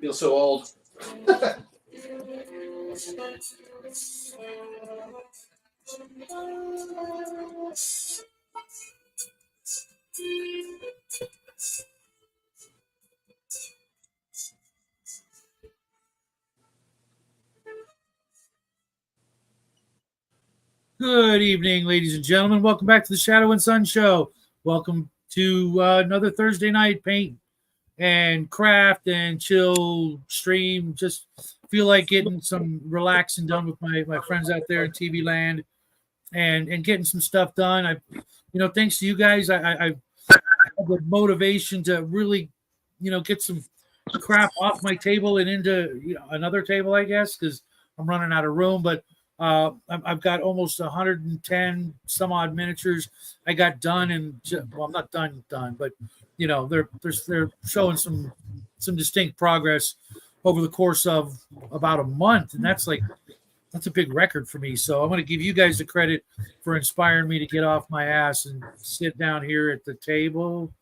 feel so old. Good evening, ladies and gentlemen. Welcome back to the Shadow and Sun Show. Welcome to another Thursday night paint and craft and chill stream. Just feel like getting some relaxing done with my friends out there in TV land and getting some stuff done. Thanks to you guys, I have the motivation to really, get some crap off my table and into another table, I guess, because I'm running out of room. But I've got almost 110 some odd miniatures I got done, and well, I'm not done, but they're showing some distinct progress over the course of about a month, and that's a big record for me. So I'm going to give you guys the credit for inspiring me to get off my ass and sit down here at the table.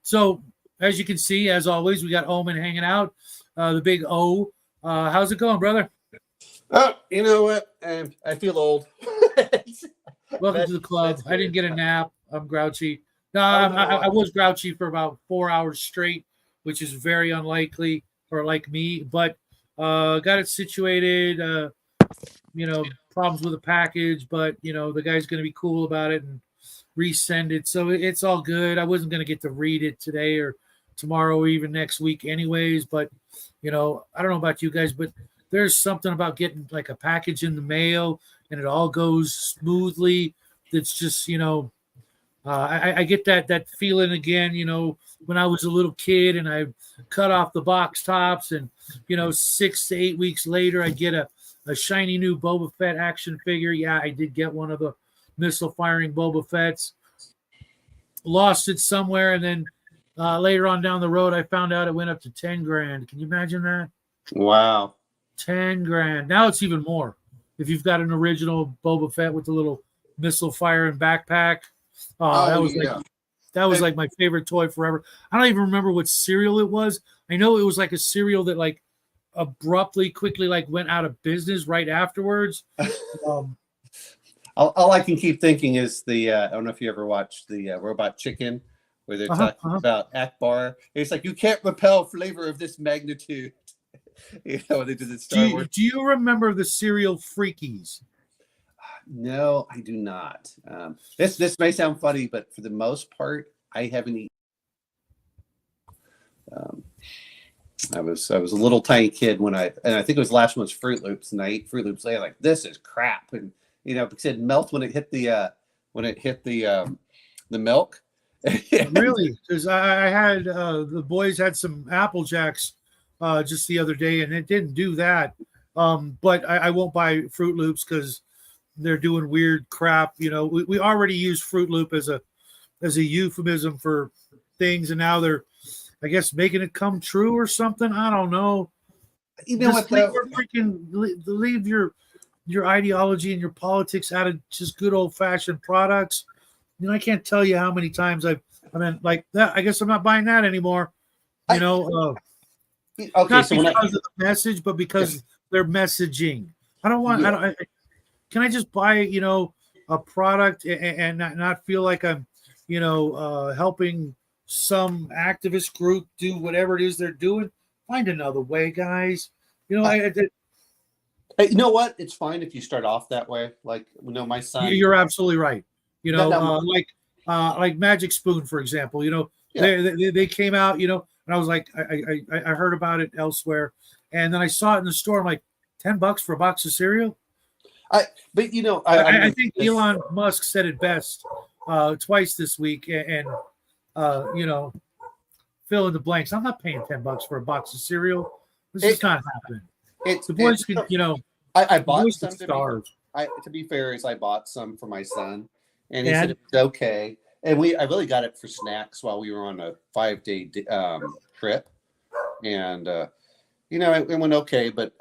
So as you can see, as always, we got Omen hanging out, the big O. How's it going, brother? Oh, you know what? I feel old. Welcome to the club. I didn't get a nap. I'm grouchy. No, I was grouchy for about 4 hours straight, which is very unlikely or like me, but got it situated. Problems with the package, but the guy's going to be cool about it and resend it. So it's all good. I wasn't going to get to read it today or tomorrow or even next week anyways, but I don't know about you guys, but there's something about getting like a package in the mail and it all goes smoothly. It's just, I get that feeling again, when I was a little kid and I cut off the box tops and, 6 to 8 weeks later, I get a shiny new Boba Fett action figure. Yeah, I did get one of the missile firing Boba Fett's. Lost it somewhere. And then later on down the road, I found out it went up to 10 grand. Can you imagine that? Wow. 10 grand. Now it's even more. If you've got an original Boba Fett with the little missile firing backpack. That was like my favorite toy forever. I don't even remember what cereal it was. I know it was like a cereal that like abruptly, quickly like went out of business right afterwards. All I can keep thinking is I don't know if you ever watched the Robot Chicken, where they're talking about Akbar. It's like, you can't repel flavor of this magnitude. They did it. Star Wars. Do you remember the cereal Freakies? No, I do not. This may sound funny, but for the most part, I haven't eaten. I was a little tiny kid and I think it was the last one was Fruit Loops, and I ate Fruit Loops later. Like, this is crap, and because it melts when it hit the milk. Really? Because I had the boys had some Apple Jacks just the other day, and it didn't do that. But I won't buy Fruit Loops because they're doing weird crap. We already use Fruit Loop as a euphemism for things, and now they're, I guess, making it come true or something. I don't know. Just leave your ideology and your politics out of just good old fashioned products. I can't tell you how many times I've been like that. I guess I'm not buying that anymore. Okay, not because of the message, but because they're messaging. I don't want. Yeah. Can I just buy a product and not feel like I'm helping some activist group do whatever it is they're doing? Find another way, guys. You know what? It's fine if you start off that way. Like, my son. You're absolutely right. Like Magic Spoon, for example. They came out. And I was like, I heard about it elsewhere, and then I saw it in the store. I'm like, $10 for a box of cereal. I think Elon Musk said it best twice this week, and fill in the blanks. I'm not paying $10 for a box of cereal. This is not happening. The boys could, I bought some to be fair, I bought some for my son, and he said it was okay. And I really got it for snacks while we were on a 5-day trip, and it went okay, but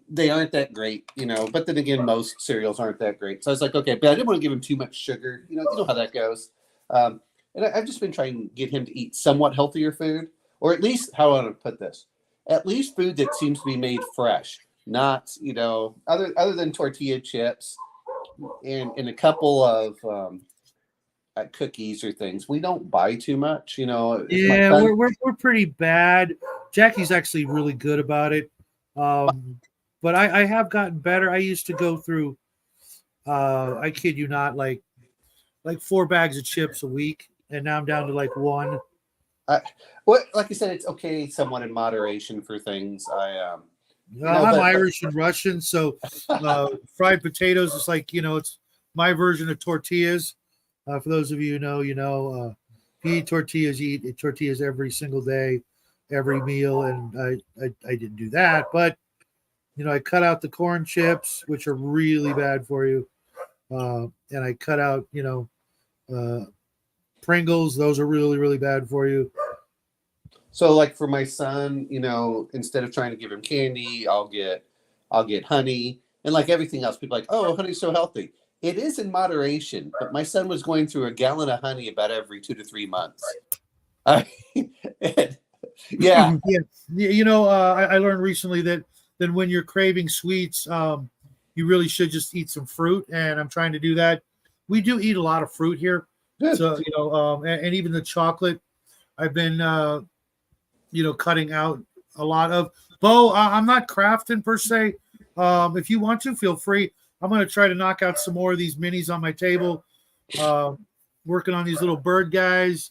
they aren't that great, But then again, most cereals aren't that great. So I was like, okay, but I didn't want to give him too much sugar. You know how that goes. And I've just been trying to get him to eat somewhat healthier food, or at least, how I want to put this. at least food that seems to be made fresh, not, other than tortilla chips and a couple of cookies or things. We don't buy too much, Yeah, we're pretty bad. Jackie's actually really good about it. But I have gotten better. I used to go through I kid you not, like 4 bags of chips a week, and now I'm down to like 1. Like I said, it's okay somewhat in moderation for things. I'm Irish and Russian, so fried potatoes is like, it's my version of tortillas. For those of you who know, if you eat tortillas, you eat tortillas every single day, every meal, and I didn't do that, but I cut out the corn chips, which are really bad for you, and I cut out Pringles. Those are really, really bad for you. So, like for my son, instead of trying to give him candy, I'll get honey, and like everything else, people are like, oh, honey's so healthy. It is in moderation, but my son was going through a gallon of honey about every 2 to 3 months. Yeah. I learned recently that when you're craving sweets, you really should just eat some fruit, and I'm trying to do that. We do eat a lot of fruit here. Good. So, and even the chocolate, I've been, cutting out a lot of. Bo, I'm not crafting per se. If you want to, feel free. I'm going to try to knock out some more of these minis on my table. Working on these little bird guys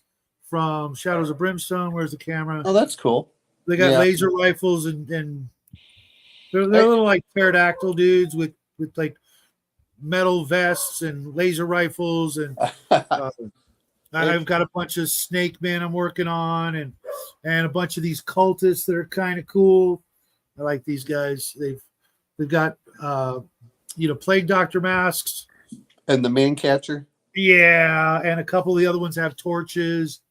from Shadows of Brimstone. Where's the camera? Oh, that's cool. They got laser rifles and they're little like pterodactyl dudes with like metal vests and laser rifles, and I've got a bunch of snake men I'm working on, and a bunch of these cultists that are kind of cool. I like these guys. They've got plague doctor masks and the man catcher. Yeah, and a couple of the other ones have torches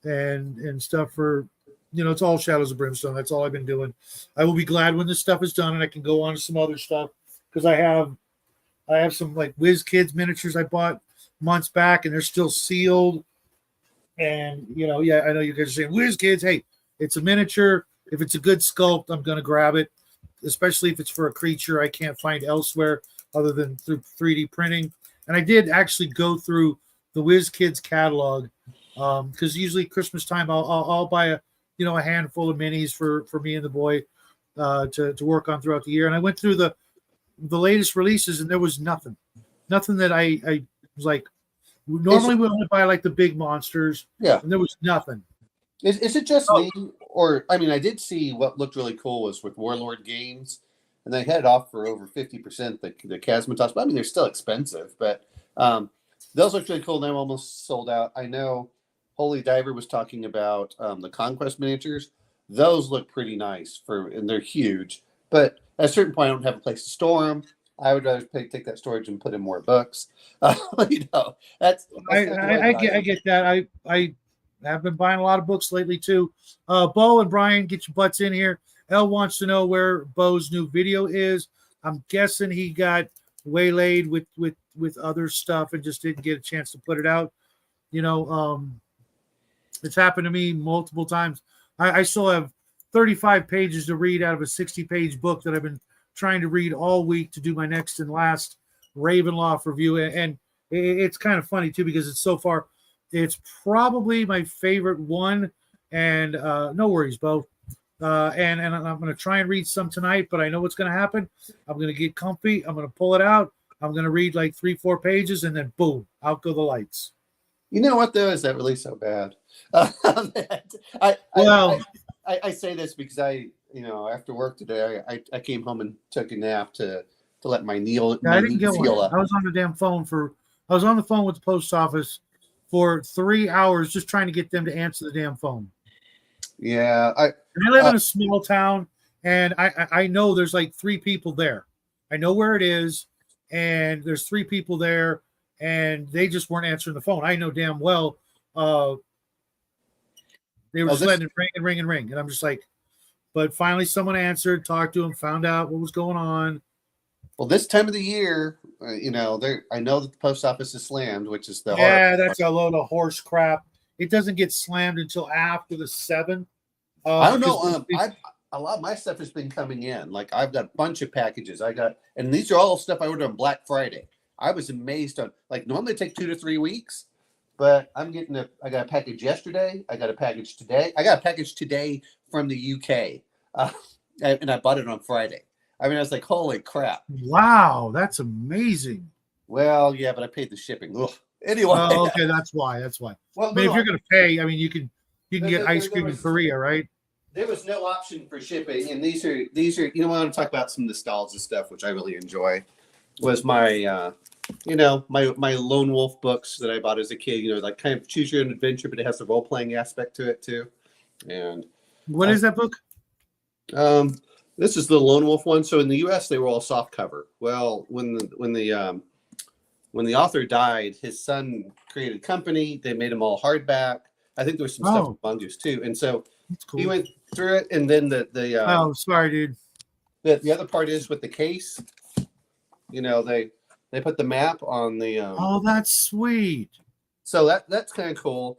and stuff for. It's all Shadows of Brimstone. That's all I've been doing. I will be glad when this stuff is done and I can go on to some other stuff, because I have some like Whiz Kids miniatures I bought months back and they're still sealed. And I know you guys are saying Whiz Kids. Hey, it's a miniature. If it's a good sculpt, I'm gonna grab it, especially if it's for a creature I can't find elsewhere other than through 3D printing. And I did actually go through the Whiz Kids catalog, because usually Christmas time I'll buy a handful of minis for me and the boy to work on throughout the year. And I went through the latest releases and there was nothing that I was like, normally we only buy like the big monsters. Yeah. And there was nothing. Is it just me? Or, I mean, I did see what looked really cool was with Warlord Games, and they had it off for over 50%, the Chasmatos. But I mean, they're still expensive, but those looked really cool. And they're almost sold out. I know Holy Diver was talking about the Conquest miniatures. Those look pretty nice and they're huge. But at a certain point, I don't have a place to store them. I would rather take that storage and put in more books. That's I get that. I have been buying a lot of books lately too. Bo and Brian, get your butts in here. Elle wants to know where Bo's new video is. I'm guessing he got waylaid with other stuff and just didn't get a chance to put it out. It's happened to me multiple times. I still have 35 pages to read out of a 60-page book that I've been trying to read all week to do my next and last Ravenloft review. And it's kind of funny, too, because it's probably my favorite one. And no worries, Bo. And I'm going to try and read some tonight, but I know what's going to happen. I'm going to get comfy. I'm going to pull it out. I'm going to read like 3-4 pages, and then boom, out go the lights. You know what, though? Is that really so bad? I say this because after work today, I came home and took a nap to let my knee heal up. I was on the damn phone I was on the phone with the post office for 3 hours just trying to get them to answer the damn phone. Yeah. I live in a small town, and I know there's like 3 people there. I know where it is, and there's 3 people there, and they just weren't answering the phone. I know damn well they were just letting it ring and ring. And I'm just like, but finally someone answered, talked to him, found out what was going on. Well, this time of the year, I know that the post office is slammed, which is that's a load of horse crap. It doesn't get slammed until after the 7th. I don't know. a lot of my stuff has been coming in. Like I've got a bunch of packages. And these are all stuff I ordered on Black Friday. I was amazed on, like, normally it take 2 to 3 weeks, but I got a package yesterday. I got a package today. I got a package today from the UK, and I bought it on Friday. I mean, I was like, holy crap. Wow, that's amazing. Well, yeah, but I paid the shipping. Ugh. Anyway. Oh, okay, that's why. Well, I mean, if you're going to pay, I mean, you can get ice cream in Korea, right? There was no option for shipping, and these are I want to talk about some nostalgia stuff, which I really enjoy. Was my my Lone Wolf books that I bought as a kid. Like kind of choose your own adventure, but it has the role playing aspect to it too. And what is that book? This is the Lone Wolf one. So in the U.S. they were all soft cover. Well, when the author died, his son created a company. They made them all hardback. I think there was some stuff in Bungus too, and so cool. He went through it. And then the sorry, dude. The other part is with the case. They put the map on the. That's sweet. So that's kind of cool.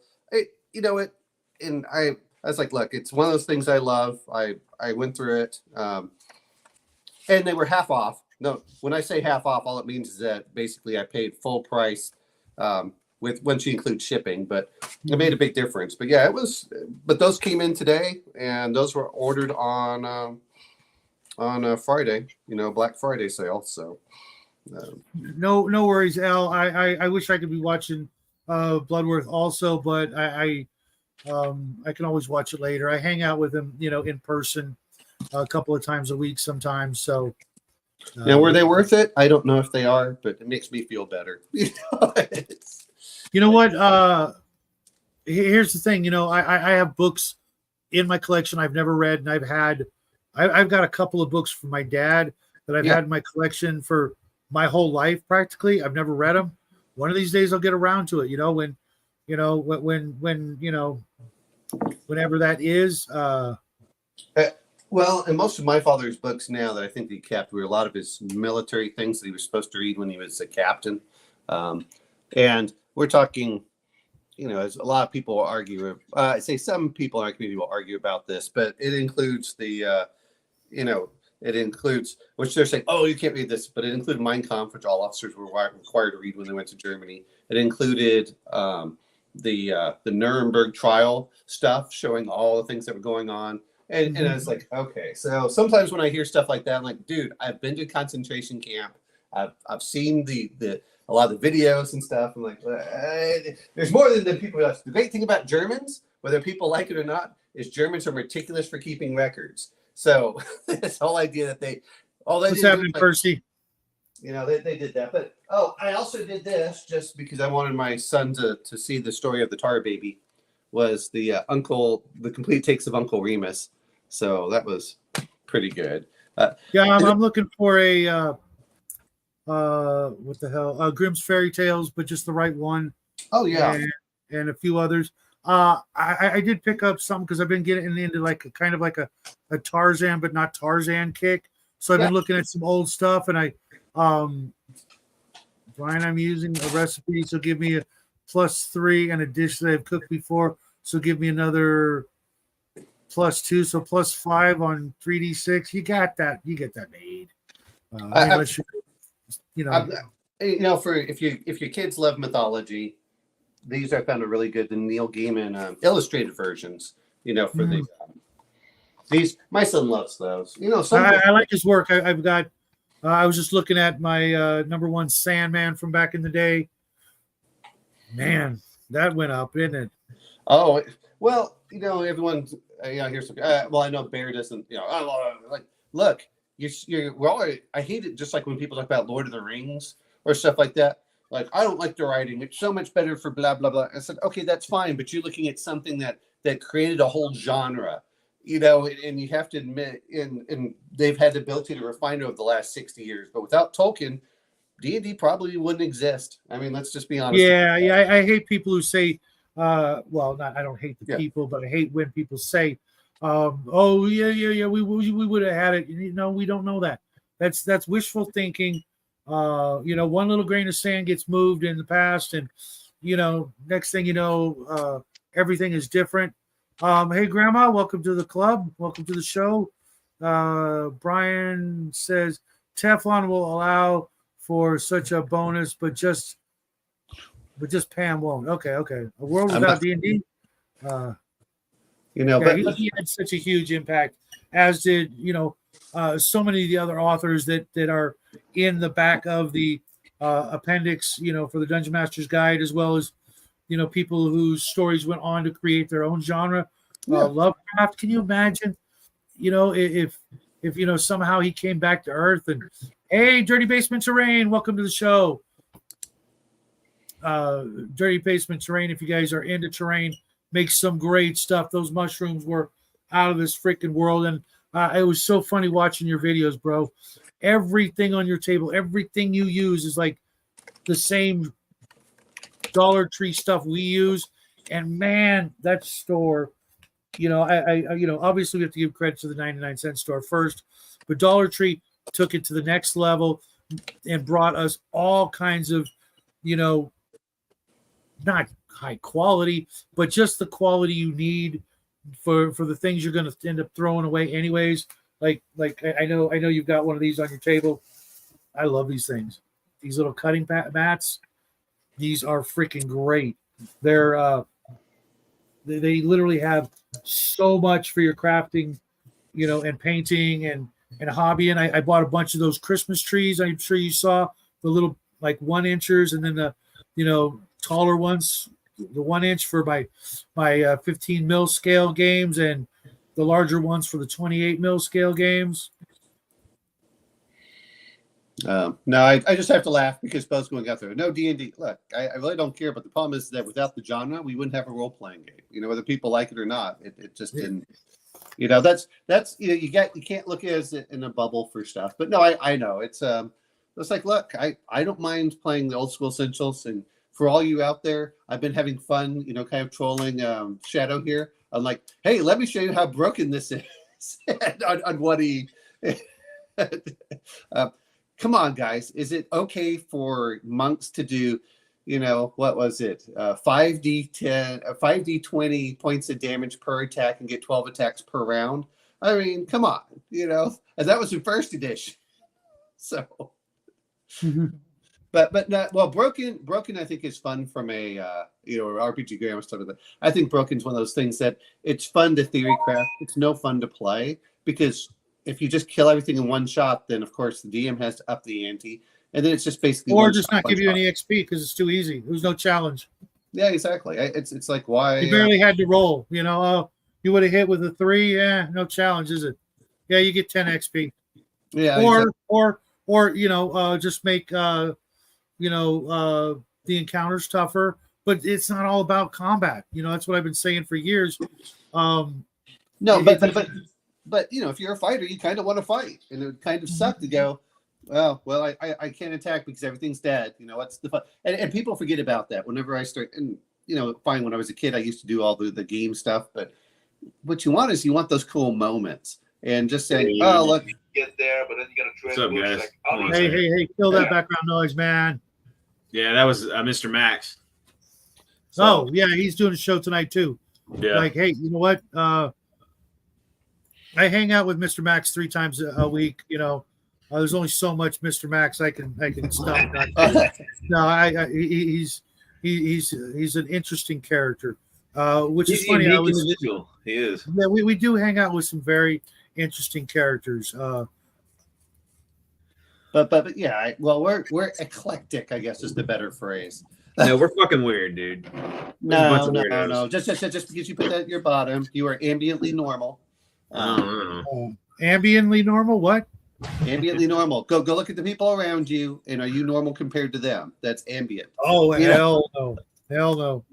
And I was like, look, it's one of those things I love. I went through it, and they were half off. No, when I say half off, all it means is that basically I paid full price once you include shipping, but it made a big difference. But yeah, it was. But those came in today, and those were ordered on Friday. Black Friday sale. So. No worries, Al. I wish I could be watching Bloodworth also, but I can always watch it later. I hang out with him, in person a couple of times a week sometimes. So now, were they worth it? I don't know if they are, but it makes me feel better. You know what? Here's the thing. I have books in my collection I've never read, and I've got a couple of books from my dad that I've had in my collection for my whole life practically. I've never read them. One of these days I'll get around to it. Whenever that is. Well, and most of my father's books now that I think he kept were a lot of his military things that he was supposed to read when he was a captain. And we're talking, as a lot of people argue. I say some people in our community will argue about this, but it includes it includes, which they're saying, oh, you can't read this, but it included Mein Kampf, which all officers were required to read when they went to Germany. It included the Nuremberg trial stuff, showing all the things that were going on. And I was like, okay. So sometimes when I hear stuff like that, I'm like, dude, I've been to concentration camp. I've seen a lot of the videos and stuff. I'm like, there's more than people. The great thing about Germans, whether people like it or not, is Germans are meticulous for keeping records. So this whole idea that what's happening, Percy? They did that. But I also did this just because I wanted my son to see the story of the Tar Baby. Was the complete takes of Uncle Remus. So that was pretty good. I'm looking for a what the hell? Grimm's Fairy Tales, but just the right one. Oh yeah, and a few others. I did pick up some because I've been getting into like a Tarzan, but not Tarzan kick. So I've been looking at some old stuff, and Brian, I'm using a recipe, so give me a +3 and a dish that I've cooked before. So give me another +2, so +5 on 3D6. You got that. You get that made. If your kids love mythology, these I found are really good. The Neil Gaiman illustrated versions. For these, my son loves those. I like his work. I've got. I was just looking at my #1 Sandman from back in the day. Man, that went up, didn't it? Oh well, everyone. Here's some. I know Bear doesn't. Look, I hate it. Just like when people talk about Lord of the Rings or stuff like that. Like, I don't like the writing. It's so much better for blah blah blah. I said, okay, that's fine, but you're looking at something that created a whole genre. And you have to admit, and they've had the ability to refine it over the last 60 years. But without Tolkien, D&D probably wouldn't exist. I mean, let's just be honest. Yeah. I hate people who say, I don't hate the people, but I hate when people say, oh yeah, we would have had it. We don't know that. That's wishful thinking. One little grain of sand gets moved in the past, and next thing you know, everything is different. Hey, Grandma, welcome to the club. Welcome to the show. Brian says Teflon will allow for such a bonus, but just Pam won't. Okay. A world without D&D. But he had such a huge impact, as did so many of the other authors that are in the back of the appendix, for the Dungeon Master's Guide, as well as people whose stories went on to create their own genre. Lovecraft, can you imagine? If somehow he came back to Earth and, hey, Dirty Basement Terrain, welcome to the show. Dirty Basement Terrain, if you guys are into terrain, makes some great stuff. Those mushrooms were out of this freaking world, and it was so funny watching your videos, bro. Everything on your table, everything you use is like the same Dollar Tree stuff we use. And man, that store, I obviously we have to give credit to the 99-cent store first, but Dollar Tree took it to the next level and brought us all kinds of, not high quality, but just the quality you need for the things you're going to end up throwing away anyways. Like I know you've got one of these on your table. I love these things. These little cutting mats. These are freaking great. They're they literally have so much for your crafting, and painting and hobby. And I bought a bunch of those Christmas trees. I'm sure you saw the little like 1 inchers, and then the taller ones, the 1 inch for my 15 mil scale games, and the larger ones for the 28 mil scale games. No, I just have to laugh because Bo's going out there. No D&D. Look, I really don't care, but the problem is that without the genre, we wouldn't have a role-playing game. Whether people like it or not, it just didn't. That's you can't look at it in a bubble for stuff. But no, I know it's like, look, I don't mind playing the old school essentials, and for all you out there, I've been having fun, kind of trolling Shadow here. I'm like, hey, let me show you how broken this is on what he. Come on, guys. Is it okay for monks to do, what was it? 5d10, 5d20 points of damage per attack and get 12 attacks per round? I mean, come on, and that was in first edition. So, but not, well, broken. I think is fun from a RPG game stuff. I think Broken's one of those things that it's fun to theory craft. It's no fun to play because if you just kill everything in one shot, then of course the DM has to up the ante, and then it's just basically or just not give you any XP because it's too easy. There was no challenge. Yeah, exactly. It's like why you barely had to roll. You would have hit with a 3. Yeah, no challenge, is it? Yeah, you get 10 XP. Yeah, or just make the encounters tougher. But it's not all about combat. That's what I've been saying for years. No, but if you're a fighter, you kind of want to fight, and it would kind of suck to go, well, I can't attack because everything's dead. What's the fun? And people forget about that whenever I start. And fine, when I was a kid, I used to do all the game stuff. But what you want is those cool moments, and just saying, oh look, get there, but then you got to What's up, guys? Like, hey, kill that background noise, man. Yeah, that was Mr. Max. So, yeah, he's doing a show tonight too. Yeah. Like, hey, you know what? I hang out with Mr. Max 3 times a week. There's only so much Mr. Max I can stomach. No, he's an interesting character, which is funny. Individual. He is. Yeah, we do hang out with some very interesting characters. But yeah, we're eclectic, I guess is the better phrase. No, we're fucking weird, dude. No. Just because you put that at your bottom, you are ambiently normal. Ambiently normal? What? Ambiently normal. Go look at the people around you, and are you normal compared to them? That's ambient. Oh, hell no.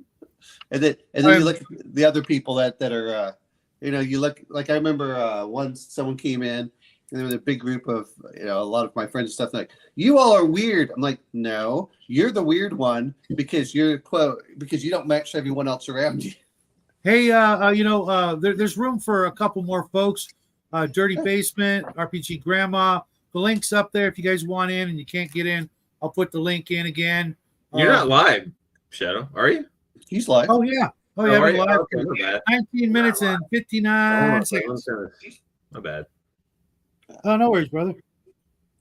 And then you look at the other people that are, you look like I remember once someone came in, and there was a big group of a lot of my friends and stuff like, you all are weird. I'm like, no, you're the weird one because you don't match everyone else around you. Hey, there's room for a couple more folks. Dirty Basement, RPG Grandma. The link's up there if you guys want in and you can't get in. I'll put the link in again. You're not live, Shadow, are you? He's live. Oh, yeah. We're live. Okay, 19 minutes and 59 seconds. My bad. Oh, no worries, brother.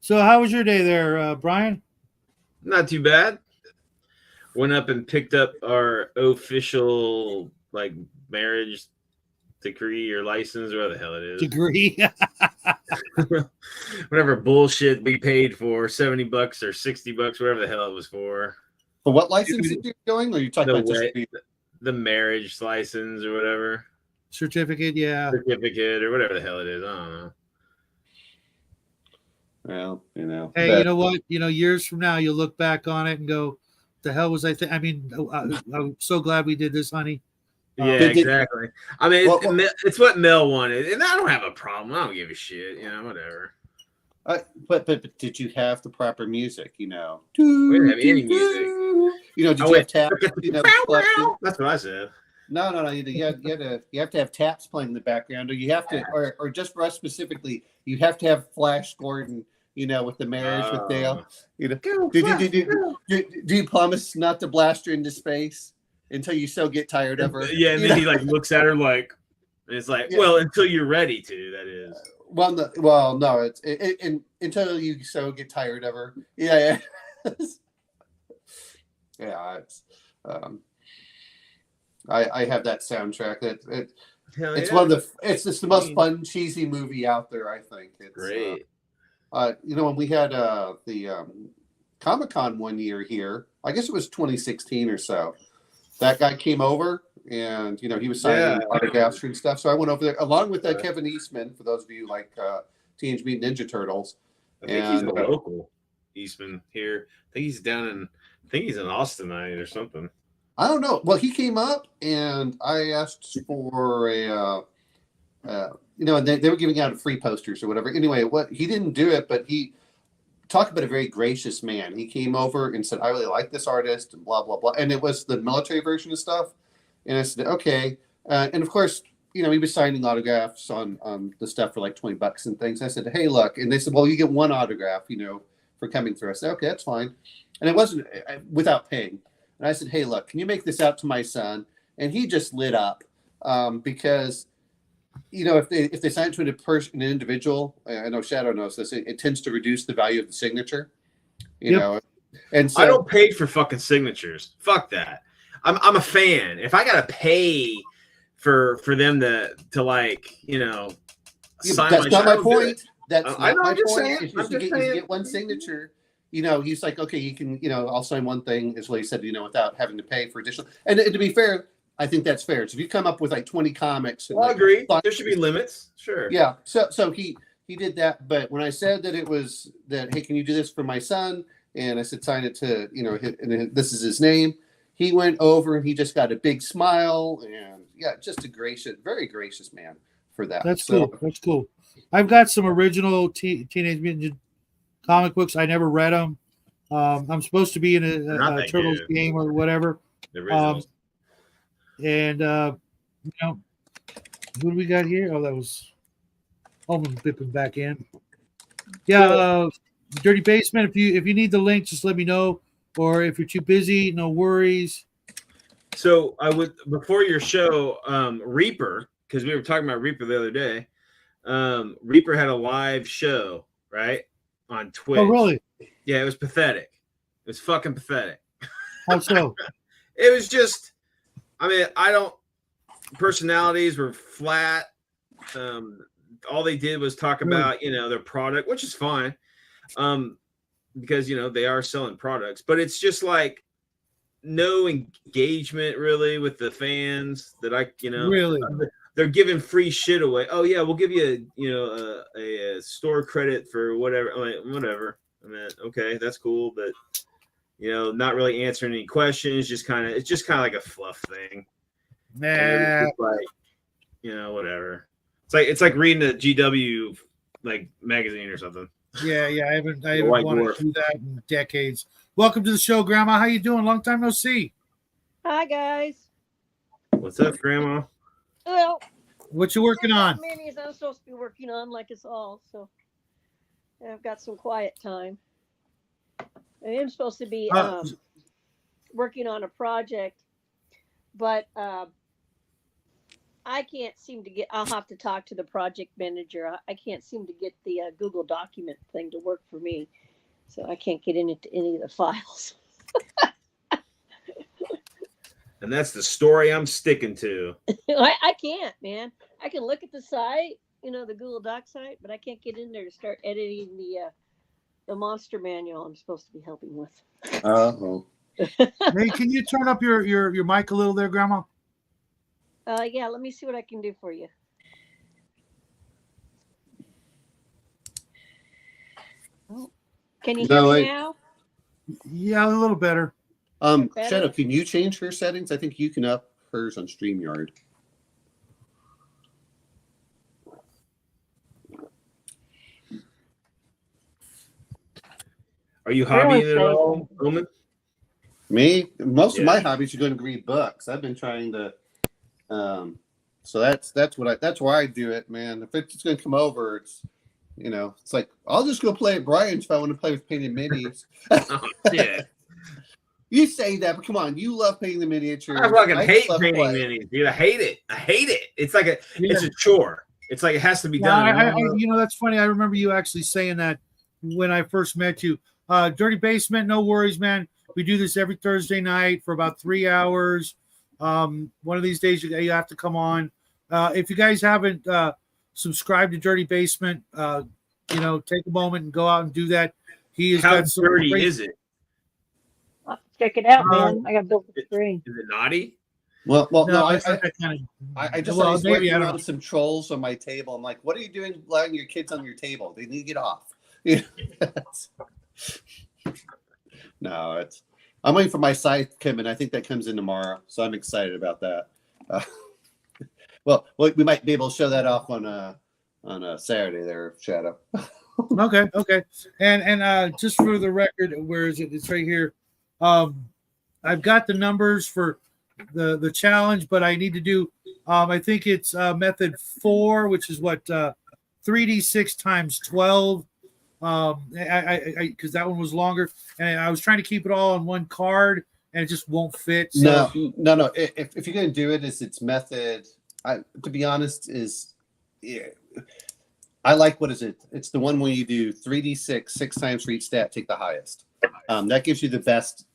So, how was your day there, Brian? Not too bad. Went up and picked up our official like marriage decree or license, or whatever the hell it is. Degree. Whatever bullshit we paid for, $70 or $60, whatever the hell it was for. For what license are you doing? Or are you talking about the marriage license or whatever? Certificate, yeah. Certificate or whatever the hell it is. I don't know. Well, you know. Hey, you know what? Years from now, you'll look back on it and go, "The hell was I?" I mean, I'm so glad we did this, honey. Yeah, exactly. I mean, it's what Mel wanted, and I don't have a problem. I don't give a shit. Whatever. But did you have the proper music? We didn't have any music. Did you have taps? That's what I said. No. You have to have taps playing in the background, or you have to, or just for us specifically, you have to have Flash Gordon. With the marriage with Dale. Do you promise not to blast her into space until you so get tired of her? Yeah, and then he looks at her like, and it's like, well, until you're ready to. That is. No. It's until you so get tired of her. Yeah. Yeah. It's. I have that soundtrack. It's one of the. It's just the most fun cheesy movie out there. I think it's great. When we had the Comic-Con one year here, I guess it was 2016 or so, that guy came over and, he was signing autographs and stuff. So I went over there along with Kevin Eastman, for those of you like Teenage Mutant Ninja Turtles. I think he's a local Eastman here. I think he's in Austin or something. I don't know. Well, he came up and I asked for a... and they were giving out free posters or whatever. Anyway, he didn't do it, but he talked about a very gracious man. He came over and said, "I really like this artist," and blah, blah, blah. And it was the military version of stuff. And I said, okay. And of course, he was signing autographs on the stuff for like $20 and things. I said, "Hey, look." And they said, "Well, you get one autograph, for coming through." I said, "Okay, that's fine." And it wasn't without paying. And I said, "Hey, look, can you make this out to my son?" And he just lit up because if they sign it to an individual, I know Shadow knows this, it tends to reduce the value of the signature. And so I don't pay for fucking signatures. Fuck that. I'm a fan. If I gotta pay for them to sign that's not my point. That's I know. My I'm just point. saying. It's just you get one signature. He's like, okay, you can, I'll sign one thing, is what he said, without having to pay for additional. And to be fair, I think that's fair. So if you come up with like 20 comics, I agree. There should be limits. Sure. Yeah. So he did that. But when I said that it was that, hey, can you do this for my son? And I said, sign it to, and this is his name. He went over and he just got a big smile and just a very gracious man for that. That's cool. That's cool. I've got some original Teenage Mutant comic books. I never read them. I'm supposed to be in a Turtles game or whatever. The originals. And who do we got here? Oh, that was Holman bipping back in. Yeah, Dirty Basement. If you need the link, just let me know. Or if you're too busy, no worries. So I would, before your show, Reaper, because we were talking about Reaper the other day. Reaper had a live show, right, on Twitch. Oh, really? Yeah, it was pathetic. It was fucking pathetic. How so? It was just. Personalities were flat. All they did was talk about, their product, which is fine. Because, they are selling products, but it's just like no engagement really with the fans that really, they're giving free shit away. Oh yeah, we'll give you a store credit for whatever. Whatever. Okay, that's cool, but not really answering any questions. It's just kind of like a fluff thing. Nah. Whatever. It's like reading a GW magazine or something. Yeah. I haven't wanted to do that in decades. Welcome to the show, Grandma. How you doing? Long time no see. Hi, guys. What's up, Grandma? Well, what you working on? Many as I'm supposed to be working on, like us all. So I've got some quiet time. I am supposed to be working on a project, but I can't seem to get. I'll have to talk to the project manager. I can't seem to get the Google document thing to work for me, so I can't get into any of the files. And that's the story I'm sticking to. I can't, man. I can look at the site, the Google Doc site, but I can't get in there to start editing the monster manual I'm supposed to be helping with. Oh. Hey, can you turn up your mic a little there, Grandma? Yeah, let me see what I can do for you. Oh, can you hear me now? Yeah, a little better. Better? Shadow, can you change her settings? I think you can up hers on StreamYard. Are you hobbying it at all, Roman? Me? Most of my hobbies are going to read books. I've been trying to so that's why I do it, man. If it's going to come over, it's it's like I'll just go play at Brian's if I want to play with painted minis. Oh, yeah. You say that, but come on, you love painting the miniatures. I fucking hate painting minis, dude. I hate it. It's like it's a chore. It's like it has to be done. That's funny. I remember you actually saying that when I first met you. Dirty Basement, no worries, man. We do this every Thursday night for about 3 hours. One of these days you have to come on. If you guys haven't subscribed to Dirty Basement, take a moment and go out and do that. How dirty is it? Check it out, man. I got built the screen. Is it naughty? Well, no, I just maybe I around some trolls on my table. I'm like, what are you doing allowing your kids on your table? They need to get off. No, I'm waiting for my scythe to come in. I think that comes in tomorrow, so I'm excited about that. Well, we might be able to show that off on a Saturday there, Shadow. Okay. And just for the record, where is it? It's right here. I've got the numbers for the challenge, but I need to do I think it's method 4, which is what 3d6 times 12. Because that one was longer, and I was trying to keep it all on one card, and it just won't fit. So. No. If you're gonna do it, it's method. To be honest, I like what is it? It's the one where you do 3d6 6 times for each stat, take the highest. That gives you the best.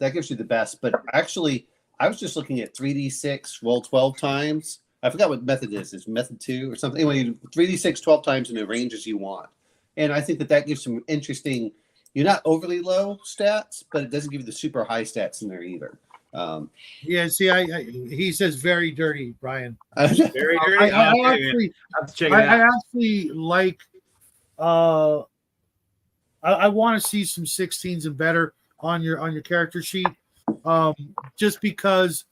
But actually, I was just looking at 3d6 roll 12 times. I forgot what method is. It's method 2 or something. Anyway, you do 3d6 12 times in the ranges you want. And I think that gives some interesting, you're not overly low stats, but it doesn't give you the super high stats in there either. Yeah, see, he says very dirty, Brian. Very dirty. I actually like. I want to see some 16s and better on your character sheet, just because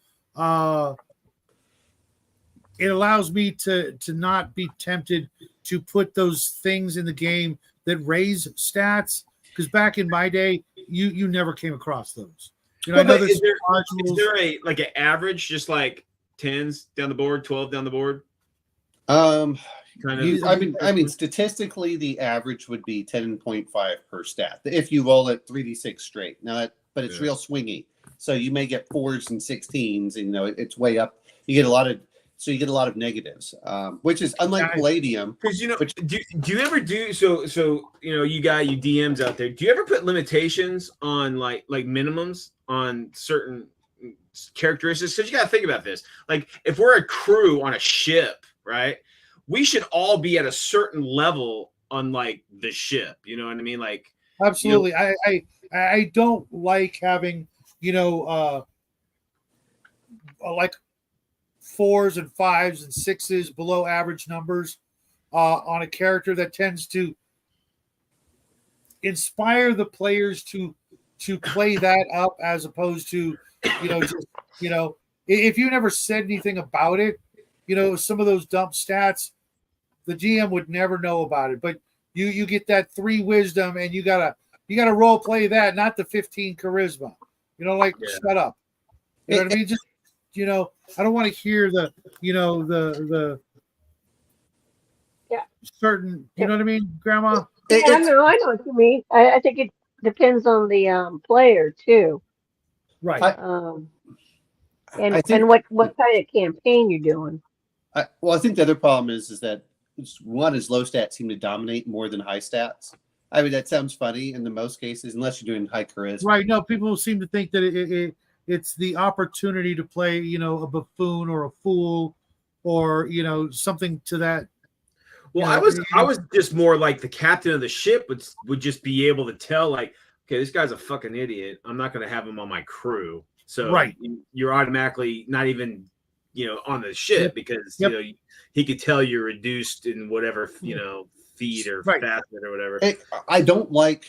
it allows me to not be tempted to put those things in the game that raise stats. Because back in my day, you never came across those. I know is there an average, just like 10s down the board, 12 down the board? I mean, statistically, the average would be 10.5 per stat if you roll it 3d6 straight. Now, but it's real swingy, so you may get 4s and 16s, and it's way up. You get a lot of negatives, which is unlike Palladium. Because do you ever do so? You DMs out there. Do you ever put limitations on like minimums on certain characteristics? Because you got to think about this. Like if we're a crew on a ship, right? We should all be at a certain level on like the ship. You know what I mean? Like absolutely. I don't like having like 4s and 5s and 6s below average numbers on a character that tends to inspire the players to play that up, as opposed to if you never said anything about it, some of those dump stats, the GM would never know about it. But you get that 3 wisdom, and you gotta role play that, not the 15 charisma. Shut up. You know what I mean? Just I don't want to hear the certain. You know what I mean, Grandma? Yeah, I know what you mean. I think it depends on the player too. Right. And what kind of campaign you're doing. I think the other problem is that one is low stats seem to dominate more than high stats. I mean, that sounds funny in the most cases, unless you're doing high charisma. Right. No, people seem to think that it's the opportunity to play, a buffoon or a fool or, something to that. Well, I was just more like the captain of the ship would just be able to tell, like, okay, this guy's a fucking idiot. I'm not going to have him on my crew. So right. You're automatically not even, on the ship because, he could tell you're reduced in whatever, feed or facet or whatever. I don't like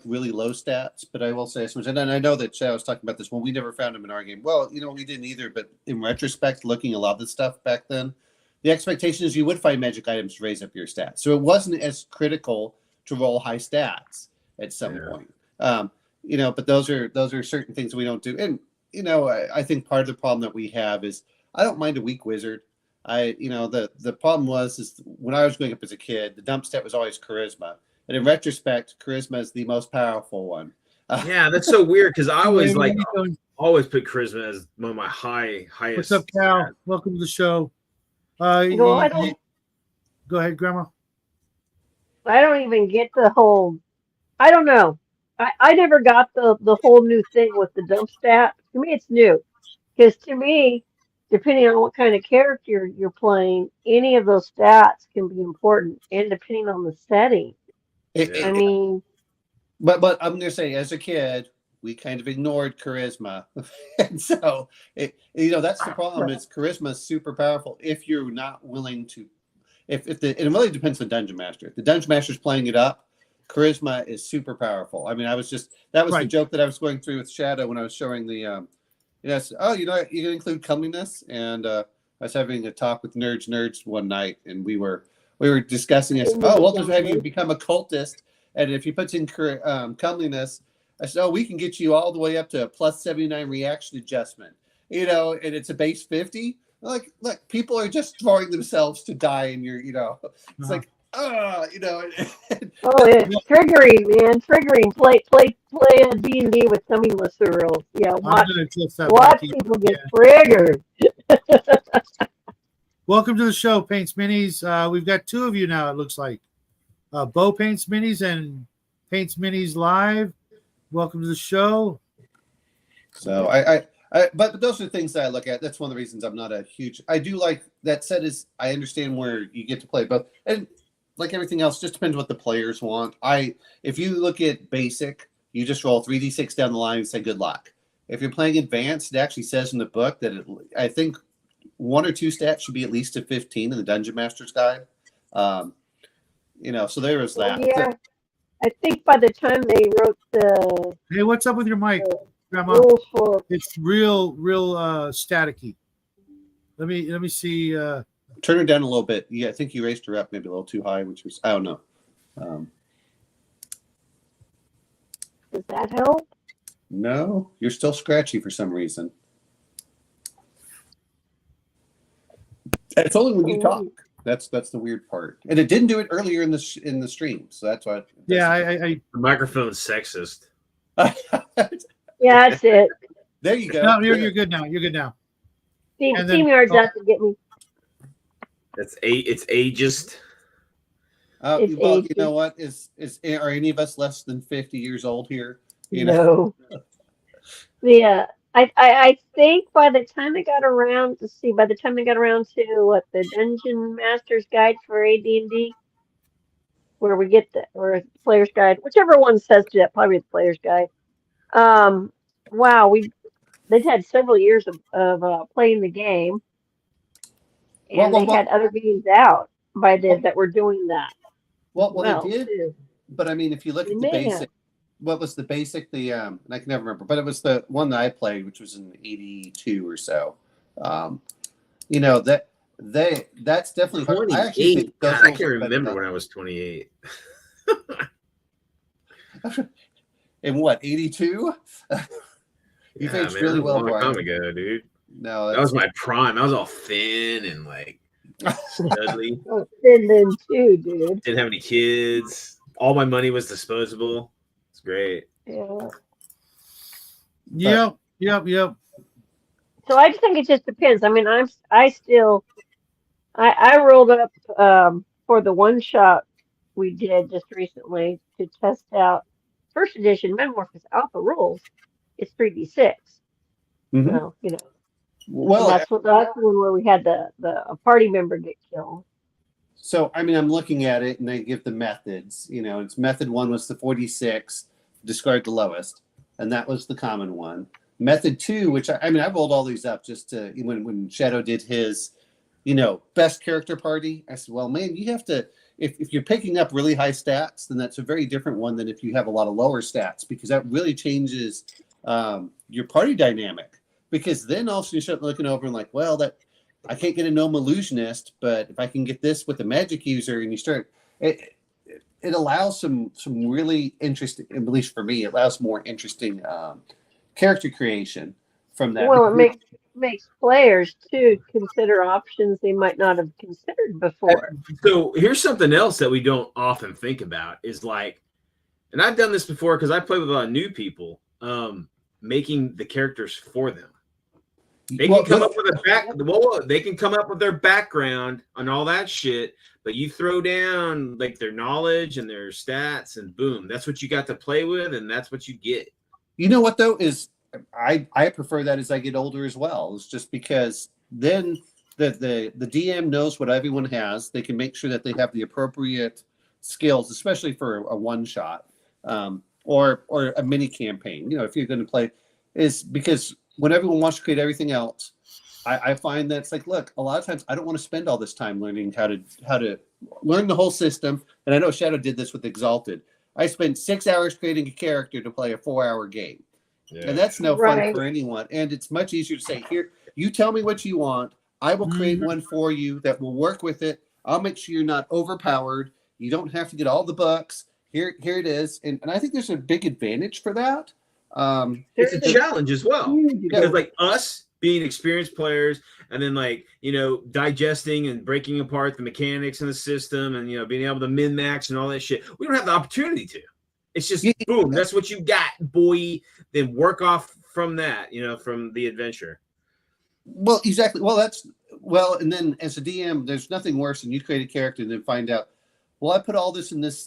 really low stats, but I will say something. And I know that Chad was talking about this when we never found him in our game. Well, we didn't either. But in retrospect, looking at a lot of the stuff back then, the expectation is you would find magic items to raise up your stats. So it wasn't as critical to roll high stats at some point. But those are certain things we don't do. And I think part of the problem that we have is I don't mind a weak wizard. The problem is when I was growing up as a kid, the dump stat was always charisma. And in retrospect, charisma is the most powerful one. Yeah, that's so weird because I always always put charisma as one of my highest. What's up, Cal? Welcome to the show. Go ahead, Grandma. I don't even get the whole. I don't know. I never got the whole new thing with the dump stat. To me, it's new because to me, depending on what kind of character you're playing, any of those stats can be important, and depending on the setting. I mean, but I'm going to say, as a kid, we kind of ignored charisma, and so that's the problem. Is charisma is super powerful if you're not willing to. And it really depends on the dungeon master. If the dungeon master's playing it up, charisma is super powerful. I mean, that was the joke that I was going through with Shadow when I was showing the. Yes. Oh, you can include comeliness, and I was having a talk with nerds one night, and we were discussing this. Oh, well, does have you become a cultist? And if he puts in comeliness, I said, oh, we can get you all the way up to a plus 79 reaction adjustment. And it's a base 50. Like, look, people are just throwing themselves to die, and it's like, oh, it's triggering, man. Triggering. Play a D&D with comeliness rules. Yeah, watch people get triggered. Welcome to the show, Paints Minis. We've got two of you now, it looks like. Bo Paints Minis and Paints Minis Live. Welcome to the show. So but those are things that I look at. That's one of the reasons I'm not a huge. I do like that said is I understand where you get to play both, and like everything else, just depends what the players want. If you look at basic, you just roll 3d6 down the line and say good luck. If you're playing advanced, it actually says in the book that I think one or two stats should be at least a 15 in the Dungeon Master's Guide. So there was that. Yeah, I think by the time they wrote the. Hey, what's up with your mic, Grandma? It's real staticky. Let me see. Turn her down a little bit. Yeah, I think you raised her up maybe a little too high, which was I don't know. Does that help? No, you're still scratchy for some reason. It's only when you talk. That's the weird part, and it didn't do it earlier in the stream, so that's why. The microphone's sexist. Yeah, that's it. There you go. No, you're good now. You're good now. StreamYard's out to get me. It's ageist. Well, you know what? Are any of us less than 50 years old here? No. Yeah. I think by the time I got around to the Dungeon Master's Guide for AD&D, where we get or Player's Guide, whichever one says that, probably the Player's Guide. Wow, they've had several years of playing the game, and they had other games out by then that were doing that. Well, they did. Too. But I mean, if you look at the basic. What was the basic? And I can never remember, but it was the one that I played, which was in 82 or so. That's definitely 28. I can't remember when I was 28. In what, 82? You aged really well, Brian. A long time ago, dude. No, that was my prime. I was all thin and like studly. Thin then too, dude. Didn't have any kids. All my money was disposable. It's great. Yeah. Yep. So I just think it just depends. I mean, I still I rolled up for the one shot we did just recently to test out first edition Metamorphosis Alpha rules. It's 3d6. Mhm. So, and Well, that's the one where we had a party member get killed. so I mean, I'm looking at it, and they give the methods. It's method 1 was the 46, discard the lowest, and that was the common one. Method 2, which I mean, I rolled all these up just to when Shadow did his, best character party. I said, well, man, you have to if you're picking up really high stats, then that's a very different one than if you have a lot of lower stats, because that really changes your party dynamic. Because then all of a sudden you start looking over and like, well, that I can't get a gnome illusionist, but if I can get this with a magic user, and you start it allows some really interesting, at least for me, it allows more interesting character creation from that. Well, it makes players too consider options they might not have considered before. So here's something else that we don't often think about is like, and I've done this before because I play with a lot of new people, making the characters for them. They can come up with they can come up with their background and all that shit, but you throw down like their knowledge and their stats, and boom, that's what you got to play with, and that's what you get. You know what though is I prefer that as I get older as well. It's just because then the DM knows what everyone has. They can make sure that they have the appropriate skills, especially for a one shot or a mini campaign. If you're going to play, is because when everyone wants to create everything else, I find that it's like, look, a lot of times I don't want to spend all this time learning how to learn the whole system. And I know Shadow did this with Exalted. I spent 6 hours creating a character to play a 4-hour game. Yeah. And that's no fun for anyone. And it's much easier to say, here, you tell me what you want. I will create one for you that will work with it. I'll make sure you're not overpowered. You don't have to get all the bucks. Here it is. And I think there's a big advantage for that. It's a challenge as well. Because like us being experienced players and then digesting and breaking apart the mechanics in the system and being able to min-max and all that shit, we don't have the opportunity to. It's just boom, that's what you got, boy. Then work off from that, from the adventure. Well, exactly. And then as a DM, there's nothing worse than you create a character and then find out, well, I put all this in this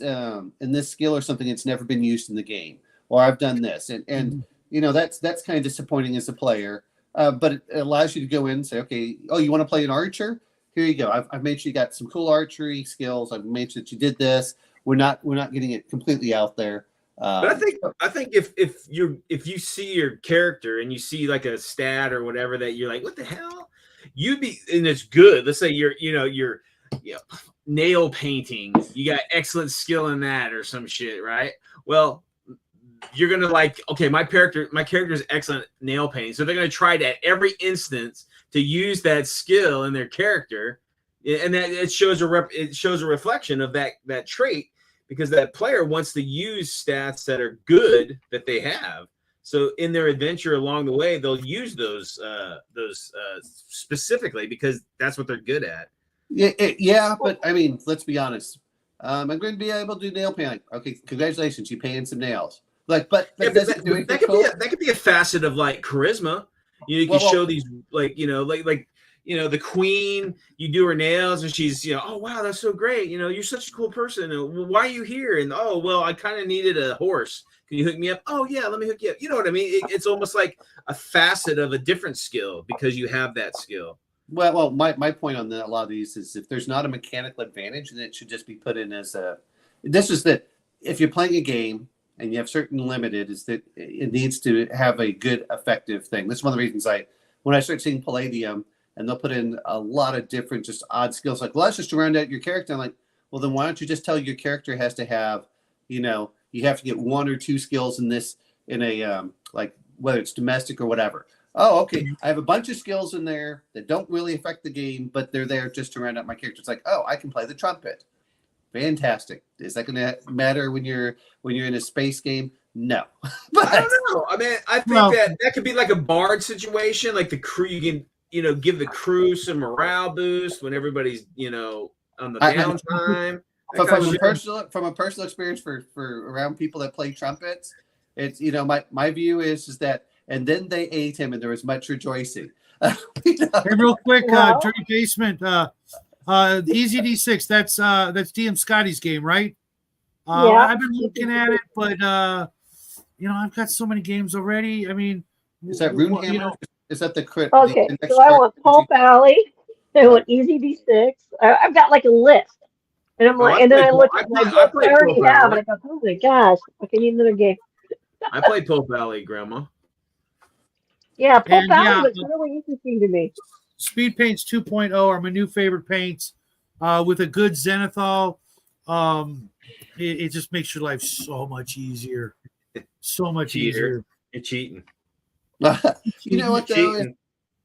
skill or something that's never been used in the game, or I've done this, and that's kind of disappointing as a player. But it allows you to go in and say, okay, you want to play an archer? Here you go. I've made sure you got some cool archery skills. I've made sure that you did this. We're not getting it completely out there. But I think if you see your character and you see like a stat or whatever that you're like, what the hell? And it's good. Let's say you're nail painting. You got excellent skill in that or some shit, right? Well, you're gonna like, okay, my character is excellent nail painting, so they're gonna try to at every instance to use that skill in their character, and that it shows a reflection of that trait, because that player wants to use stats that are good that they have. So in their adventure along the way, they'll use those specifically because that's what they're good at. Yeah, but I mean, let's be honest. I'm going to be able to do nail painting. Okay, congratulations, you painted some nails. That could be a facet of like charisma. You can show these the queen. You do her nails, and she's oh wow, that's so great. You're such a cool person. Why are you here? And oh well, I kind of needed a horse. Can you hook me up? Oh yeah, let me hook you up. You know what I mean? It's almost like a facet of a different skill because you have that skill. Well, my point on a lot of these is if there's not a mechanical advantage, then it should just be put in as this is that if you're playing a game and you have certain limited, is that it needs to have a good, effective thing. That's one of the reasons when I start seeing Palladium and they'll put in a lot of different just odd skills, like, well, that's just to round out your character. I'm like, well, then why don't you just tell your character has to have, you have to get 1 or 2 skills in this, in a, like whether it's domestic or whatever. Oh, okay. I have a bunch of skills in there that don't really affect the game, but they're there just to round out my character. It's like, oh, I can play the trumpet. Fantastic. Is that going to matter when you're in a space game? No. But I don't know. I mean, I think that could be like a bard situation, like the crew. You can give the crew some morale boost when everybody's on the downtime. From a personal experience for around people that play trumpets, it's my view is that, and then they ate him and there was much rejoicing. Hey, real quick, Dirty Basement. Easy D6. That's DM Scotty's game, right? Yeah. I've been looking at it, but I've got so many games already. I mean, Is that Runehammer? Is that the crit? Okay, the so I want Pulp Alley. I want Easy D6. I've got like a list. And I'm like, and then I look at my book I already have, and I go, oh my gosh, okay, I need another game. I played Pope Valley, Grandma. Yeah, Pulp Alley was really interesting to me. Speed Paints 2.0 are my new favorite paints. With a good zenithal, it just makes your life so much easier. So much easier. You're cheating. You know what though?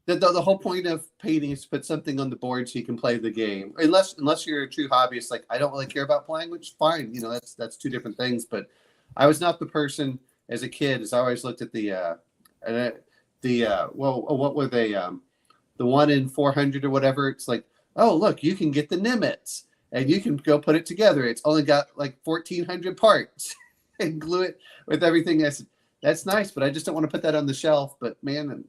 The whole point of painting is to put something on the board so you can play the game. Unless you're a true hobbyist, like I don't really care about playing, which is fine. That's two different things. But I was not the person as a kid, as I always looked at what were they? The 1 in 400 or whatever. It's like, oh look, you can get the Nimitz and you can go put it together. It's only got like 1,400 parts and glue it with everything. That's nice, but I just don't want to put that on the shelf. But man,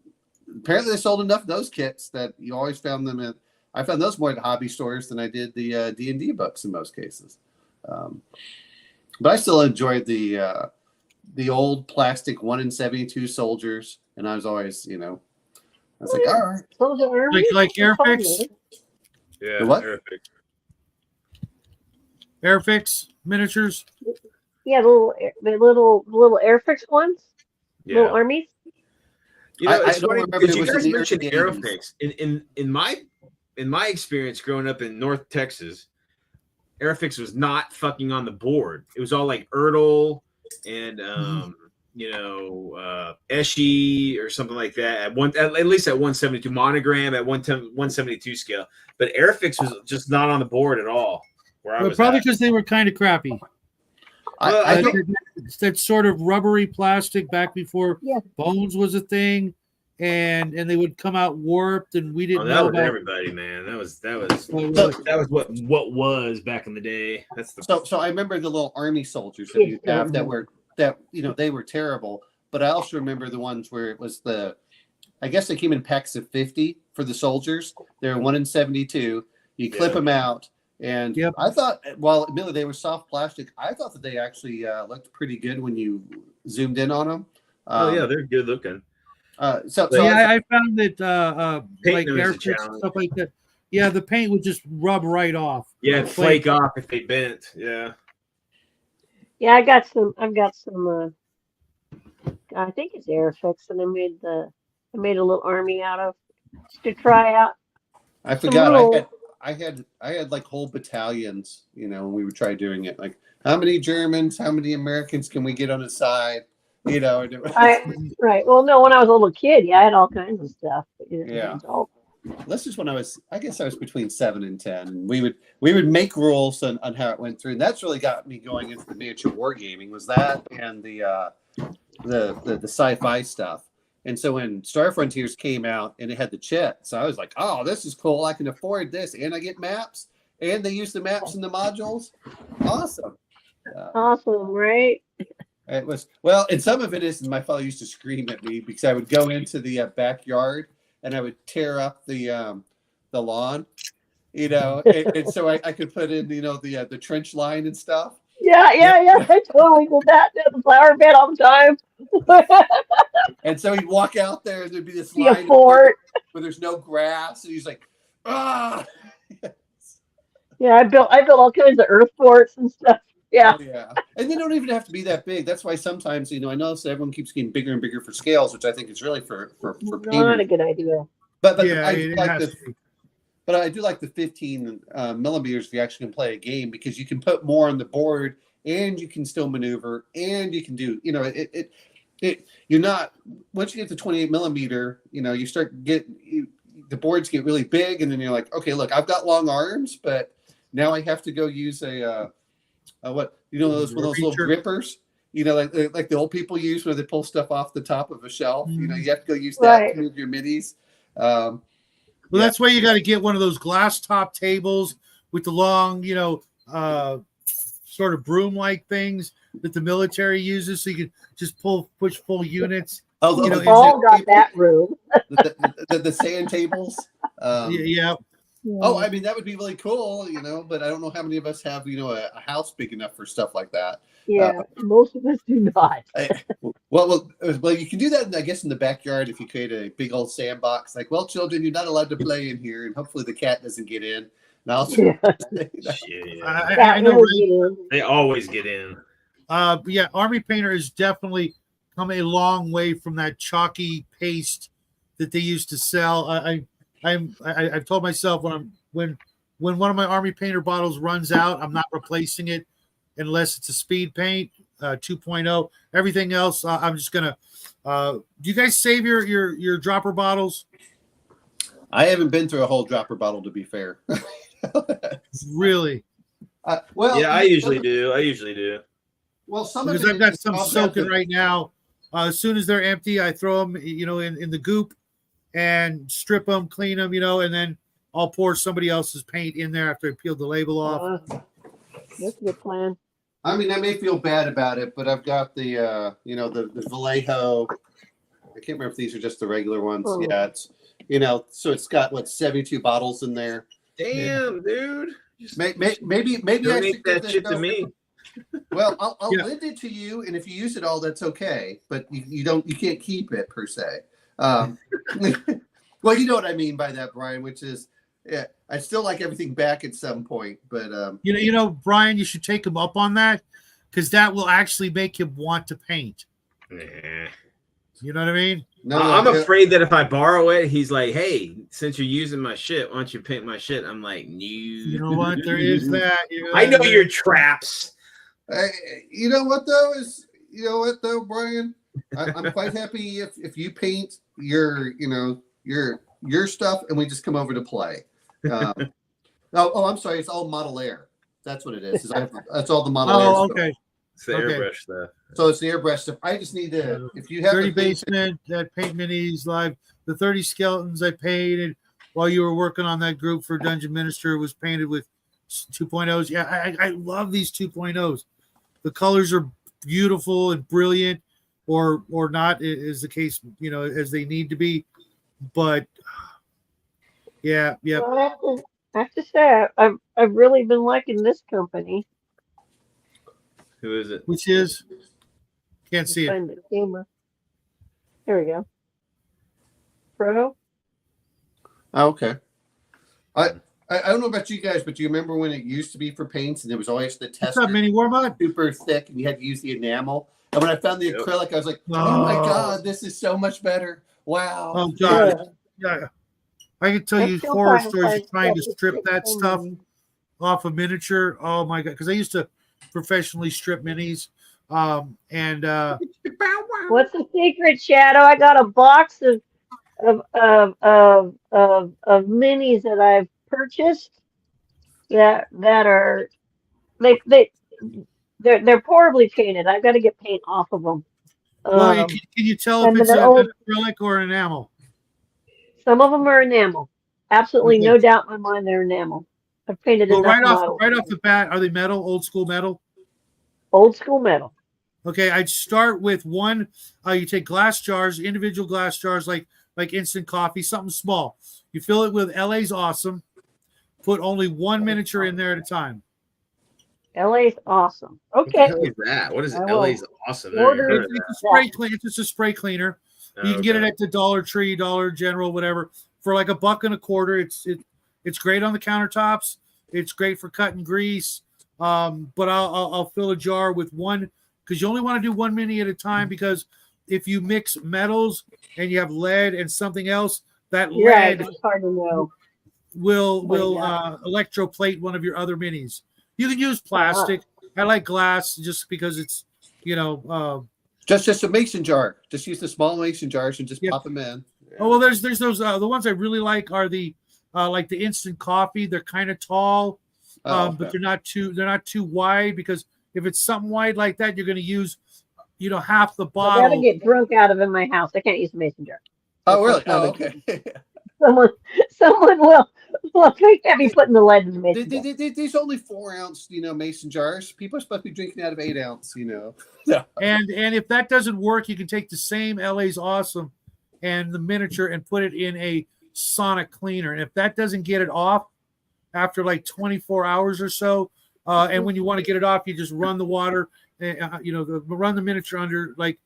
apparently they sold enough of those kits that you always found them I found those more at hobby stores than I did the D&D books in most cases. But I still enjoyed the old plastic 1 in 72 soldiers, and I was always, I was like, all right. Like Airfix? Yeah, the what? Airfix miniatures? Yeah, the little Airfix ones, little armies. It's don't funny remember because it you was guys in the mentioned early 80s. Airfix. In my experience growing up in North Texas, Airfix was not fucking on the board. It was all like Ertl and Eschi or something like that at least at 172 monogram at 172 scale. But Airfix was just not on the board at all. Probably because they were kind of crappy. I think that sort of rubbery plastic back before Bones was a thing, and they would come out warped, and we didn't know about everybody, man. That was what was back in the day. So I remember the little army soldiers that you have that were they were terrible, but I also remember the ones where it was I guess they came in packs of 50 for the soldiers. They're 1 in 72. You clip them out. And I thought, while admittedly they were soft plastic, I thought that they actually looked pretty good when you zoomed in on them. They're good looking. I found that like Airfix stuff like that. Yeah, the paint would just rub right off. Yeah, flake off if they bent. Yeah. Yeah, I've got some. I think it's Airfix, and I made a little army out of to try out. I forgot. I had like whole battalions, when we would try doing it. Like, how many Germans, how many Americans can we get on the side? Right. Well, no, when I was a little kid, I had all kinds of stuff. This is when I guess I was between 7 and 10. And we would make rules on how it went through. And that's really got me going into the miniature wargaming, was that and the sci-fi stuff. And so when Star Frontiers came out and it had the chits, I was like, oh, this is cool. I can afford this. And I get maps. And they use the maps in the modules. Awesome. Awesome, right? It was, and some of it is, my father used to scream at me because I would go into the backyard and I would tear up the lawn, and so I could put in, the trench line and stuff. Yeah. I totally did that in the flower bed all the time. And so he'd walk out there and there'd be this line where there's no grass, and he's like, ah. Yeah, I built all kinds of earth forts and stuff. Yeah. Oh, yeah. And they don't even have to be that big. That's why sometimes, I notice everyone keeps getting bigger and bigger for scales, which I think is really for not a good idea. But I do like the 15 millimeters if you actually can play a game, because you can put more on the board and you can still maneuver and you can do, you're not, once you get to 28 millimeter, you start the boards get really big, and then you're like, okay, look, I've got long arms, but now I have to go use those little grippers, like the old people use where they pull stuff off the top of a shelf. You have to go use that to move your minis. That's why you got to get one of those glass top tables with the long, sort of broom-like things that the military uses, so you can just push full units. All got that room. the sand tables. Yeah. Oh, I mean, that would be really cool, but I don't know how many of us have, a house big enough for stuff like that. Yeah, most of us do not. Well, you can do that, I guess, in the backyard if you create a big old sandbox. Like, well, children, you're not allowed to play in here, and hopefully the cat doesn't get in. And also, I know they always get in. Yeah, Army Painter has definitely come a long way from that chalky paste that they used to sell. I've told myself when one of my Army Painter bottles runs out, I'm not replacing it unless it's a speed paint 2.0. Everything else, I'm just gonna. Do you guys save your dropper bottles? I haven't been through a whole dropper bottle, to be fair. Really? Well, yeah, I usually do. Well, some because of it I've got is some also soaking right now. As soon as they're empty, I throw them, in the goop and strip them, clean them, and then I'll pour somebody else's paint in there after I peeled the label off. That's a good plan. I mean, I may feel bad about it, but I've got the the Vallejo. I can't remember if these are just the regular ones. Oh. Yeah, it's so it's got 72 bottles in there. Damn, dude. Maybe I Donate should that shit to me. Well, I'll lend it to you, and if you use it all, that's okay. But you can't keep it per se. Well, you know what I mean by that, Brian. Which is, yeah, I still like everything back at some point, but Brian, you should take him up on that because that will actually make him want to paint. Nah. You know what I mean? No, I'm afraid that if I borrow it, he's like, "Hey, since you're using my shit, why don't you paint my shit?" I'm like, "No." You know what? There is that. I know your traps. You know what though, Brian? I'm quite happy if you paint your stuff and we just come over to play. I'm sorry, it's all Model Air. That's what it is. That's all the Model Air. Oh, okay. It's the airbrush stuff. So it's the airbrush stuff. I just need to. If you have 30 Basement, that Paint Minis Live, the 30 Skeletons I painted while you were working on that group for Dungeon Minister was painted with 2.0s. Yeah, I love these 2.0s. The colors are beautiful and brilliant, or not is the case, as they need to be. But yeah. Well, I have to say, I've really been liking this company. Who is it? Which is? Can't see it. Find the camera. There we go. Pro. Oh, okay. I don't know about you guys, but do you remember when it used to be for paints and there was always the test? What's up, Mini Warmod? Super thick, and you had to use the enamel. And when I found the acrylic, I was like, "Oh my god, this is so much better! Wow!" Oh god, yeah. I can tell you horror stories of trying to strip that stuff off a miniature. Oh my god, because I used to professionally strip minis. What's the secret, Shadow? I got a box of minis that I've purchased that are they're poorly painted. I've got to get paint off of them. Well, can you tell if it's an acrylic or an enamel? Some of them are enamel. Absolutely no doubt in my mind they're enamel. I've painted enough models. Right off the bat, are they metal? Old school metal? Old school metal. Okay, I'd start with one. You take glass jars, individual glass jars, like instant coffee, something small. You fill it with LA's Awesome. Put only one miniature in there at a time. LA's Awesome. Okay. What is that? What is LA's Awesome? It's just a spray cleaner. You can get it at the Dollar Tree, Dollar General, whatever, for like $1.25. It's great on the countertops. It's great for cutting grease. But I'll fill a jar with one because you only want to do one mini at a time, because if you mix metals and you have lead and something else, that lead it's hard to know. will electroplate one of your other minis. You can use plastic. I like glass just because it's just a mason jar. Just use the small mason jars and just pop them in. Yeah. Oh well, there's those the ones I really like are the like the instant coffee. They're kind of tall, but they're not too wide, because if it's something wide like that, you're going to use half the bottle. I gotta get drunk out of in my house. I can't use a mason jar. Oh really? Oh okay. Someone will have me putting the lead in the mason jar. These only 4-ounce, mason jars. People are supposed to be drinking out of 8-ounce, And if that doesn't work, you can take the same LA's Awesome and the miniature and put it in a sonic cleaner. And if that doesn't get it off, after like 24 hours or so. And when you want to get it off, you just run the water, run the miniature under. Like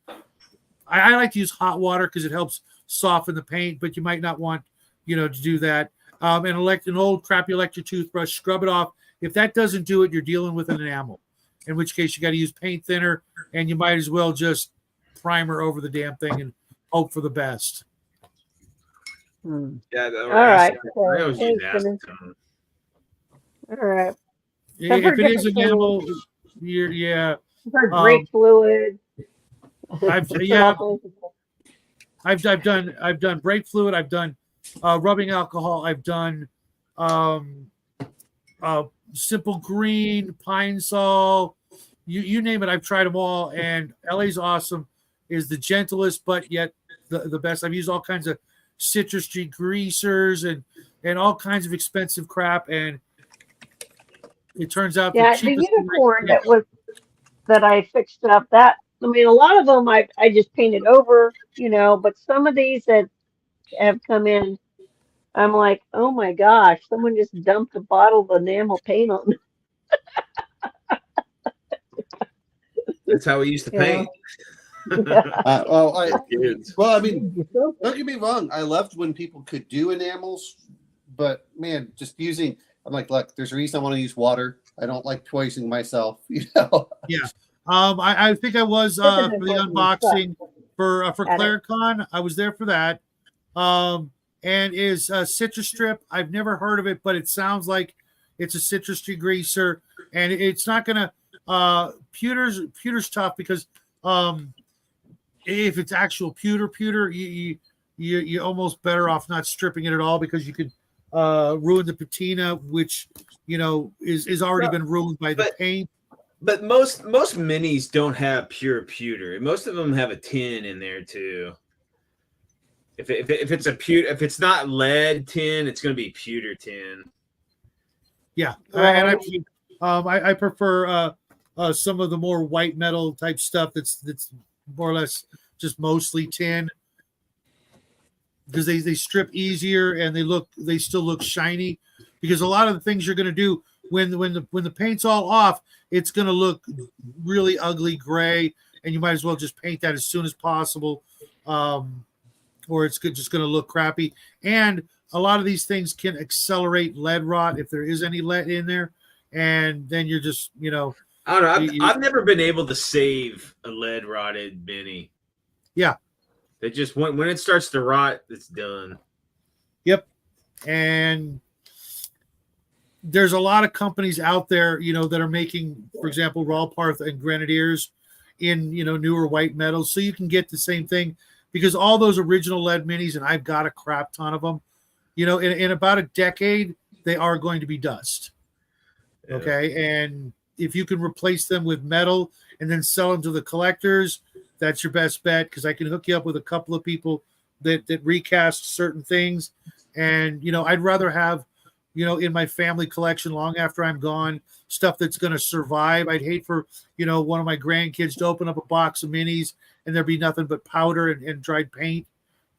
I like to use hot water because it helps soften the paint, but you might not want, to do that. And an old crappy electric toothbrush, scrub it off. If that doesn't do it, you're dealing with an enamel, in which case you got to use paint thinner, and you might as well just primer over the damn thing and hope for the best. Yeah. All right. I always use acetone. All right. If it is an enamel, yeah. I've heard brake fluid. I've done brake fluid. I've done rubbing alcohol. I've done simple green, Pine Sol. You name it. I've tried them all, and LA's Awesome is the gentlest, but yet the best. I've used all kinds of citrus tree greasers and all kinds of expensive crap, and it turns out the unicorn that I fixed up. A lot of them I just painted over, but some of these that have come in, I'm like, oh my gosh, someone just dumped a bottle of enamel paint on me. That's how we used to paint. Don't get me wrong. I loved when people could do enamels, but man, I'm like, look, there's a reason I want to use water. I don't like poisoning myself, Yeah. I think I was for the unboxing for ClareCon. I was there for that. And is Citrus Strip. I've never heard of it, but it sounds like it's a citrus tree greaser, and it's not gonna pewter's tough because if it's actual pewter, you're almost better off not stripping it at all because you could ruin the patina, which is already been ruined by the paint. But most minis don't have pure pewter. Most of them have a tin in there too. If it's if it's not lead tin, it's going to be pewter tin. Yeah, and I prefer some of the more white metal type stuff that's more or less just mostly tin, because they strip easier and they still look shiny. Because a lot of the things you're going to do when the paint's all off, it's going to look really ugly gray, and you might as well just paint that as soon as possible. Or it's just going to look crappy. And a lot of these things can accelerate lead rot if there is any lead in there. And then you're just, I don't know. I've never been able to save a lead rotted mini. Yeah. It just, when it starts to rot, it's done. Yep. And there's a lot of companies out there, that are making, for example, Rawparth and Grenadiers in, newer white metals. So you can get the same thing. Because all those original lead minis, and I've got a crap ton of them, in about a decade, they are going to be dust. Yeah. Okay. And if you can replace them with metal and then sell them to the collectors, that's your best bet. Because I can hook you up with a couple of people that recast certain things. And, I'd rather have, in my family collection long after I'm gone, stuff that's going to survive. I'd hate for, one of my grandkids to open up a box of minis and there'd be nothing but powder and dried paint,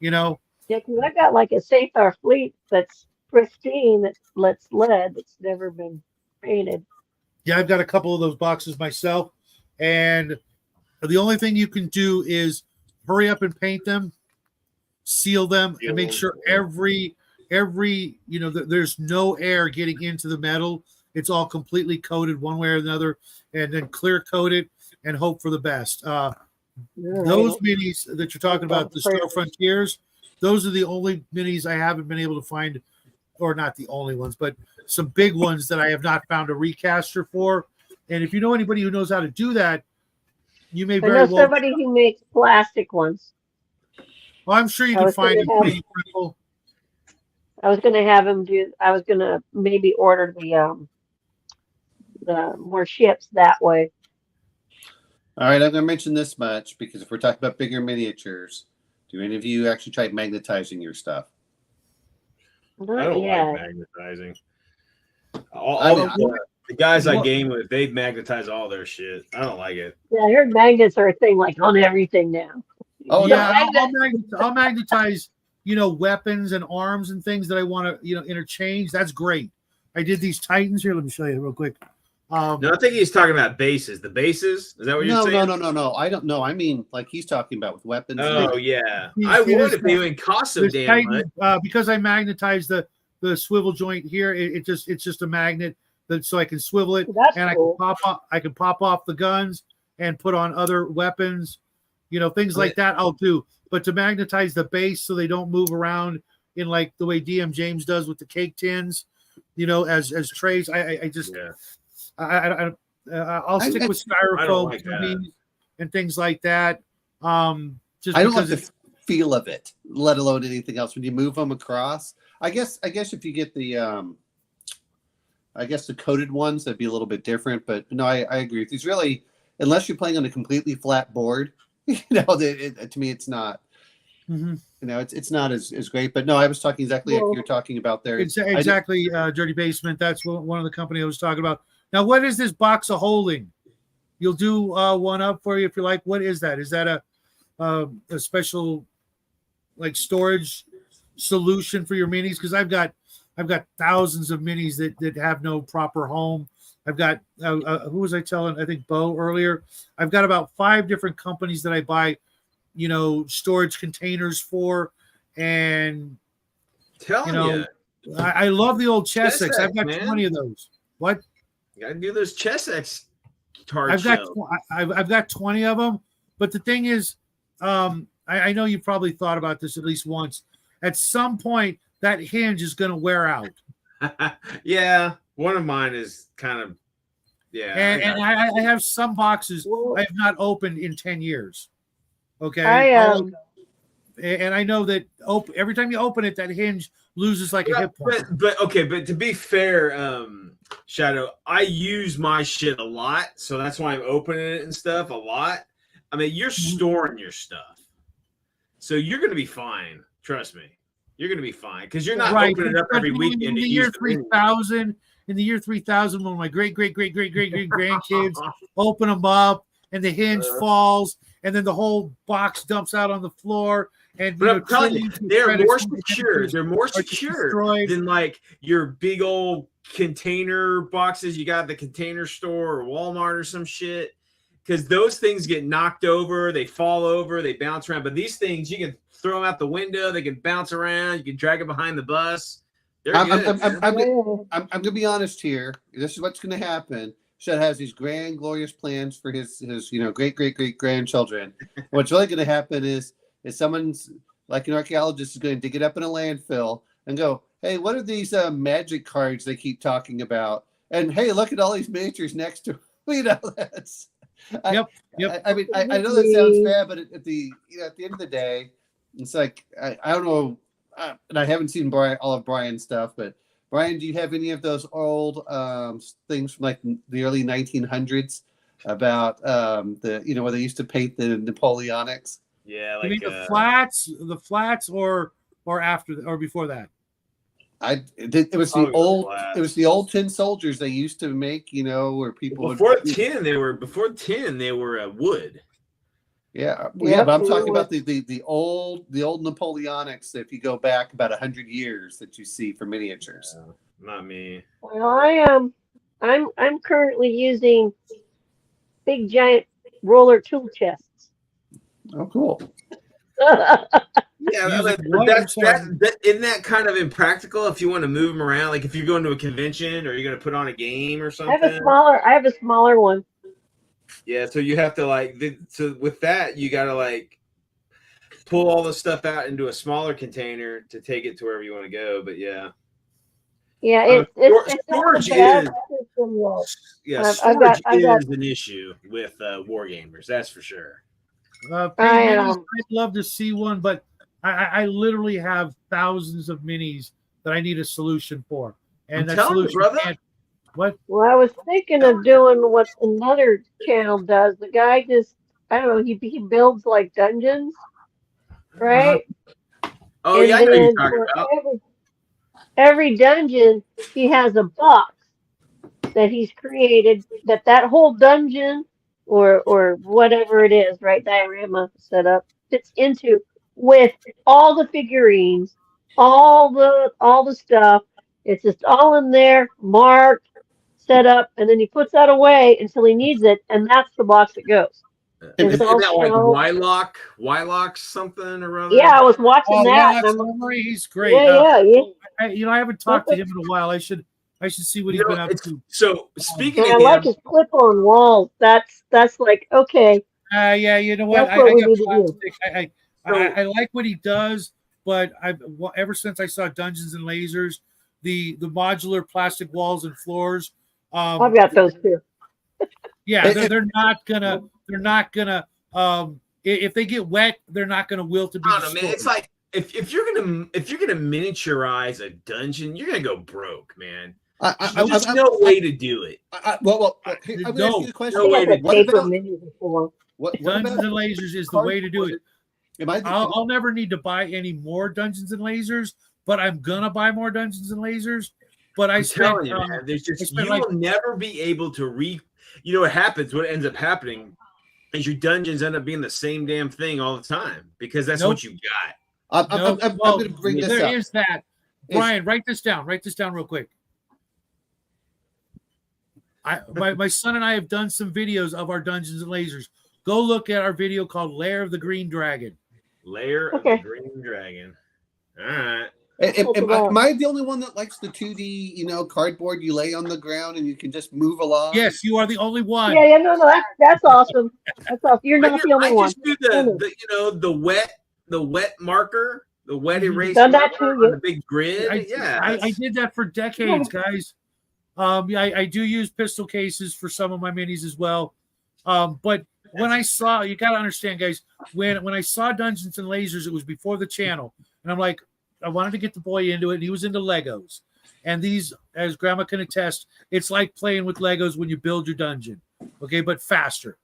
Yeah, because I got like a Sapphire Fleet that's pristine, that lets lead, that's never been painted. Yeah, I've got a couple of those boxes myself. And the only thing you can do is hurry up and paint them, seal them, and make sure every there's no air getting into the metal. It's all completely coated one way or another, and then clear coat it and hope for the best. Those minis that you're talking about, the Star Frontiers, those are the only minis I haven't been able to find, or not the only ones, but some big ones that I have not found a recaster for. And if you know anybody who knows how to do that, you may very well. Somebody who makes plastic ones. Well, I'm sure you can find it pretty simple. I was going to have him do. I was going to maybe order the more ships that way. All right, I'm going to mention this much because if we're talking about bigger miniatures, do any of you actually try magnetizing your stuff? I don't like magnetizing. The guys I game with, they magnetize all their shit. I don't like it. Yeah, I heard magnets are a thing like on everything now. Oh yeah, I'll magnetize, weapons and arms and things that I want to, interchange. That's great. I did these Titans here. Let me show you real quick. No, I think he's talking about bases. The bases? Is that what you're saying? No. I don't know. I mean, like he's talking about with weapons. Oh, yeah. You I see would this- if they even cost some This damn Titan, much. because I magnetized the swivel joint here, it's just a magnet so I can swivel it, That's and cool. I can pop off the guns and put on other weapons, things like that. I'll do, but to magnetize the base so they don't move around in like the way DM James does with the cake tins, as trays. I just I'll stick with styrofoam like that. and things like that. Just I don't because like the feel of it, let alone anything else. When you move them across, I guess if you get the the coated ones, that'd be a little bit different. But no, I agree with these. Really, unless you're playing on a completely flat board, to me, it's not. Mm-hmm. It's not as great. But no, I was talking exactly like you're talking about there. Exactly, Dirty Basement. That's one of the company I was talking about. Now, what is this box of holding? You'll do one up for you if you like. What is that? Is that a special like storage solution for your minis? Because I've got thousands of minis that have no proper home. I've got who was I telling? I think Bo earlier. I've got about 5 different companies that I buy, storage containers for, and I love the old Chessex. I've got 20 of those. What? You gotta do those Chessex. I've got 20 of them. But the thing is, I know you probably thought about this at least once. At some point, that hinge is going to wear out. Yeah, one of mine is kind of, And I have some boxes I have not opened in 10 years. Okay. And I know that every time you open it, that hinge loses like a hit point. But to be fair, Shadow, I use my shit a lot, so that's why I'm opening it and stuff a lot. I mean, you're storing your stuff, so you're going to be fine. Trust me, you're going to be fine because you're not opening it up every weekend. In the year 3000, when my great grandkids open them up and the hinge falls, and then the whole box dumps out on the floor. But I'm telling you, they're more secure. They're more secure than like your big old container boxes you got at the Container Store or Walmart or some shit. Because those things get knocked over, they fall over, they bounce around. But these things, you can throw them out the window, they can bounce around, you can drag it behind the bus. I'm going to be honest here. This is what's going to happen. Shed has these grand, glorious plans for his great grandchildren. What's really going to happen is someone's like an archaeologist is going to dig it up in a landfill and go, hey, what are these magic cards they keep talking about? And hey, look at all these miniatures next to that's. Yep. I mean, I know that sounds bad, but at the end of the day, it's like I don't know, and I haven't seen all of Brian's stuff, but Brian, do you have any of those old things from like the early 1900s about where they used to paint the Napoleonics? Yeah, like the flats, or after or before that. It was the old tin soldiers they used to make, where people before tin they were wood. Yeah, but I'm talking about the old Napoleonics. If you go back about 100 years, that you see for miniatures. Not me. Well, I'm currently using big giant roller tool chests. Oh, cool. Yeah, that isn't that kind of impractical if you want to move them around? Like if you're going to a convention or you're going to put on a game or something. I have a smaller one. Yeah, so you have to so with that you got to pull all the stuff out into a smaller container to take it to wherever you want to go. But yeah. Yeah, storage is an issue with war gamers. That's for sure. I'd love to see one, but I literally have thousands of minis that I need a solution for, and that solution can't. What? Well, I was thinking of doing what another channel does. The guy just, I don't know, he builds like dungeons, right? Oh, and yeah, I know you're talking about. Every dungeon, he has a box that he's created that whole dungeon or whatever it is, right? Diorama set up fits into with all the figurines, all the stuff, It's just all in there, marked, set up, and then he puts that away until he needs it, and that's the box that goes. Isn't It's that like also Wylock something or other? yeah, I was watching Oh, that. Alex And I'm like, Montgomery, he's great. yeah. I haven't talked to him in a while. I should see what he's been up to. So speaking And I of like him, his clip-on walls. That's like okay. Yeah, you know what? That's what I we got need to do. plastic. I like what he does, but ever since I saw Dungeons and Lasers, the modular plastic walls and floors. I've got those too. Yeah, they're not gonna if they get wet, they're not gonna wilt to be I don't know, destroyed. man. It's like if you're gonna miniaturize a dungeon, you're gonna go broke, man. There's no way to do it. I'm going to ask you a question. No way to What paper about mini before. Dungeons and Lasers is the way to do it. Cardboard? I'll never need to buy any more Dungeons and Lasers, but I'm gonna buy more Dungeons and Lasers. But I'm telling you, man, there's just you will never be able to You know what happens? What ends up happening is your dungeons end up being the same damn thing all the time because that's what you got. I'm going to bring this up. There is that. Brian, write this down. Write this down real quick. My son and I have done some videos of our Dungeons and Lasers. Go look at our video called Lair of the Green Dragon. Lair of the Green Dragon. All right. Am I the only one that likes the 2D, cardboard you lay on the ground and you can just move along? Yes, you are the only one. Yeah, no, that's awesome. That's awesome. You're not the only one. I just do the wet marker, the wet erase Done marker that too, on the big grid. I did that for decades, guys. I do use pistol cases for some of my minis as well. But when I saw, you got to understand, guys, when I saw Dungeons and Lasers, it was before the channel, and I'm like, I wanted to get the boy into it, and he was into Legos. And these, as Grandma can attest, it's like playing with Legos when you build your dungeon, okay, but faster.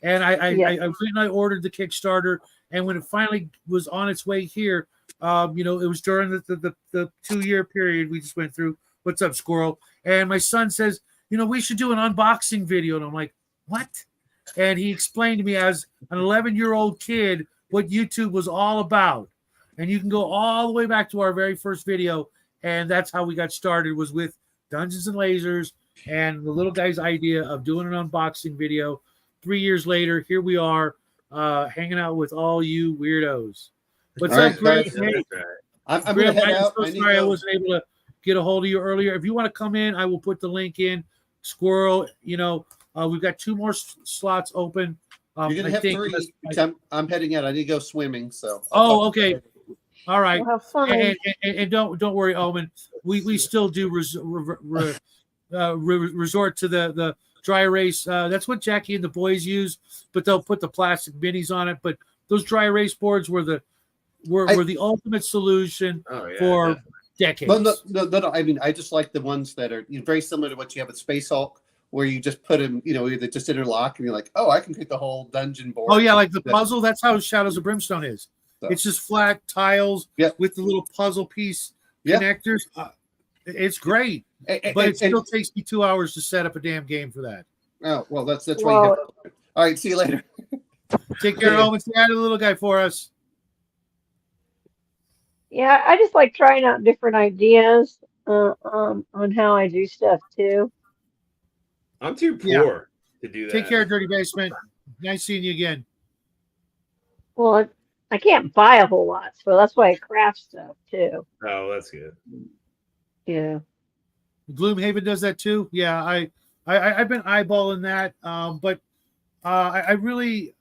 And I went and I ordered the Kickstarter, and when it finally was on its way here, it was during the 2-year period we just went through. What's up, Squirrel? And my son says, we should do an unboxing video. And I'm like, what? And he explained to me as an 11-year-old kid what YouTube was all about. And you can go all the way back to our very first video. And that's how we got started, was with Dungeons and Lasers and the little guy's idea of doing an unboxing video. 3 years later, here we are hanging out with all you weirdos. What's up, Greg? Hey, I'm going to head out. I'm so sorry I wasn't able to get a hold of you earlier. If you want to come in, I will put the link in. Squirrel, we've got 2 more slots open. You're going to have 3. I'm heading out. I need to go swimming. So. Okay. All right. We'll have fun. And don't worry, Omen. We still do resort to the dry erase. That's what Jackie and the boys use, but they'll put the plastic minis on it. But those dry erase boards were the ultimate solution for decades. No. I mean, I just like the ones that are very similar to what you have at Space Hulk, where you just put them, they just interlock, and you're like, oh, I can create the whole dungeon board. Oh yeah, like the puzzle. That's how Shadows of Brimstone is. So. It's just flat tiles with the little puzzle piece connectors. It's great, but it still takes me 2 hours to set up a damn game for that. Oh well, that's why you have. All right, see you later. Take care, Owen. Say hi to the little guy for us. Yeah, I just like trying out different ideas on how I do stuff too. I'm too poor to do that. Take care, Dirty Basement. Nice seeing you again. Well, I can't buy a whole lot, so that's why I craft stuff too. Oh, that's good. Yeah. Gloomhaven does that too. Yeah, I've been eyeballing that, but I really,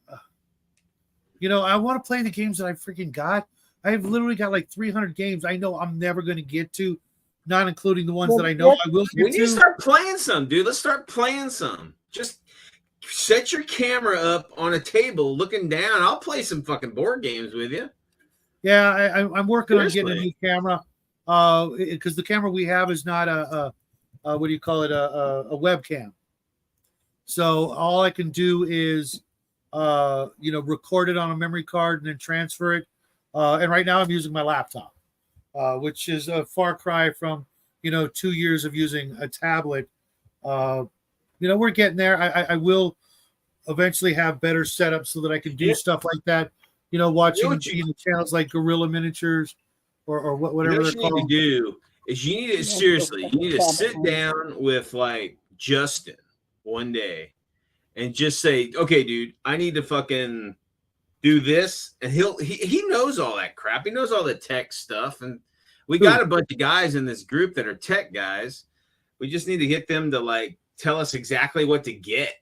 I want to play the games that I freaking got. I've literally got like 300 games I know I'm never going to get to, not including the ones that I know I will get to. We need to start playing some, dude. Let's start playing some. Just set your camera up on a table looking down. I'll play some fucking board games with you. Yeah, I'm working on getting a new camera because the camera we have is not a what do you call it, a webcam. So all I can do is record it on a memory card and then transfer it. And right now I'm using my laptop, which is a far cry from 2 years of using a tablet. We're getting there. I will eventually have better setup so that I can do stuff like that. Watching channels like Gorilla Miniatures or whatever what you need to do is you need to seriously, you need to sit down with like Justin one day and just say, okay, dude, I need to fucking do this. And he knows all that crap. He knows all the tech stuff. And we got a bunch of guys in this group that are tech guys. We just need to get them to like tell us exactly what to get,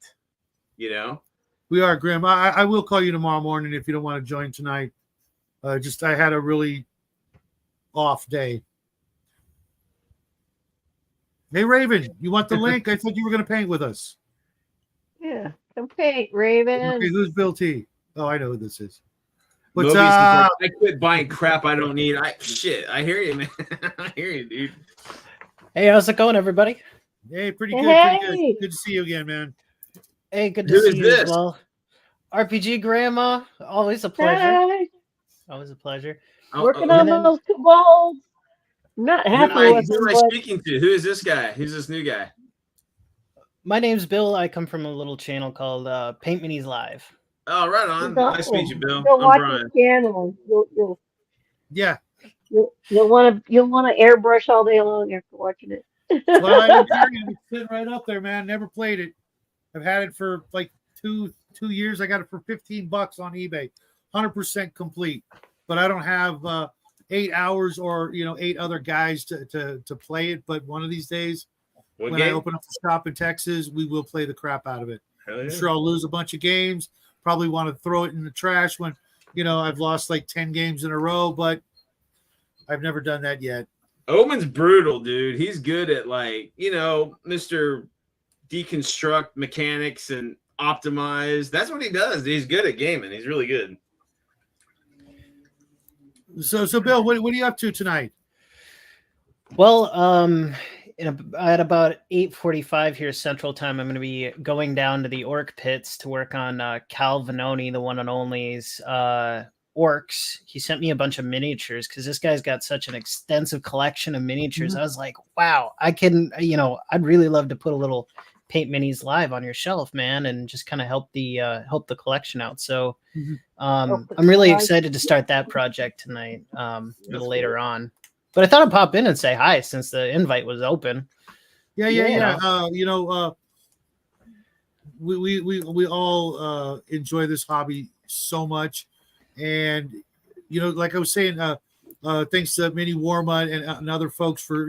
you know? We are, Grim. I will call you tomorrow morning if you don't want to join tonight. I had a really off day. Hey, Raven, you want the link? I thought you were going to paint with us. Yeah, come paint, Raven. Okay, who's Bill T? Oh, I know who this is. What's up? I quit buying crap I don't need. I hear you, man. I hear you, dude. Hey, how's it going, everybody? Hey, pretty good. Pretty good. Good to see you again, man. Hey, good to see you as well. RPG Grandma, always a pleasure. Hi. Always a pleasure. Working on those kobolds. Not happy with who am I speaking to? Who is this guy? Who's this new guy? My name's Bill. I come from a little channel called Paint Minis Live. Oh, right on. Nice to meet you, Bill. You'll watch the channel. You'll want to airbrush all day long after watching it. Well, it's sitting right up there, man. Never played it. I've had it for like two years. I got it for $15 on eBay, 100% complete. But I don't have 8 hours or 8 other guys to play it. But one of these days, when I open up the shop in Texas, we will play the crap out of it. I'm sure I'll lose a bunch of games. Probably want to throw it in the trash when I've lost like 10 games in a row, but I've never done that yet. Omen's brutal, dude. He's good at Mr. Deconstruct mechanics and optimize. That's what he does. He's good at gaming. He's really good. So Bill, what are you up to tonight? Well, at about 8:45 here Central Time, I'm going to be going down to the Orc Pits to work on Cal Vanoni, the one and only's orcs. He sent me a bunch of miniatures because this guy's got such an extensive collection of miniatures. Mm-hmm. I was like, wow, I can, I'd really love to put a little Paint Minis Live on your shelf, man, and just kind of help the collection out. So I'm really excited to start that project tonight, a little later on. But I thought I'd pop in and say hi since the invite was open. Yeah. We all enjoy this hobby so much, and like I was saying, thanks to Mini Warmut and other folks for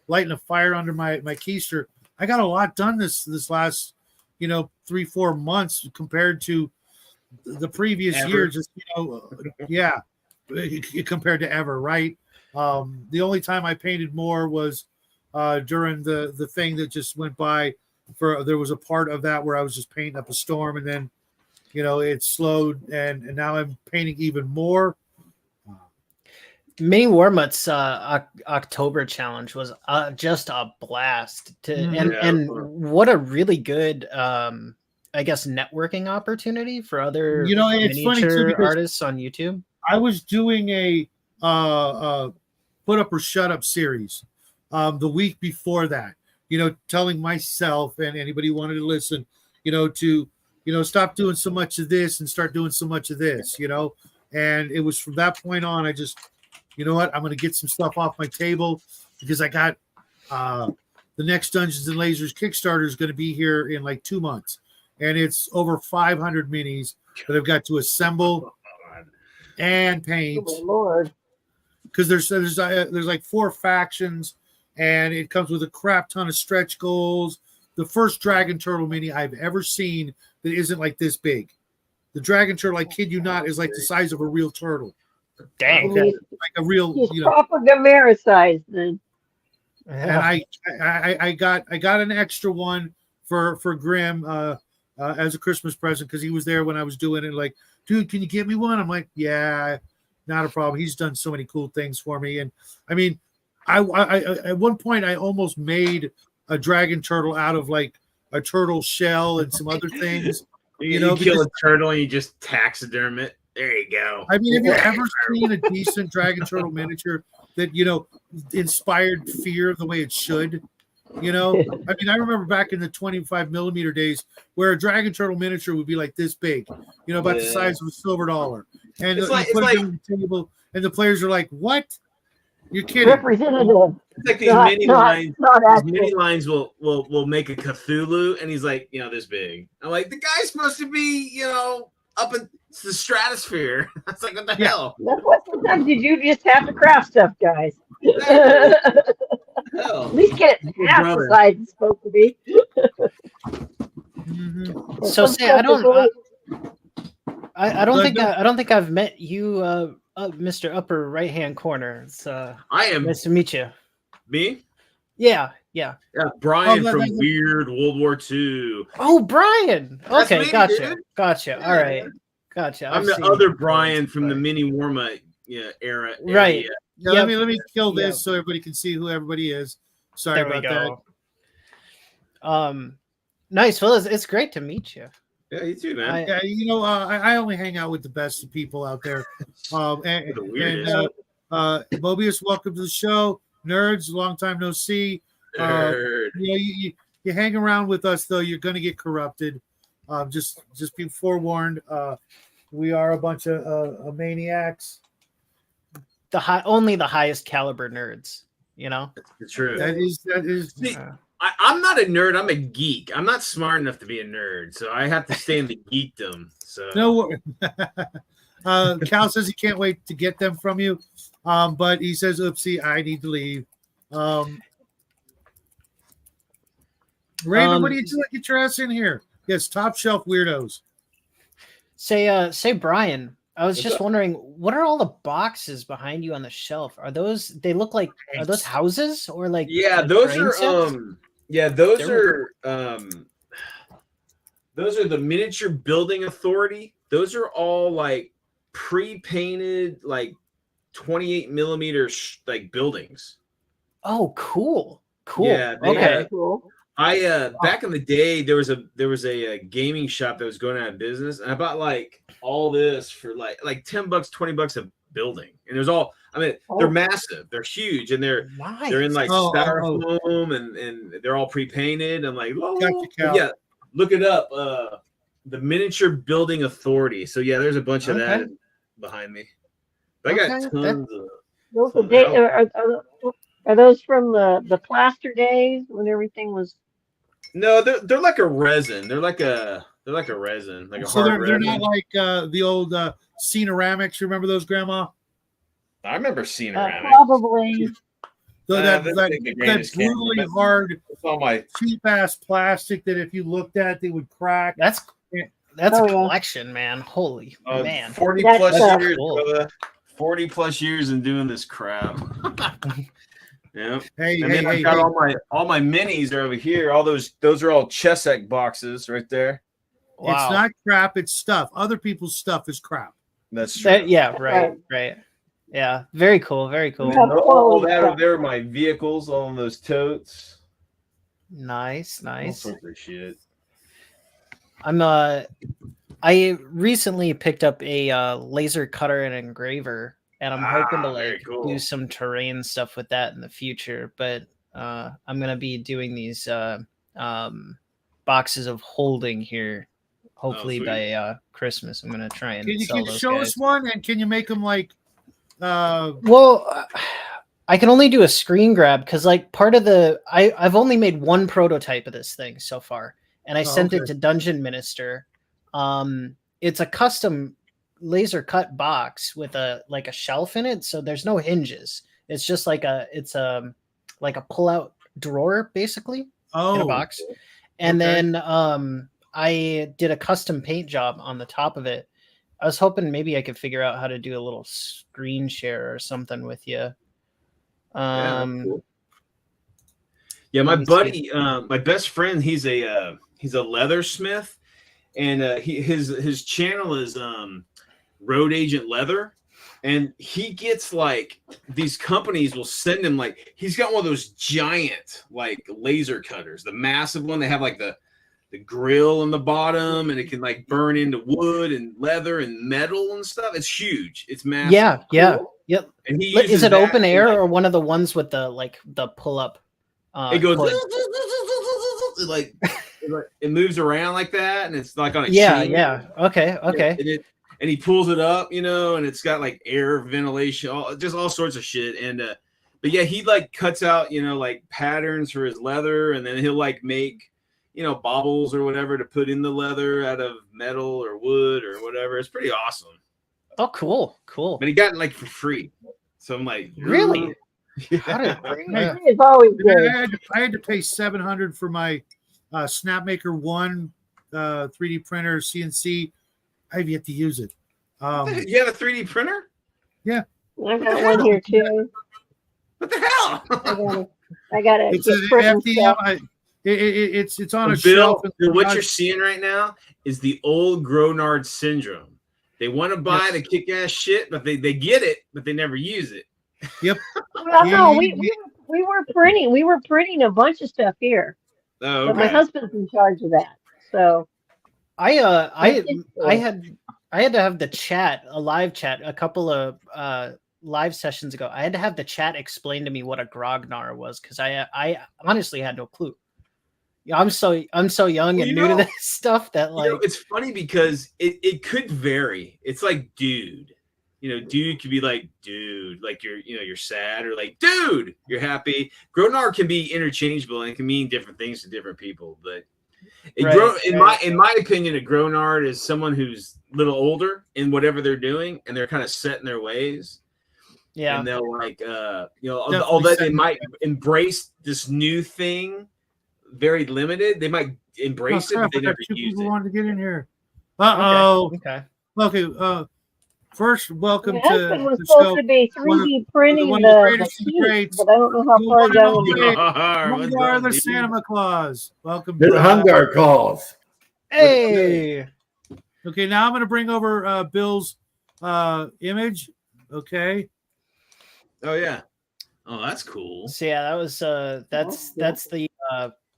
lighting a fire under my keister. I got a lot done this last 3-4 months compared to the previous year. Just compared to ever, right? The only time I painted more was during the thing that just went by. There was a part of that where I was just painting up a storm, and then it slowed, and now I'm painting even more. Mini Warmut's October challenge was just a blast and what a really good I guess networking opportunity for other it's funny too, artists on YouTube. I was doing a put up or shut up series the week before that, telling myself and anybody who wanted to listen, to stop doing so much of this and start doing so much of this, and it was from that point on I just I'm going to get some stuff off my table because I got the next Dungeons and Lasers Kickstarter is going to be here in like 2 months, and it's over 500 minis that I've got to assemble and paint. Oh, my Lord. Because there's like 4 factions, and it comes with a crap ton of stretch goals. The first Dragon Turtle mini I've ever seen that isn't like this big. The Dragon Turtle, I kid you not, is like the size of a real turtle. Dang, like a real, proper Gamera size then. And I got an extra one for Grim as a Christmas present because he was there when I was doing it. Like, dude, can you get me one? I'm like, yeah, not a problem. He's done so many cool things for me, and I mean, I at one point I almost made a Dragon Turtle out of like a turtle shell and some other things. You kill a turtle and you just taxiderm it. There you go. I mean, have you ever seen a decent Dragon Turtle miniature that, inspired fear the way it should? I mean, I remember back in the 25 millimeter days where a Dragon Turtle miniature would be like this big, about the size of a silver dollar. And you put it on the table and the players are like, what? You're kidding. Representative. It's like these Not- mini not- lines. not These actual. mini lines will make a Cthulhu, and he's like, this big. I'm like, the guy's supposed to be, up in the stratosphere. I was like, what the hell? That's what sometimes you do. Just have to craft stuff, guys. Hell. At least get it half the brother. size it's supposed to be. Mhm. So Some say stuff I is don't. really- I don't think I've met you, Mr. Upper Right Hand Corner. It's I am nice to meet you. me. Yeah. Yeah, Brian Oh, from that- Weird World War II. Oh, Brian. That's Okay, me, gotcha. dude. Gotcha. Yeah. All right. Gotcha. I'm I've the seen other you. Brian from the mini Warma era. Right. Yeah, Yep. let me kill this Yep. so everybody can see who everybody is. Sorry There we about go. Nice. Well, it's great to meet you. Yeah, you too, man. that. Yeah, I only hang out with the best of people out there. And The weirdest. Mobius, welcome to the show. Nerds, long time no see. Nerd. You hang around with us though, you're going to get corrupted. Just be forewarned. We are a bunch of maniacs. Only the highest caliber nerds. It's true. That is. See, I'm not a nerd. I'm a geek. I'm not smart enough to be a nerd, so I have to stay in the geekdom. So No. Cal says he can't wait to get them from you, but he says, "Oopsie, I need to leave." Raven, what are you doing? Get your ass in here. Yes, top shelf weirdos. Say, Brian. I was What's just up? wondering, what are all the boxes behind you on the shelf? Are those? They look like. Are those houses or like? yeah, like those train are sets? those are the Miniature Building Authority. Those are all like pre-painted, like 28 millimeter like buildings. Oh, cool. Yeah, they okay. have- Cool. Back in the day there was a gaming shop that was going out of business, and I bought like all this for like $10, $20 a building. And there's all, they're massive, they're huge, and they're Nice. in like Oh, styrofoam and they're all pre-painted. I'm like, Gotcha, Cal. yeah, look it up. The Miniature Building Authority. So yeah, there's a bunch of that Okay. behind me. But I got Okay, tons of Those Oh, are those from the plaster days when everything was? no, they're like a resin. They're like a resin, like a So hard they're resin. not like the old Scenoramics. You remember those, Grandma? I remember seeing Probably. That that's that, like the that greatest candy. brutally hard, It's all my cheap ass plastic that if you looked at, they would crack. That's Oh, a yeah. collection, man. Holy man. 40 That's plus years, cool. brother. 40 plus years in doing this crap. Yeah. Hey, And hey, then I've hey, got hey. all my minis are over here. All those are all Chesek boxes right there. Wow. It's not crap. It's stuff. Other people's stuff is crap. That's true. Yeah, right. Yeah, very cool. Very cool. Yeah. All that over there are my vehicles, all of those totes. Nice. All sorts of shit. I recently picked up a laser cutter and engraver, and I'm hoping to very like cool. do some terrain stuff with that in the future. But I'm gonna be doing these boxes of holding here. Hopefully sweet. by Christmas, I'm gonna try and Can sell you those show guys. us one? And can you make them like? Well, I can only do a screen grab because like part of I've only made one prototype of this thing so far, and I sent it okay. to Dungeon Minister. It's a custom laser cut box with a shelf in it, so there's no hinges. It's just like a pull out drawer basically in a Oh, box. And okay. then I did a custom paint job on the top of it. I was hoping maybe I could figure out how to do a little screen share or something with you. Yeah, that's cool. Yeah, my let me buddy, my best friend, he's a leathersmith, and his channel is Road Agent Leather, and he gets like these companies will send him like he's got one of those giant like laser cutters, the massive one. They have like the grill on the bottom, and it can like burn into wood and leather and metal and stuff. It's huge. It's massive. Yeah, yep. And he Is uses it that open to, air like, or one of the ones with the pull up? it goes hood? it moves around like that, and it's like on a Yeah, chain. yeah. Okay. And he pulls it up, and it's got like air ventilation, all sorts of shit. And But yeah, he like cuts out, like patterns for his leather, and then he'll like make, baubles or whatever to put in the leather out of metal or wood or whatever. It's pretty awesome. Oh, cool. But he got it like for free. So I'm like, really? yeah. It's always good. I had to pay $700 for my Snapmaker 1 3D printer CNC. I have yet to use it. You have a 3D printer? Yeah. I got one here too. What the hell? I got it. It's an FDM. It's on a shelf. What you're seeing right now is the old Gronard syndrome. They want to buy the kick-ass shit, but they get it, but they never use it. Yep. Well, no, we were printing. We were printing a bunch of stuff here. Oh, but my husband's in charge of that. So I had to have the chat, a live chat, a couple of live sessions ago. I had to have the chat explain to me what a grognard was because I honestly had no clue. Yeah, I'm so young and new to this stuff that like it's funny because it could vary. It's like dude. Dude could be like dude, like you're sad, or like dude, you're happy. Gronard can be interchangeable and it can mean different things to different people. But in my opinion, a Gronard is someone who's a little older in whatever they're doing, and they're kind of set in their ways. Yeah, and they'll like although they might embrace this new thing, very limited. They might embrace it, but they never use it. Wanted to get in here. Okay. First, welcome to was the supposed show. to be 3D printing one the of the greatest of the heat, greats. but I don't know how far down. Hungar the Santa Claus. Welcome. The Hungar calls. Hey. Okay, now I'm going to bring over Bill's image. Okay. Oh yeah. Oh, that's cool. So yeah, that was that's the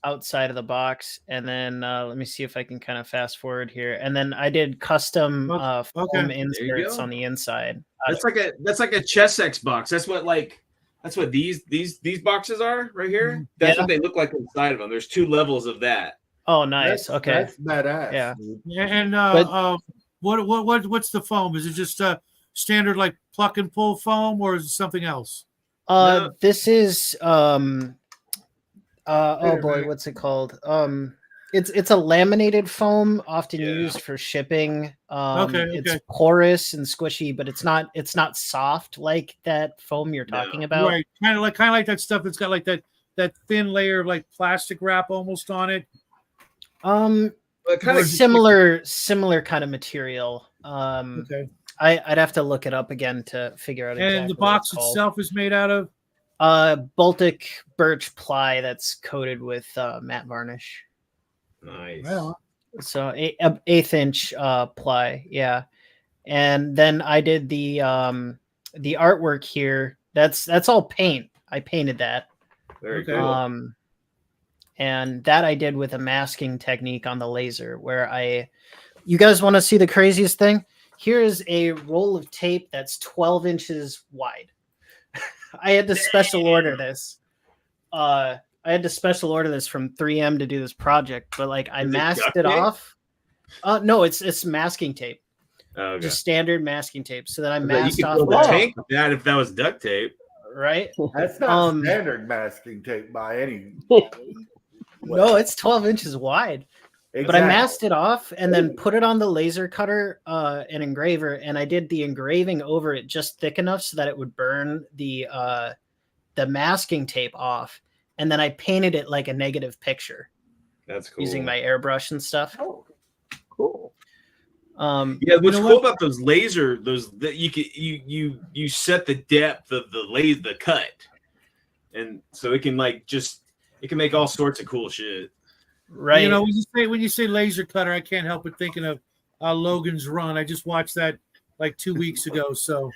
outside of the box, and then let me see if I can kind of fast forward here, and then I did custom foam inserts on the inside. That's like a Chessex box. That's what these boxes are right here. That's what they look like inside of them. There's 2 levels of that. Oh, nice. Okay, that's badass. Yeah. And what's the foam? Is it just standard like pluck and pull foam, or is it something else? No. This is oh boy, what's it called? It's a laminated foam, often used for shipping. It's porous and squishy, but it's not soft like that foam you're talking about. Right, kind of like that stuff that's got like that thin layer of like plastic wrap almost on it. Kind of similar kind of material. I'd have to look it up again to figure out. And the box itself is made out of Baltic birch ply that's coated with matte varnish. Nice. Well, so 1/8 inch ply, yeah. And then I did the artwork here. That's all paint. I painted that. Very cool. And that I did with a masking technique on the laser, where you guys want to see the craziest thing? Here is a roll of tape that's 12 inches wide. I had to special order this. I had to special order this from 3M to do this project, but like I masked it off. No, it's masking tape. Oh, okay. Just standard masking tape. So then I masked off the tank with that if that was duct tape. Right? That's not standard masking tape by any. No, it's 12 inches wide. Exactly. But I masked it off and then put it on the laser cutter and engraver, and I did the engraving over it just thick enough so that it would burn the masking tape off, and then I painted it like a negative picture. That's cool. Using my airbrush and stuff. Oh, cool. Yeah, what's cool about those laser, that you set the depth of the cut, and so it can make all sorts of cool shit. Right. When you say laser cutter, I can't help but thinking of Logan's Run. I just watched that like 2 weeks ago. So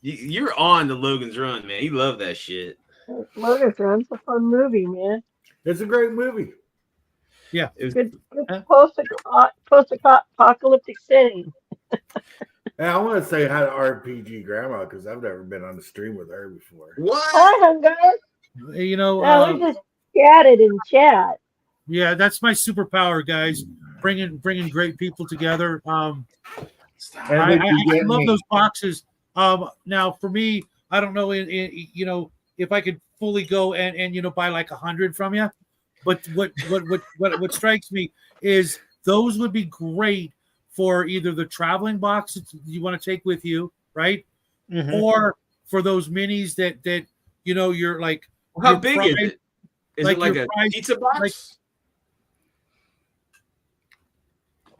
you're on the Logan's Run, man. You love that shit. Logan's Run's a fun movie, man. It's a great movie. Yeah, good post-apocalyptic setting. Hey, I want to say hi to RPG Grandma because I've never been on the stream with her before. What? Hi, Hungar. We just chatted in chat. Yeah, that's my superpower, guys. Bringing great people together. I love those boxes. Now, for me, I don't know, you know, if I could fully go and you know buy like 100 from you, but what strikes me is those would be great for either the traveling box that you want to take with you, right, or for those minis that you know you're like. How big is it? Is like it like your a price- pizza box? like-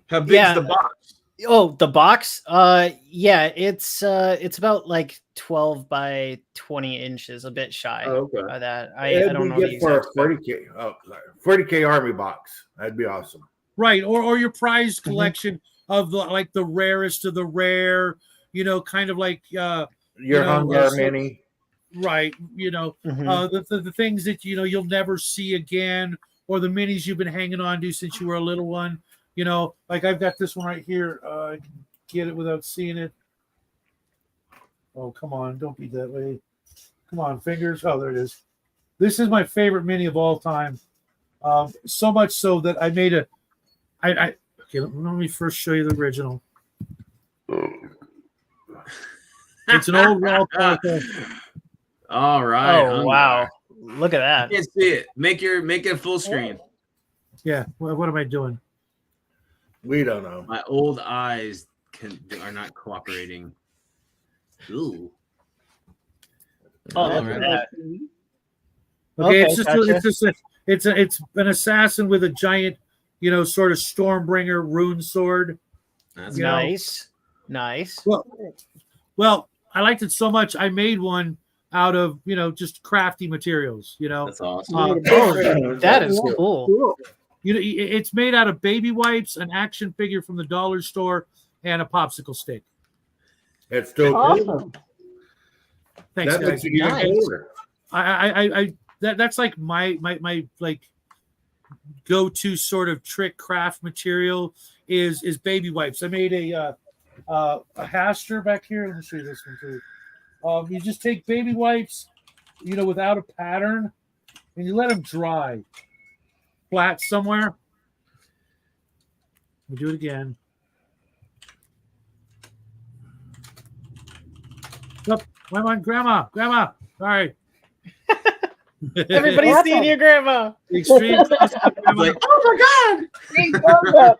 How big's Yeah. the box? Oh, the box? Yeah, it's about like 12 by 20 inches, a bit shy Oh, okay. of that. I don't know the Good for a exact spec. 40K. Oh, sorry. 40K army box. That'd be awesome. Right, or your prized collection of the like the rarest of the rare, you know, kind of like Your know, Hungar so- mini. right, you know, the things that you know you'll never see again, or the minis you've been hanging on to since you were a little one. You know, like I've got this one right here. I can get it without seeing it. Oh, come on, don't be that way. Come on, fingers. Oh, there it is. This is my favorite mini of all time. So much so that I made a. Okay, let me first show you the original. It's an old raw Parker. All right. Oh, wow. Look at I that. can't see it. Make it full screen. Yeah, what am I doing? We don't know. My old eyes are not cooperating. Ooh. Oh, All look right. at that. Okay, Okay, gotcha. it's an assassin with a giant, you know, sort of Stormbringer rune sword. That's You know, Nice. Well, I liked it so much I made one out of, you know, just crafty materials. You know, That's awesome. Oh, that is cool. You know, it's made out of baby wipes, an action figure from the dollar store, and a popsicle stick. It's still cool. Awesome. Thanks, That guys. makes it even Nice. cooler. That's like my like go-to sort of trick craft material is baby wipes. I made a haster back here. Let me show you this one too. You just take baby wipes, you know, without a pattern, and you let them dry flat somewhere. We do it again. Look, why am I grandma? Grandma, sorry. Everybody's seeing your grandma. Extreme. Like, oh Big thumbs up.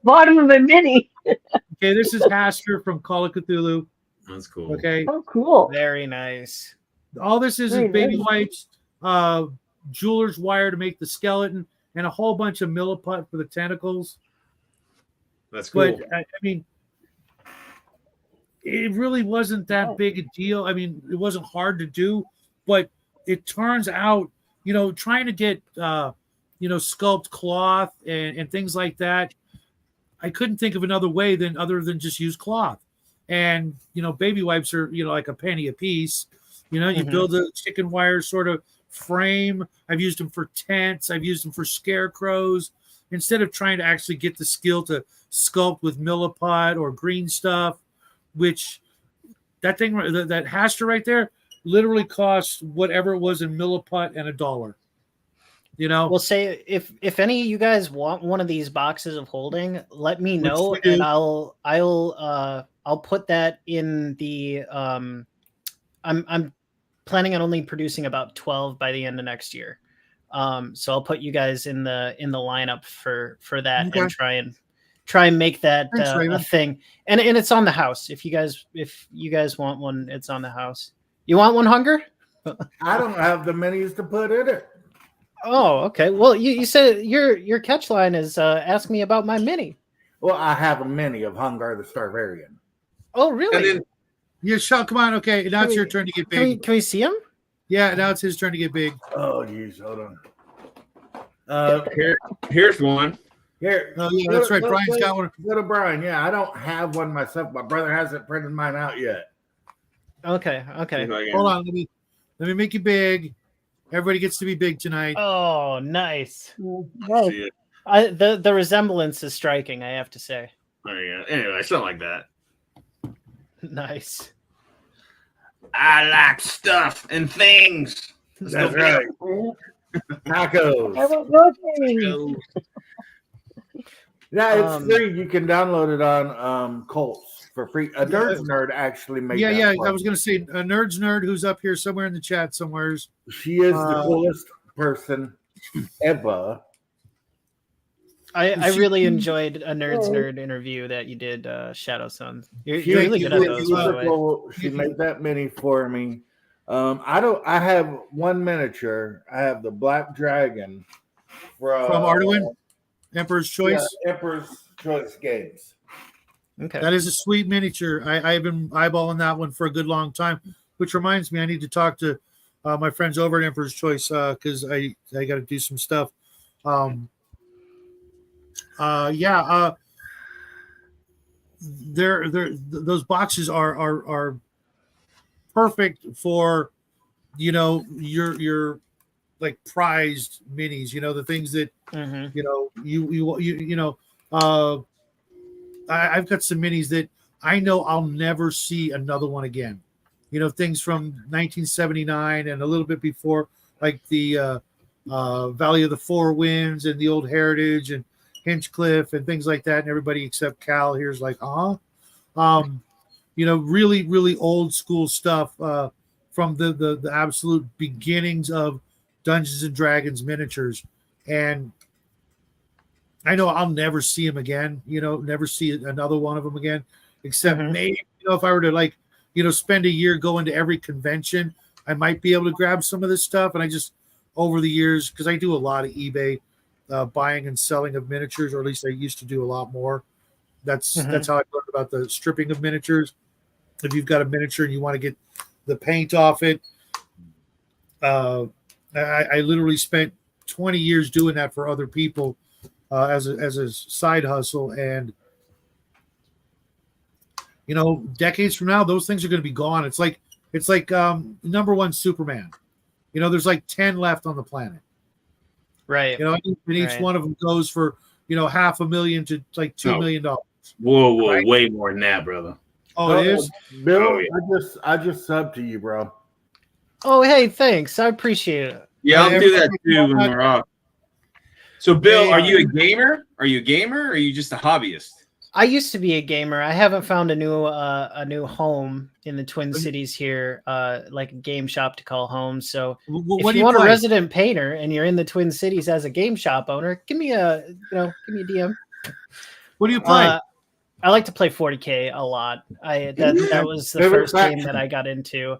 Bottom of a mini. Okay, this is Haster from Call of Cthulhu. that's cool. Okay, Oh, cool. Very nice. all this is Very baby nice. wipes, jeweler's wire to make the skeleton, and a whole bunch of milliput for the tentacles. That's cool. But I mean, it really wasn't that big a deal. I mean, it wasn't hard to do, but it turns out, you know, trying to get, you know, sculpt cloth and things like that, I couldn't think of another way other than just use cloth. And, you know, baby wipes are, you know, like a penny a piece. You know, you build a chicken wire sort of frame. I've used them for tents. I've used them for scarecrows. Instead of trying to actually get the skill to sculpt with milliput or green stuff, which that thing, that Haster right there, literally costs whatever it was in milliput and $1. You know, Well, say if any of you guys want one of these boxes of holding, let me Which know, we do. and I'll put that in the I'm planning on only producing about 12 by the end of next year. So I'll put you guys in the lineup for that Okay. and try and make that Thanks, a Raven. thing. And it's on the house. If you guys want one, it's on the house. You want one, Hunger? I don't have the minis to put in it. Oh, okay. Well, you said your catch line is ask me about my mini. Well, I have a mini of Hungar the Starvarian. Oh, really? And then yeah, Sean, come on. Okay, now it's we- your turn to get can we big. see him? Yeah, now it's his turn to get big. Oh, geez, hold on. here's one. Here. Oh, yeah, that's right. Brian's got one. Go to Brian. Yeah, I don't have one myself. My brother hasn't printed mine out yet. Okay. Hold on, let me make you big. Everybody gets to be big tonight. Oh, nice. Nice. See it. The resemblance is striking, I have to say. There you go. Anyway, something like that. Nice. I like stuff and things. That's right. Tacos. I want more things. Yeah, it's free. You can download it on Colts for free. A Nerds Nerd actually made that. Yeah. I was going to say a Nerds Nerd who's up here somewhere in the chat somewheres. She is the coolest person ever. I really enjoyed a Nerd interview that you did, Shadow Sun. You're really good at those, by the way. She made that mini for me. I have one miniature. I have the Black Dragon from Arduin, Emperor's Choice. Yeah, Emperor's Choice Games. Okay, that is a sweet miniature. I've been eyeballing that one for a good long time. Which reminds me, I need to talk to my friends over at Emperor's Choice because I got to do some stuff. Those boxes are perfect for your like prized minis, the things that I've got some minis that I know I'll never see another one again, things from 1979 and a little bit before, like the Valley of the Four Winds and the Old Heritage and Hinchcliffe and things like that, and everybody except Cal here's like, really, really old school stuff from the absolute beginnings of Dungeons and Dragons miniatures. And I know I'll never see them again, never see another one of them again, except maybe, if I were to spend a year going to every convention, I might be able to grab some of this stuff. And I just, over the years, because I do a lot of eBay buying and selling of miniatures, or at least I used to do a lot more. That's how I learned about the stripping of miniatures. If you've got a miniature and you want to get the paint off it, I literally spent 20 years doing that for other people as a side hustle. And decades from now, those things are going to be gone. It's like number one Superman. There's like 10 left on the planet. Right. And each one of them goes for, $500,000 to like $2 million. Whoa, right? Way more than that, brother. Oh, it is? Bill, oh, yeah. I just subbed to you, bro. Oh, hey, thanks. I appreciate it. Yeah, I'll do that too when we're off. So, Bill, are you a gamer? Are you a gamer or are you just a hobbyist? I used to be a gamer. I haven't found a new home in the Twin Cities here, like a game shop to call home. So if you want a resident painter and you're in the Twin Cities as a game shop owner, give me a DM. What do you play? I like to play 40K a lot. That was the first game that I got into.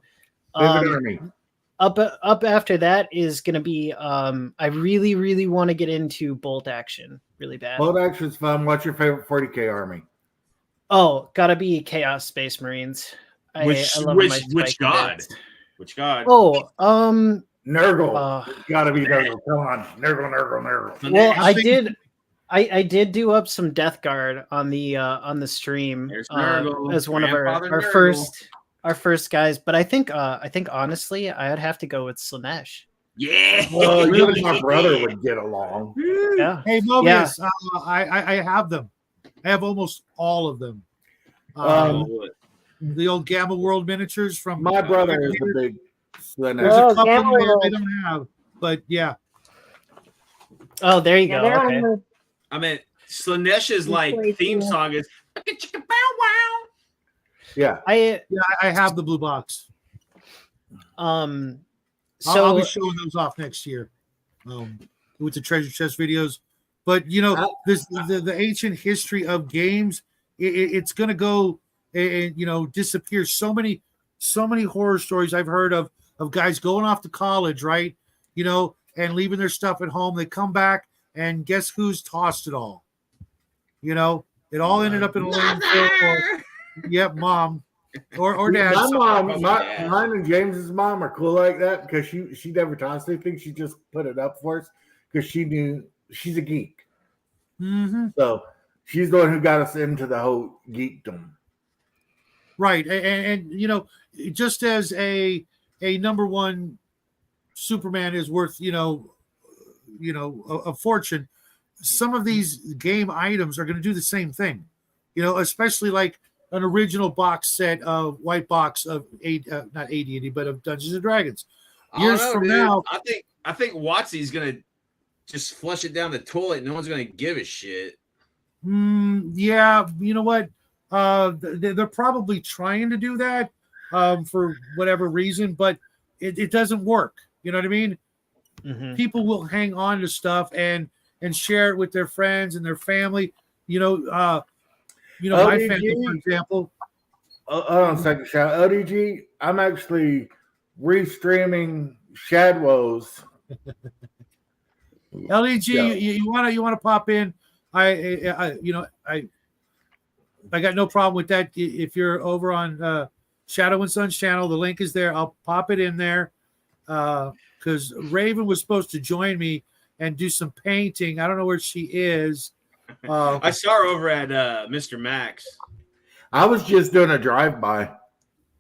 Up after that is going to be I really, really want to get into Bolt Action really bad. Bolt Action's fun. What's your favorite 40K army? Oh, gotta be Chaos Space Marines. Which god? Which god? Oh, Nurgle. Gotta be Nurgle. Come on, Nurgle. Well, I did do up some Death Guard on the stream as one of our first guys, but I think honestly I'd have to go with Slanesh. Yeah. Well, you and my brother would get along. Yeah. Hey, Mobius, yeah. I have them. I have almost all of them. The old Gamma World miniatures from my brother is a big Slanesh. There's a couple I don't have, but yeah. Oh, there you go. Okay. I mean, Slanesh's like theme song is chicka bow wow. Yeah, I have the blue box. So I'll be showing those off next year with the treasure chest videos. But this the ancient history of games. It's going to go and disappear. So many horror stories I've heard of guys going off to college, right? And leaving their stuff at home. They come back and guess who's tossed it all? It all ended up in a landfill. Yep, mom. Or dad. My mom, mine and James's mom are cool like that because she never tossed anything. She just put it up for us because she knew she's a geek. Mm-hmm. So she's the one who got us into the whole geekdom. Right. And just as a number one Superman is worth, a fortune, some of these game items are going to do the same thing, especially like an original box set of white box of not AD&D, but of Dungeons and Dragons. Years from now, I think Watsy's gonna just flush it down the toilet. No one's gonna give a shit. Yeah, you know what? They're probably trying to do that for whatever reason, but it doesn't work. You know what I mean? Mhm. People will hang on to stuff and share it with their friends and their family. My family, for example. Hold on a second, shout ODG. I'm actually restreaming Shadwows. LEG, Yeah. you want to pop in? I got no problem with that. If you're over on Shadow and Sun's channel, the link is there. I'll pop it in there because Raven was supposed to join me and do some painting. I don't know where she is. I saw her over at Mr. Max. I was just doing a drive-by.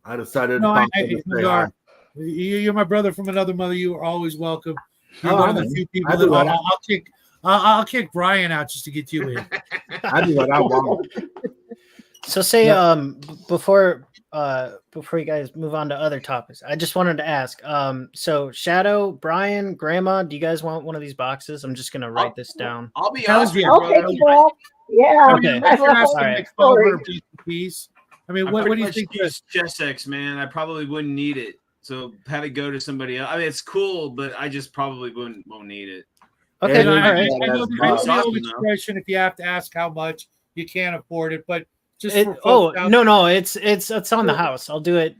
I decided to pop in to say hi. You're my brother from another mother. You are always welcome. You're Oh, one of I the know. few people I do that that. I'll kick Brian out just to get you in. I do what I want. So say before you guys move on to other topics, I just wanted to ask. So Shadow, Brian, Grandma, do you guys want one of these boxes? I'm just gonna write this down. I'll be Hell honest with yeah. you, I'll take brother. it back. Yeah. Okay. I love Ask All them right. like 1,200 pieces a piece. I mean, I what do pretty you much think? use Chessex, man. I probably wouldn't need it. So have it go to somebody else. I mean, it's cool, but I just probably won't need it. Okay, Yeah, all right. I know the It's old awesome, though. expression, if you have to ask how much, you can't afford it. But just for Oh folks out no, it's on the house. I'll do it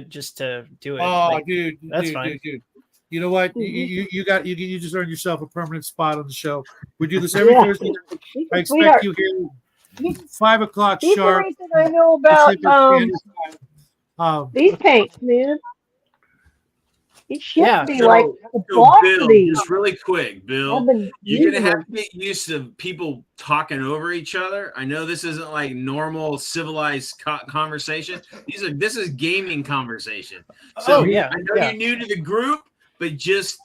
just to do it. Oh, Like, dude, that's fine. dude. You know what? You just earned yourself a permanent spot on the show. We do this it. every Yeah. Thursday. I expect Sweetheart, you here 5 o'clock he's the sharp. reason I know about Pacific Standard Time. these paints, man. He should Yeah, be So, like a boss Bill, of these. just really quick, Bill, I've been you're using gonna have them. to get used to people talking over each other. I know this isn't like normal civilized conversation. This is gaming conversation. So Oh, yeah, I know yeah. you're new to the group, but just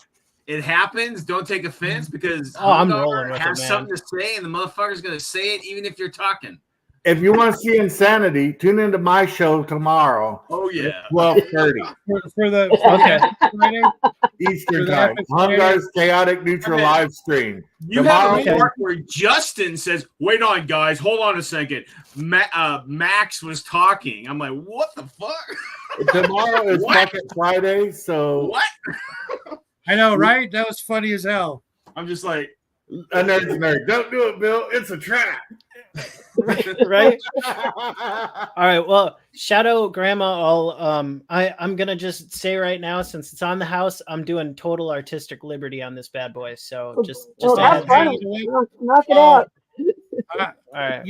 it happens. Don't take offense because Oh, I'm Hungar rolling with it, has man. something to say, and the motherfucker's gonna say it even if you're talking. If you want to see insanity, tune into my show tomorrow. Oh yeah. 12:30 for the Okay. Friday. Eastern For the time. Epic Friday. Hungar's Chaotic Neutral Okay. live stream. You Tomorrow- have a part where Justin says, "Wait on, guys, hold on a second." Max was talking. I'm like, "What the fuck?" Tomorrow is What? fucking Friday, so What? I know, right? That was funny as hell. I'm just like, a nerd's a nerd. Don't do it, Bill. It's a trap. Right. All right. Well, Shadow, Grandma, I'm gonna just say right now, since it's on the house, I'm doing total artistic liberty on this bad boy. So just Well, a have that's heads up. funny. Knock it out. All right.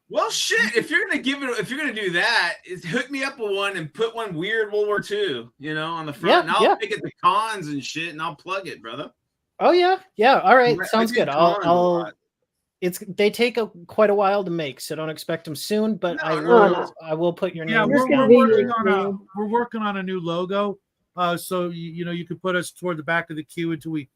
well, shit. If you're gonna do that, hook me up with one and put one weird World War II, on the front. Yeah, and I'll yeah. pick it the cons and shit, and I'll plug it, brother. Oh yeah. All right. I Sounds do good. cons a I'll. lot. They take quite a while to make, so don't expect them soon. But No. I will put your name. Yeah, There's we're gonna be working on a new logo. So you could put us toward the back of the queue until we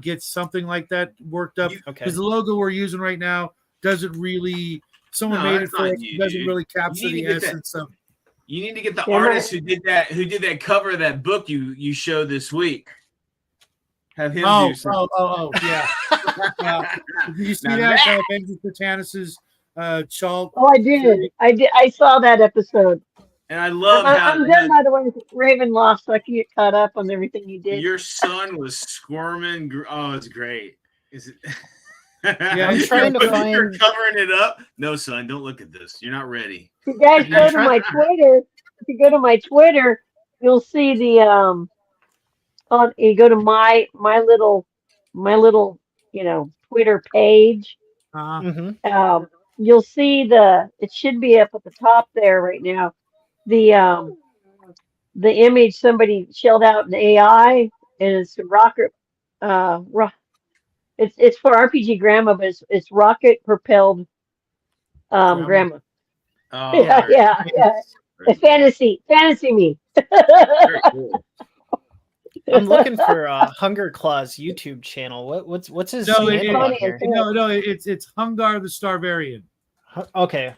get something like that worked up. Okay. Because the logo we're using right now doesn't really. Someone No, made it it's for not us. you, It doesn't dude. really capture You need the to get that. essence of. You need to get the Yeah, artist who did that cover of that book you showed this week. Have him do something. Yeah. Did you see Now that? Benji Platanus's Chalt. Oh, I did. I saw that episode. And I love I'm done, by the way, with Raven lost, so I can get caught up on everything you did. your son was squirming. Oh, it's great. Is it? Yeah, I'm trying to You're find. covering it up. No, son, don't look at this. You're not ready. If you guys go to my Twitter, you'll see the you go to my little Twitter page. Mhm. You'll see it should be up at the top there right now. The image somebody shelled out in AI, and it's rocket. It's for RPG Grandma, but it's rocket propelled Grandma. Oh, Yeah. It's fantasy me. Very cool. I'm looking for Hunger Claw's YouTube channel. What's his No, handle on here? it's Hungar the Starvarian. Okay,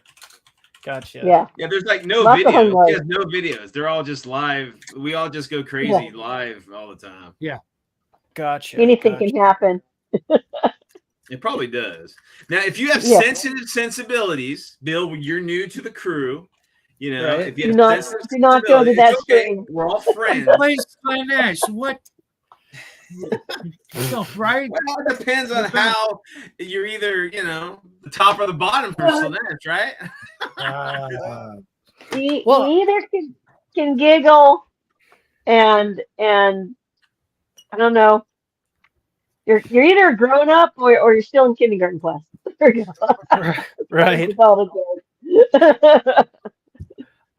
gotcha. Yeah. Yeah, there's like no Lots of videos. Hungars. He has no videos. They're all just live. We all just go crazy live all the time. Gotcha. Anything gotcha. can happen. It probably does. Now, if you have Yeah. sensitive sensibilities, Bill, you're new to the crew. You know, Right. if you Do have not sensitive do not go to sensibilities, that it's okay. stream. We're all friends. Place Slanesh, what? No, right? Well, it depends on how you're either, you know, the top or the bottom for Slanesh, right? You Well- either can giggle and I don't know. You're either grown up or you're still in kindergarten class. There you go. Right. With all the jokes.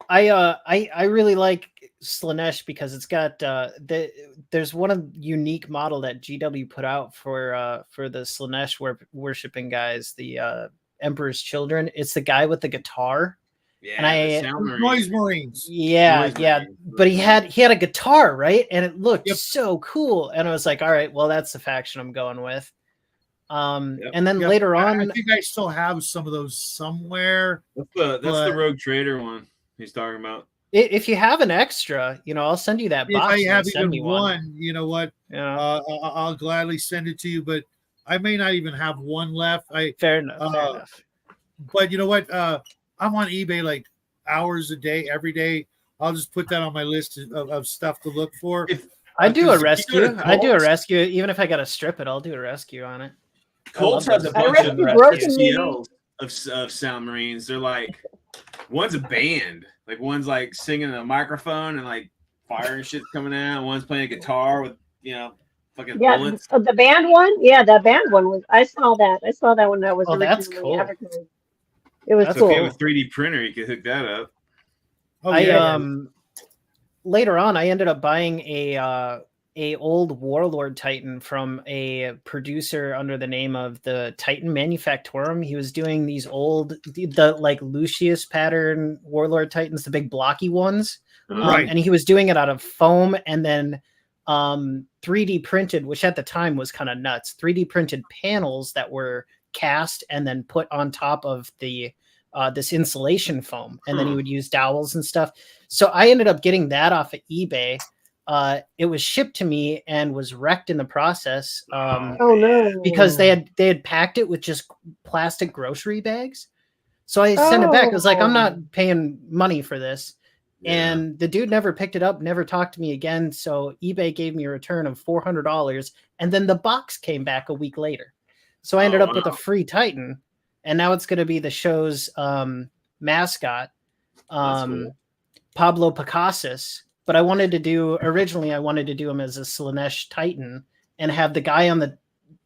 I really like Slanesh because it's got there's one unique model that GW put out for the Slanesh worshipping guys, the Emperor's Children. It's the guy with the guitar. Yeah, And I- the Sound Noise Marines. Yeah, Noise yeah. Marines. But he had a guitar, right? And it looked Yep. so cool. And I was like, all right, well, that's the faction I'm going with. Yep. And then Yep. later I on, think I still have some of those somewhere. That's the But- Rogue Trader one he's talking about. if you have an extra, I'll send you that If box. I and have send even me one, you know what? Yeah, I'll gladly send it to you, but I may not even have one left. fair enough. Fair enough. But you know what? I'm on eBay like hours a day, every day. I'll just put that on my list of stuff to look for. I do a Because rescue. to I do a Colts- rescue. Even if I got to strip it, I'll do a rescue on it. Colts I love has a those. bunch I of reckon broken STLs of Sound Marines. They're like, one's a band. Like one's like singing a microphone and like fire and shit's coming out. One's playing a guitar with, fucking Yeah, bullets. the band one. Yeah, that band one was. I saw that. I saw that when that was Oh, that's originally cool. advertised. It was That's So cool. if you have a 3D printer, you can hook that up. Oh, yeah. Later on, I ended up buying a old Warlord Titan from a producer under the name of the Titan Manufactorum. He was doing these the like Lucius pattern Warlord Titans, the big blocky ones. Right. And he was doing it out of foam and then 3D printed, which at the time was kind of nuts. 3D printed panels that were cast and then put on top of the this insulation foam, and then he would use dowels and stuff. So I ended up getting that off of eBay. It was shipped to me and was wrecked in the process Oh no! because they had packed it with just plastic grocery bags. So I sent it back. I was like, I'm not paying money for this. Yeah. And the dude never picked it up, never talked to me again. So eBay gave me a return of $400, and then the box came back a week later. So I ended up with a free Titan, and now it's going to be the show's mascot, cool. Pablo Picasso. But originally I wanted to do him as a Slanesh Titan and have the guy on the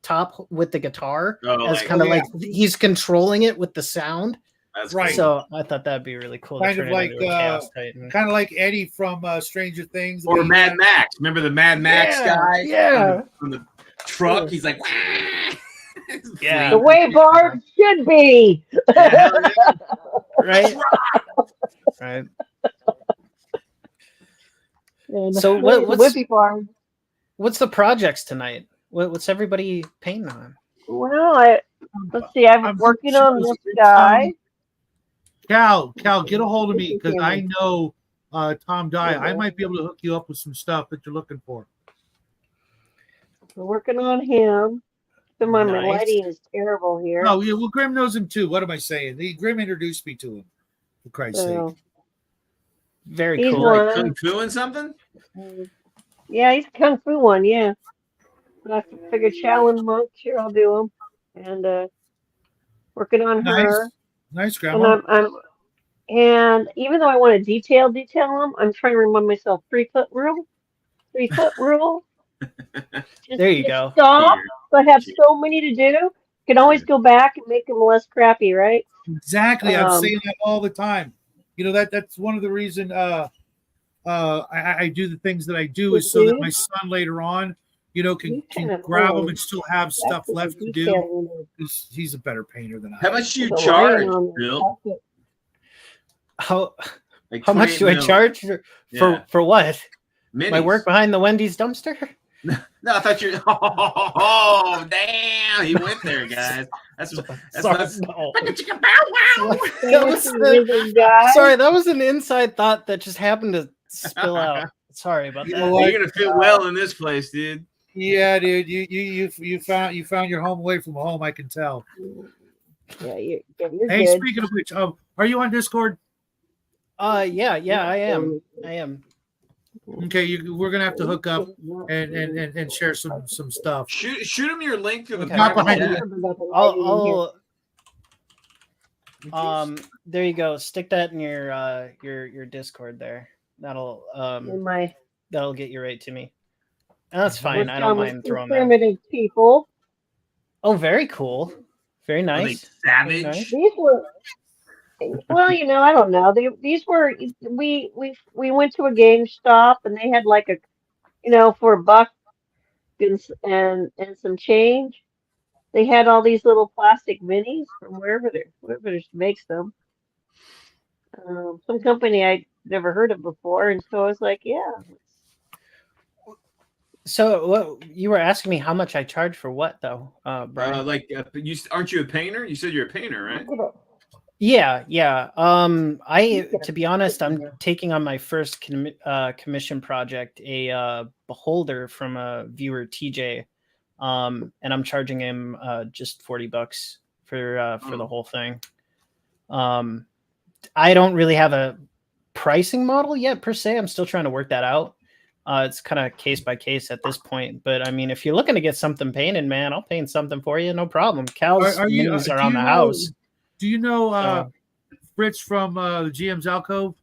top with the guitar as kind of like he's controlling it with the sound. That's Right. cool. So I thought that'd be really cool. Kind to of turn it like, into a Chaos Titan. Kind of like Eddie from Stranger Things. Or Mad Max. Remember the Mad Max guy? Yeah. On the truck. He's like, Yeah. The way Barb should be. Yeah, Right. Right. And So the what's Whippy Barb. what's the projects tonight? What's everybody painting on? Well, let's see. I'm I'm working on this supposed to- guy. Cal, get a hold of me because I know Tom Dye. I might be able to hook you up with some stuff that you're looking for. We're working on him. So my Nice. lighting is terrible here. No, yeah, well, Grim knows him too. What am I saying? Grim introduced me to him. For Christ's So, sake. Very He's cool. one. like Kung Fu and something? yeah, he's a Kung Fu one. Yeah. I figured Shaolin monk. Sure, I'll do him. And working on her. Nice, And Grandma. and even though I want to detail them, I'm trying to remind myself 3 foot rule. 3 foot rule. There you go. Stop. Here. So I have so many to do. You can always go back and make them less crappy, right? Exactly. I'm Um, saying that all the time. You know, that's one of the reason I do the things that I do is so that my son later on, can grab them and still have stuff left to do. He's a better painter than I How am. much do you The charge, lighting on Bill? How Like how much do I 28 mil. charge for what? My Minis. work behind the Wendy's dumpster? No, I thought you. Oh, damn! He went there, guys. That's Sorry, that's. no. That was guy. Sorry, that was an inside thought that just happened to spill out. Sorry about You that. know what? You're gonna fit well in this place, dude. Yeah, dude, you found your home away from home. I can tell. Yeah, you're Hey, good. speaking of which, are you on Discord? Yeah, I am. Okay, we're gonna have to hook up and share some stuff. Shoot him your link through the Okay. Not private behind chat. I'll there you go. Stick that in your Discord there. That'll that'll get you right to me. And that's fine. I don't mind throwing that. Primitive people. Oh, very cool. Very Are they nice. savage? Very nice. These were well, I don't know. These were we went to a GameStop and they had like a for $1 and some change. They had all these little plastic minis from wherever they makes them. Some company I'd never heard of before, and so I was like, yeah. So what you were asking me how much I charge for what though, Brian? Aren't you a painter? You said you're a painter, right? Yeah. To be honest, I'm taking on my first commission project, a beholder from a viewer, TJ, and I'm charging him just $40 for the whole thing. I don't really have a pricing model yet per se. I'm still trying to work that out. It's kind of case by case at this point. But I mean, if you're looking to get something painted, man, I'll paint something for you, no problem. Cal's minis are on the house. Do you know Fritz from the GM's Alcove?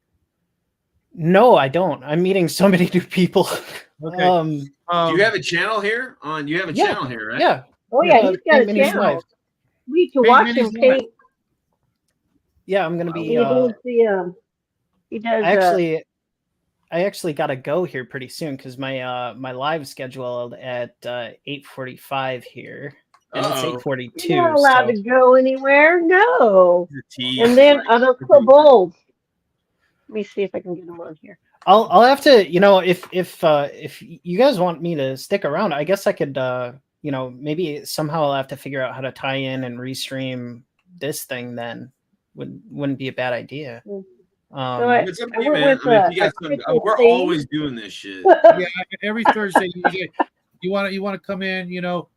No, I don't. I'm meeting so many new people. Okay. Do you have a channel here? You have a channel here, right? Yeah. Oh yeah, he's got a channel. We need to watch him paint. Yeah, I'm gonna be. He does. I actually got to go here pretty soon because my live scheduled at 8:45 here, and it's 8:42. You're not allowed to go anywhere. No. And then other bold. Let me see if I can get him on here. I'll have to, if you guys want me to stick around, I guess I could, maybe somehow I'll have to figure out how to tie in and restream this thing. Then wouldn't be a bad idea. It's up to you, man. We're always doing this shit. Yeah, every Thursday you want to come in. I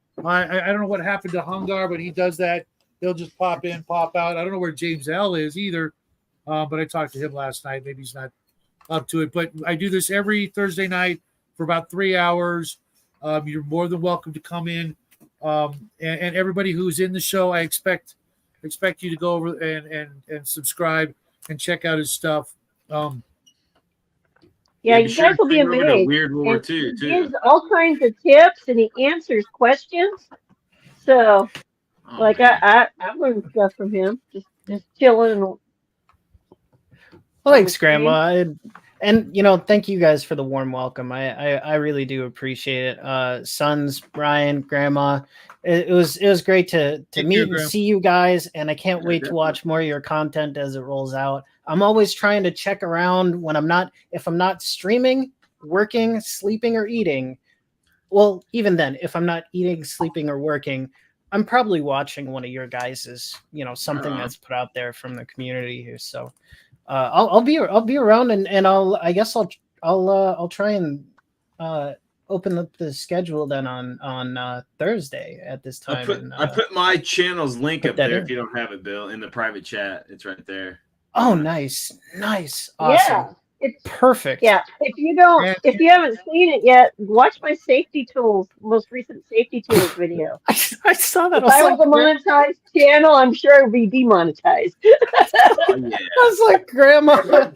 don't know what happened to Hungar, but he does that. He'll just pop in, pop out. I don't know where James L is either, but I talked to him last night. Maybe he's not up to it. But I do this every Thursday night for about 3 hours. You're more than welcome to come in, and everybody who's in the show, I expect you to go over and subscribe and check out his stuff. Yeah, you guys will be amazed. Weird War II, he gives all kinds of tips and he answers questions. So, I learned stuff from him. Just chilling. Well, thanks, Grandma. And thank you guys for the warm welcome. I really do appreciate it. Sons, Brian, Grandma. It was great to meet and see you guys, and I can't wait to watch more of your content as it rolls out. I'm always trying to check around when if I'm not streaming, working, sleeping, or eating. Well, even then, if I'm not eating, sleeping, or working, I'm probably watching one of your guys's, something that's put out there from the community here. So I'll be around, and I'll try and open up the schedule then on Thursday at this time. I put my channel's link up there if you don't have it, Bill, in the private chat. It's right there. Oh, nice, awesome. Yeah, it's perfect. Yeah, if you haven't seen it yet, watch my most recent safety tools video. I saw that. If I was a monetized channel, I'm sure it would be demonetized. I was like, Grandma,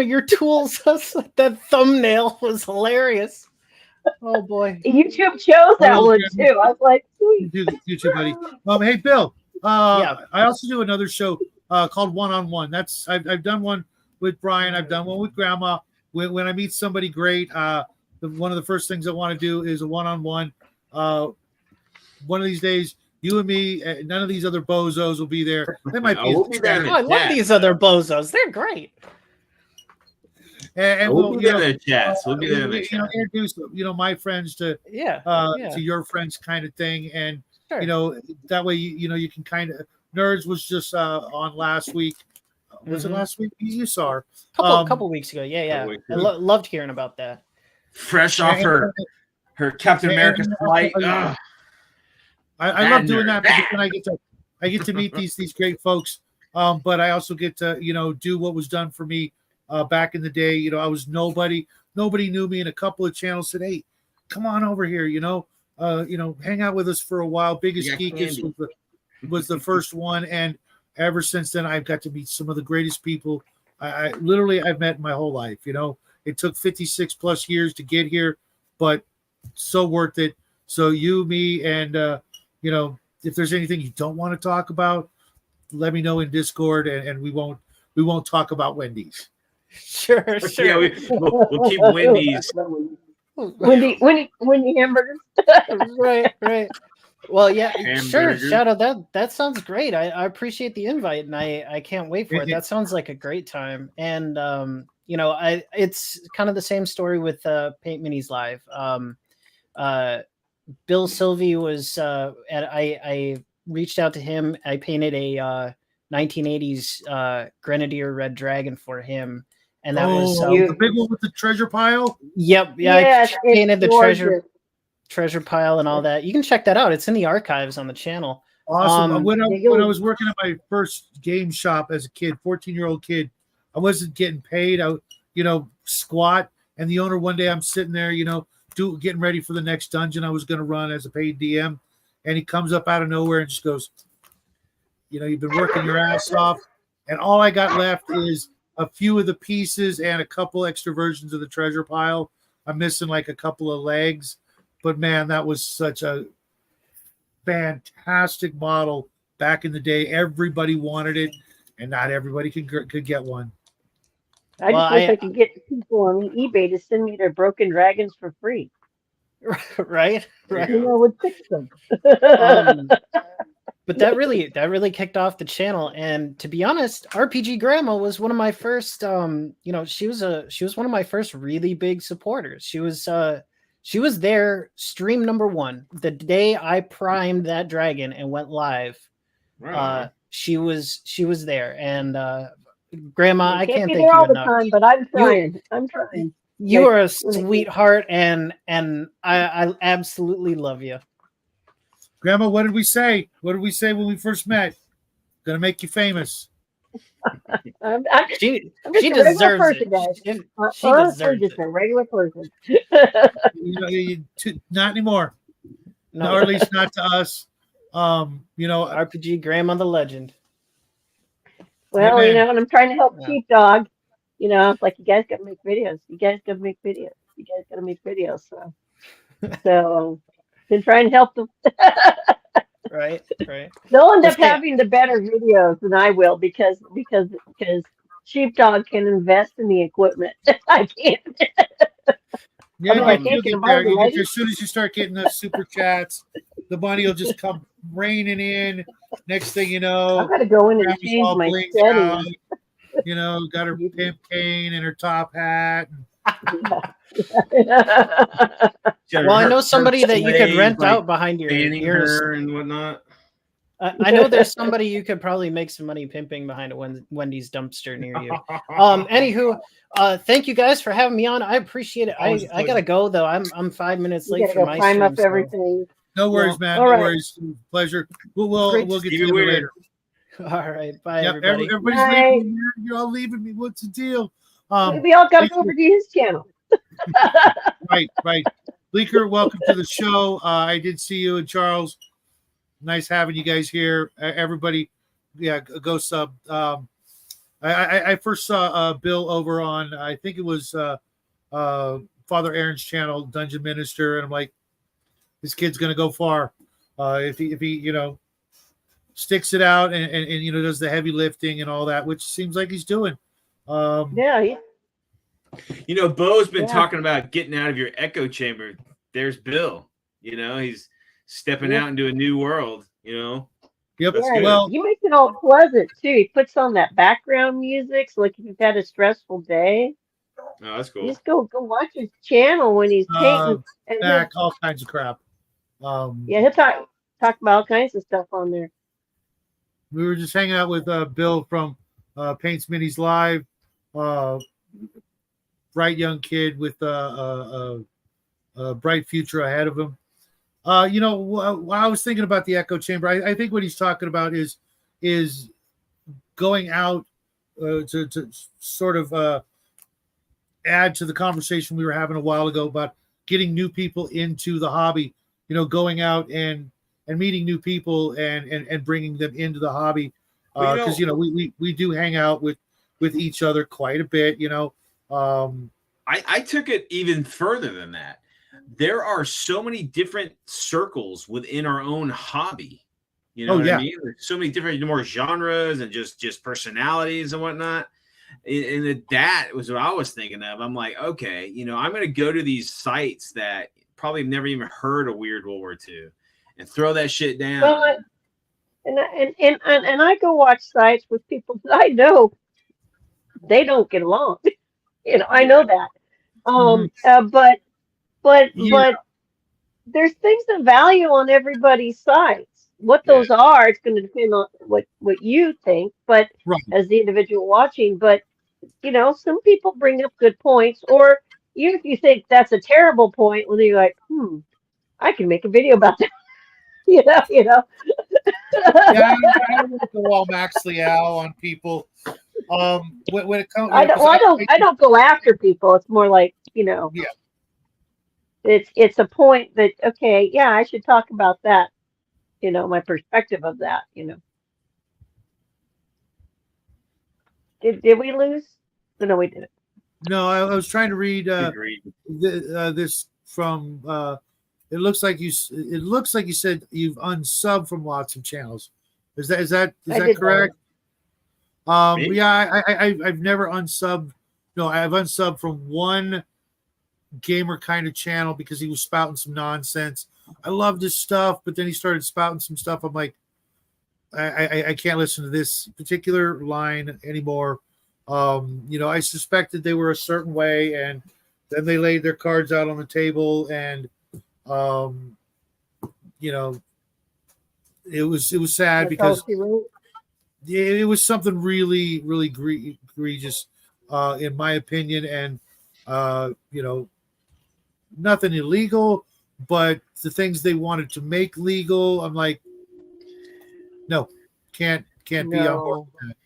your tools, that thumbnail was hilarious. Oh boy. YouTube chose that one too. I was like, sweet. YouTube, buddy. Hey, Bill. I also do another show called One on One. I've done one with Brian. I've done one with Grandma. When I meet somebody great, one of the first things I want to do is a one-on-one. One of these days, you and me, none of these other bozos will be there. They might be. We'll be there. I love these other bozos. They're great. And we'll be there in the chat. We'll be there in the chat. Introduce my friends to your friends, kind of thing, and that way you can kind of. Nerds was just on last week. Was it last week? You saw her. Couple weeks ago. Yeah. I loved hearing about that. Fresh off her her Captain America flight. I love doing that because then I get to meet these great folks. But I also get to do what was done for me back in the day. I was nobody knew me, and a couple of channels said, "Hey, come on over here, hang out with us for a while." Biggest Geekish was the first one, and ever since then I've got to meet some of the greatest people I literally I've met in my whole life. It took 56 plus years to get here, but so worth it. So you, me, and if there's anything you don't want to talk about, let me know in Discord, and we won't talk about Wendy's. Sure. Yeah, we'll keep Wendy's. Wendy hamburgers. right. Well, yeah, Hamburger. sure, Shadow. That sounds great. I appreciate the invite, and I can't wait for it. That sounds like a great time. And it's kind of the same story with Paint Minis Live. Bill Sylvie was I reached out to him. I painted a 1980s Grenadier Red Dragon for him, and that was the big one with the treasure pile. Yep, yeah, yes, I painted the treasure pile and all that. You can check that out. It's in the archives on the channel. Awesome. When I was working at my first game shop as a kid, 14-year-old kid, I wasn't getting paid. I squat, and the owner one day I'm sitting there, getting ready for the next dungeon I was going to run as a paid DM, and he comes up out of nowhere and just goes, you've been working your ass off, and all I got left is a few of the pieces and a couple extra versions of the treasure pile. I'm missing like a couple of legs, but man, that was such a fantastic model back in the day. Everybody wanted it, and not everybody could get one. I just wish I could get people on eBay to send me their broken dragons for free. Right. I would fix them. But that really kicked off the channel. And to be honest, RPG Grandma was one of my first. She was one of my first really big supporters. She was there, stream number 1, the day I primed that dragon and went live. Right. She was there, and Grandma, I can't thank you all enough. The time, but I'm trying. I'm trying. You are a sweetheart, and I absolutely love you. Grandma, what did we say? What did we say when we first met? Gonna make you famous. She deserves it. She deserves just a regular person. Not anymore. No, or at least not to us. RPG Grandma the legend. Well, and I'm trying to help Sheepdog. It's like, you guys got to make videos. You guys got to make videos. So been trying to help them. Right. They'll end up having the better videos than I will because Sheepdog can invest in the equipment. I can't. You'll get there. As soon as you start getting those super chats, the money will just come raining in. Next thing you know, I've got to go in and change my settings. Got her pimp cane and her top hat. Well, I know somebody that you could rent out behind your ears and whatnot. I know there's somebody you could probably make some money pimping behind a Wendy's dumpster near you. Anywho, thank you guys for having me on. I appreciate it. I gotta go though. I'm 5 minutes late for my stream. Up so. everything. No worries, man. No worries. Pleasure. We'll get to you later. All right. Bye, everybody. Everybody's leaving me. You're all leaving me. What's the deal? We all got to go over to his channel. Right. Bleeker, welcome to the show. I did see you and Charles. Nice having you guys here. Everybody, go sub. I first saw Bill over on, I think it was Father Aaron's channel, Dungeon Minister, and I'm like, this kid's gonna go far. If he sticks it out and does the heavy lifting and all that, which seems like he's doing. Bo's been talking about getting out of your echo chamber. There's Bill. He's stepping out into a new world. Yep. Well, he makes it all pleasant too. He puts on that background music, so like if you've had a stressful day, oh, that's cool. Just go watch his channel when he's painting. Back all kinds of crap. He'll talk about all kinds of stuff on there. We were just hanging out with Bill from Paints Minis Live. Bright young kid with a a bright future ahead of him. You know, I was thinking about the echo chamber. I think what he's talking about is going out to sort of add to the conversation we were having a while ago about getting new people into the hobby. You know, going out and meeting new people and bringing them into the hobby, because you know we do hang out with each other quite a bit. You know, I took it even further than that. There are so many different circles within our own hobby. You know what I mean? There's so many different more genres and just personalities and whatnot. And that was what I was thinking of. I'm like, okay, you know, I'm going to go to these sites that probably have never even heard of Weird World War II and throw that shit down. Well, and I go watch sites with people that I know they don't get along. You know, I know that. But there's things of value on everybody's sites. What those are, it's going to depend on what you think, but as the individual watching. But you know, some people bring up good points, or even if you think that's a terrible point, when you're like, I can make a video about that. you know. Yeah, I don't go all Max Liao on people. When it comes, I don't go after people. It's more like, you know, it's a point that, okay, yeah, I should talk about that. You know, my perspective of that. You know, did we lose? No, we didn't. No, I was trying to read this from. It looks like you said you've unsubbed from lots of channels. Is that correct? Yeah, I've never unsubbed. No, I've unsubbed from one gamer kind of channel because he was spouting some nonsense. I loved his stuff, but then he started spouting some stuff. I'm like, I can't listen to this particular line anymore. You know, I suspected they were a certain way, and then they laid their cards out on the table, and you know, it was sad because it was something really, really egregious, in my opinion, and you know, nothing illegal, but the things they wanted to make legal, I'm like, no, can't be on board with that.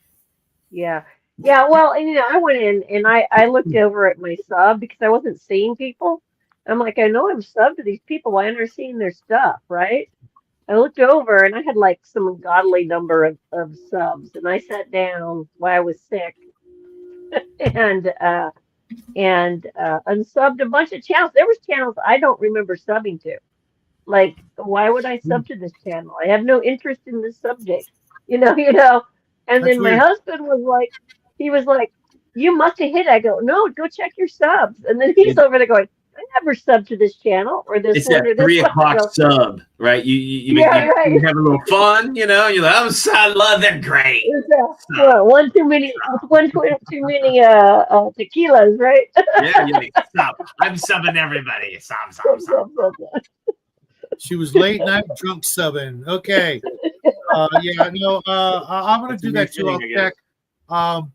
Yeah. Well, and you know, I went in and I looked over at my sub because I wasn't seeing people. I'm like, I know I'm subbed to these people. Why aren't I seeing their stuff, right? I looked over and I had like some ungodly number of subs, and I sat down while I was sick and unsubbed a bunch of channels. There was channels I don't remember subbing to. Like, why would I sub to this channel? I have no interest in this subject. You know. And That's then weird. my husband was like, you must have hit. I go, no, go check your subs. And then he's over there going, I never subbed to this channel or this It's one that or this 3 one. o'clock sub, right? You right. have a little fun, you know. You're like, I love them, great. One too many tequilas, right? Yeah, you're like, stop. I'm subbing everybody. Stop. She was late night drunk subbing. Okay. Yeah, no, I'm gonna do that too. I'll check.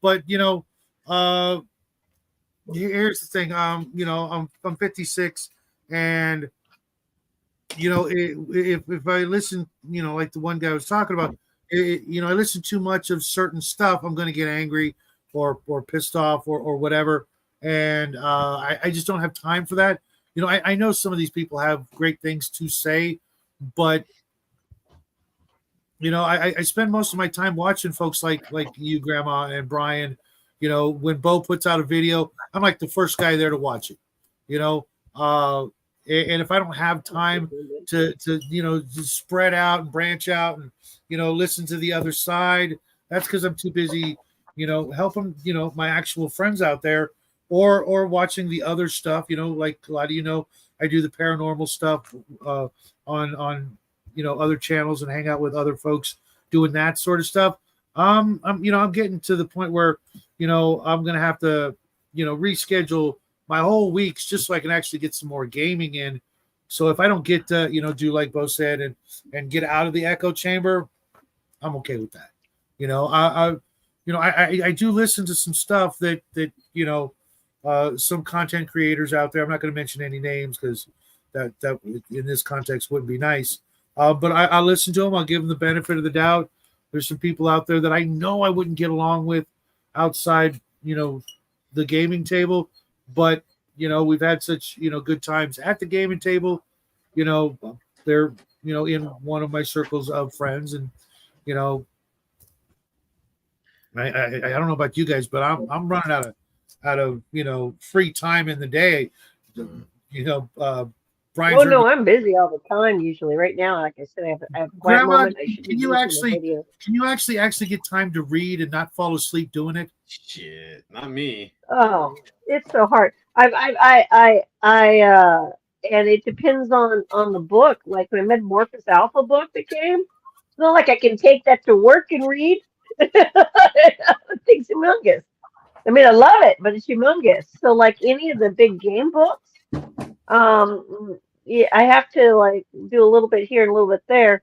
But you know, here's the thing. You know, I'm 56, and you know, if I listen, you know, like the one guy was talking about, you know, I listen too much of certain stuff, I'm gonna get angry or pissed off or whatever, and I just don't have time for that. You know, I know some of these people have great things to say, but you know, I spend most of my time watching folks like you, Grandma, and Brian. You know, when Bo puts out a video, I'm like the first guy there to watch it. You know, and if I don't have time to you know, to spread out and branch out and, you know, listen to the other side, that's because I'm too busy, you know, helping, you know, my actual friends out there, or watching the other stuff. You know, like a lot of, you know, I do the paranormal stuff on you know, other channels and hang out with other folks doing that sort of stuff. I'm getting to the point where, you know, I'm gonna have to, you know, reschedule my whole weeks just so I can actually get some more gaming in. So if I don't get to, you know, do like Bo said and get out of the echo chamber, I'm okay with that. You know, I do listen to some stuff that you know, some content creators out there. I'm not going to mention any names because, that in this context wouldn't be nice. But I listen to them. I'll give them the benefit of the doubt. There's some people out there that I know I wouldn't get along with outside, the gaming table. But, we've had such, good times at the gaming table. They're, in one of my circles of friends. And, I don't know about you guys, but I'm running out of free time in the day. Brian's Oh no, I'm busy all the time usually. Right now, like I said, I have a quiet Grandma, moment. can you actually get time to read and not fall asleep doing it? Shit, not me. Oh, it's so hard. And it depends on the book. Like my Metamorphosis Alpha book that came, it's not like I can take that to work and read. It's humongous. I mean, I love it, but it's humongous. So, like any of the big game books, yeah, I have to like do a little bit here and a little bit there.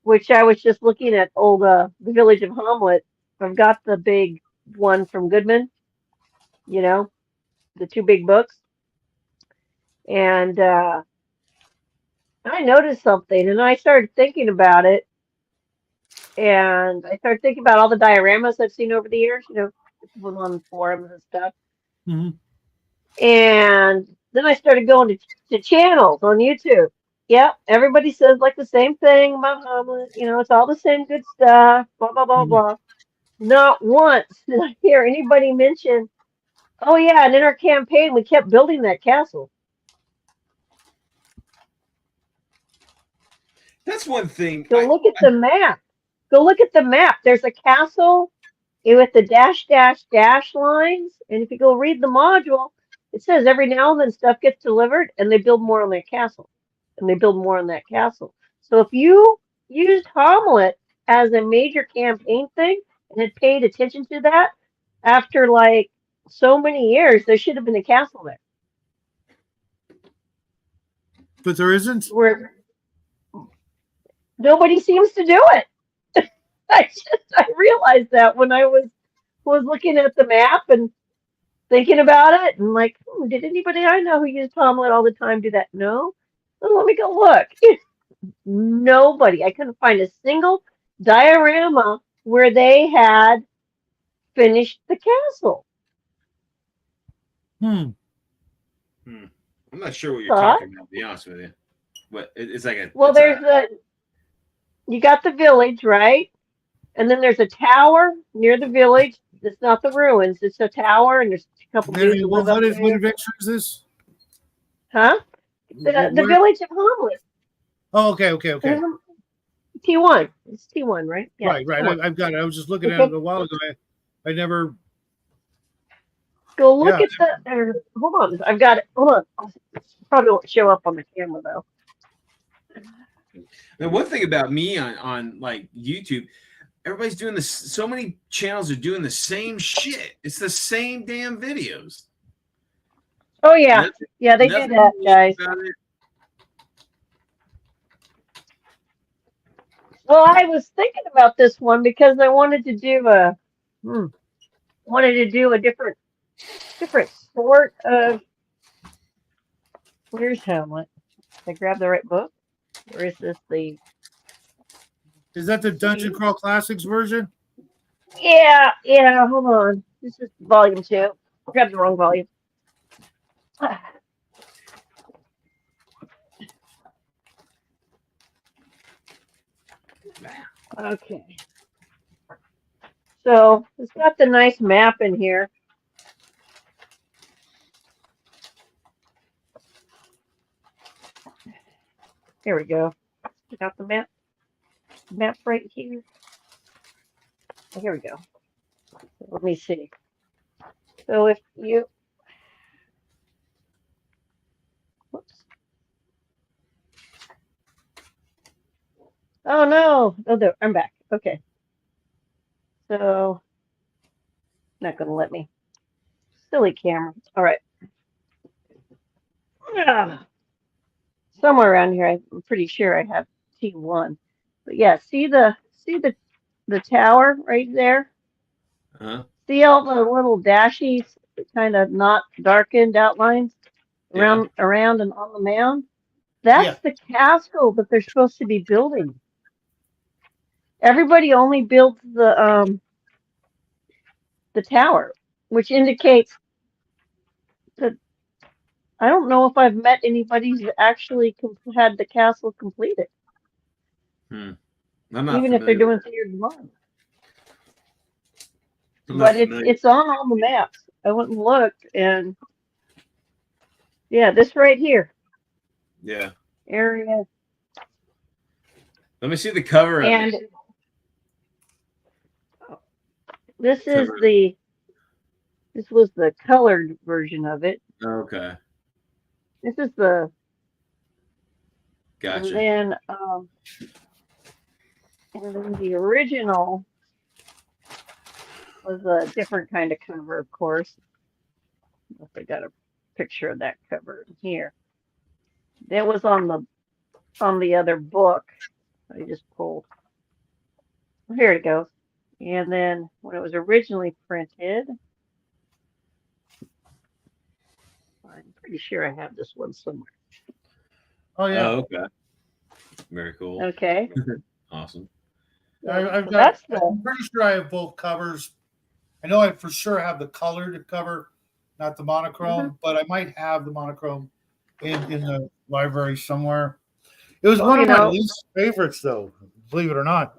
Which I was just looking at old The Village of Hamlet. I've got the big one from Goodman. The two big books, and I noticed something, and I started thinking about it, and I started thinking about all the dioramas I've seen over the years. People on forums and stuff. Mm-hmm. And then I started going to channels on YouTube. Yep, everybody says like the same thing about Hamlet. It's all the same good stuff, blah, blah, blah, blah. Not once did I hear anybody mention, oh, yeah, and in our campaign, we kept building that castle. That's one thing. Go look at the map. Go look at the map. There's a castle with the dash, dash, dash lines. And if you go read the module, it says every now and then stuff gets delivered and they build more on that castle. And they build more on that castle. So if you used Hamlet as a major campaign thing and had paid attention to that, after like so many years, there should have been a castle there. But there isn't? Where nobody seems to do it. I realized that when I was looking at the map and thinking about it, and like, did anybody I know who used Hamlet all the time do that? No. Well, let me go look. Nobody. I couldn't find a single diorama where they had finished the castle. I'm not sure what you're talking about, to be honest with you. But it's like a you got the village, right? And then there's a tower near the village. It's not the ruins. It's a tower, and there's a couple of dudes who live up there. What adventure is this? Huh? The village of Hamlet. Oh, okay. T1. It's T1, right? Yeah, right. I've got it. I was just looking at it a while ago. I never. Go look at the. Hold on. I've got it. Hold on. Probably won't show up on the camera though. And one thing about me on like YouTube, everybody's doing this. So many channels are doing the same shit. It's the same damn videos. Oh yeah, they do that, guys. Well, I was thinking about this one because I wanted to do a different sort of. Where's Hamlet? Did I grab the right book? Or is this the? Is that the Dungeon Crawl Classics version? Yeah. Hold on. This is volume 2. I grabbed the wrong volume. Okay. So it's got the nice map in here. Here we go. Got the map. Map right here. Here we go. Let me see. So if you. Whoops. Oh no! Oh, there, I'm back. Okay. So, not gonna let me. Silly camera. All right. Somewhere around here, I'm pretty sure I have T1. But yeah, see the tower right there. See all the little dashies, kind of not darkened outlines around and on the mound. That's the castle that they're supposed to be building. Everybody only builds the tower, which indicates that I don't know if I've met anybody who's actually had the castle completed. I'm not even if they're doing tier one. But it's on all the maps. I went and looked, and yeah, this right here. Yeah. Area. Let me see the cover of And it. This is this was the colored version of it. Okay. This is the. Gotcha. And then the original was a different kind of cover, of course. If I got a picture of that cover here. That was on the other book. I just pulled. Here it goes. And then when it was originally printed, I'm pretty sure I have this one somewhere. Oh yeah. Oh, okay. Very cool. Okay. Awesome. I'm pretty sure I have both covers. I know I for sure have the colored cover, not the monochrome, but I might have the monochrome in the library somewhere. It was one of my least favorites, though. Believe it or not,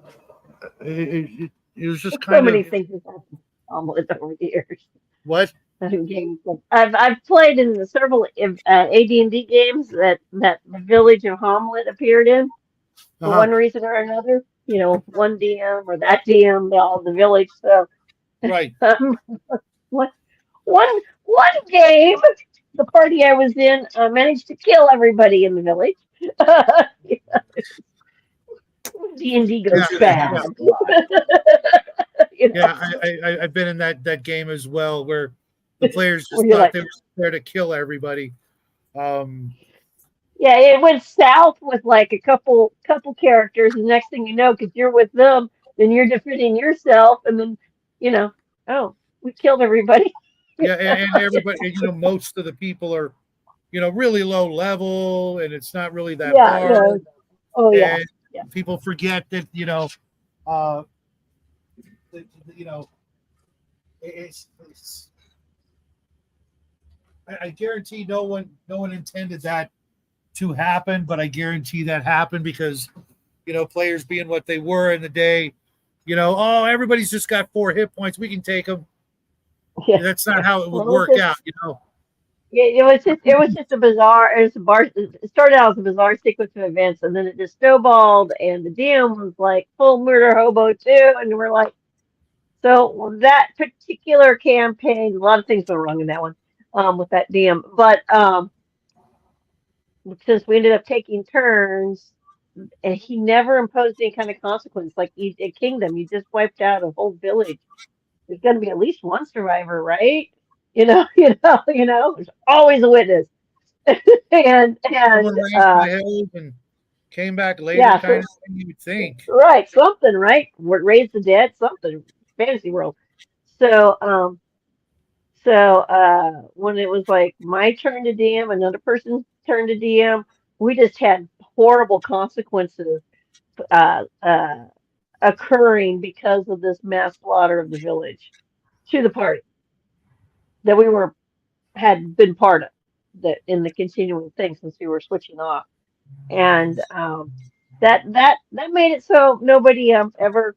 it was just kind so many of things have happened over the years. What? I've played in the several AD&D games that the village of Hamlet appeared in for one reason or another. You know, one DM or that DM, all the village. So right. One game, the party I was in managed to kill everybody in the village. D&D goes bad. I've been in that game as well, where the players just thought they were there to kill everybody. Yeah, it went south with like a couple characters. The next thing you know, because you're with them, then you're defending yourself, and then oh, we killed everybody. Yeah, and everybody, most of the people are, really low level, and it's not really that hard. Yeah. Oh yeah. People forget that, it's. I guarantee no one intended that to happen, but I guarantee that happened because, players being what they were in the day, oh, everybody's just got 4 hit points, we can take them. Yeah. That's not how it would work out, Yeah, it was just a bizarre. It started out as a bizarre sequence of events, and then it just snowballed. And the DM was like full murder hobo too, and we're like, so that particular campaign, a lot of things went wrong in that one, with that DM. But since we ended up taking turns, and he never imposed any kind of consequence, like a kingdom, you just wiped out a whole village. There's going to be at least one survivor, right? There's always a witness. and came back later, kind of thing you would think. Right, something, right? Raise the dead, something. Fantasy world. So, when it was like my turn to DM, another person's turn to DM, we just had horrible consequences occurring because of this mass slaughter of the village to the party that we had been part of that in the continuing thing since we were switching off, and that made it so nobody ever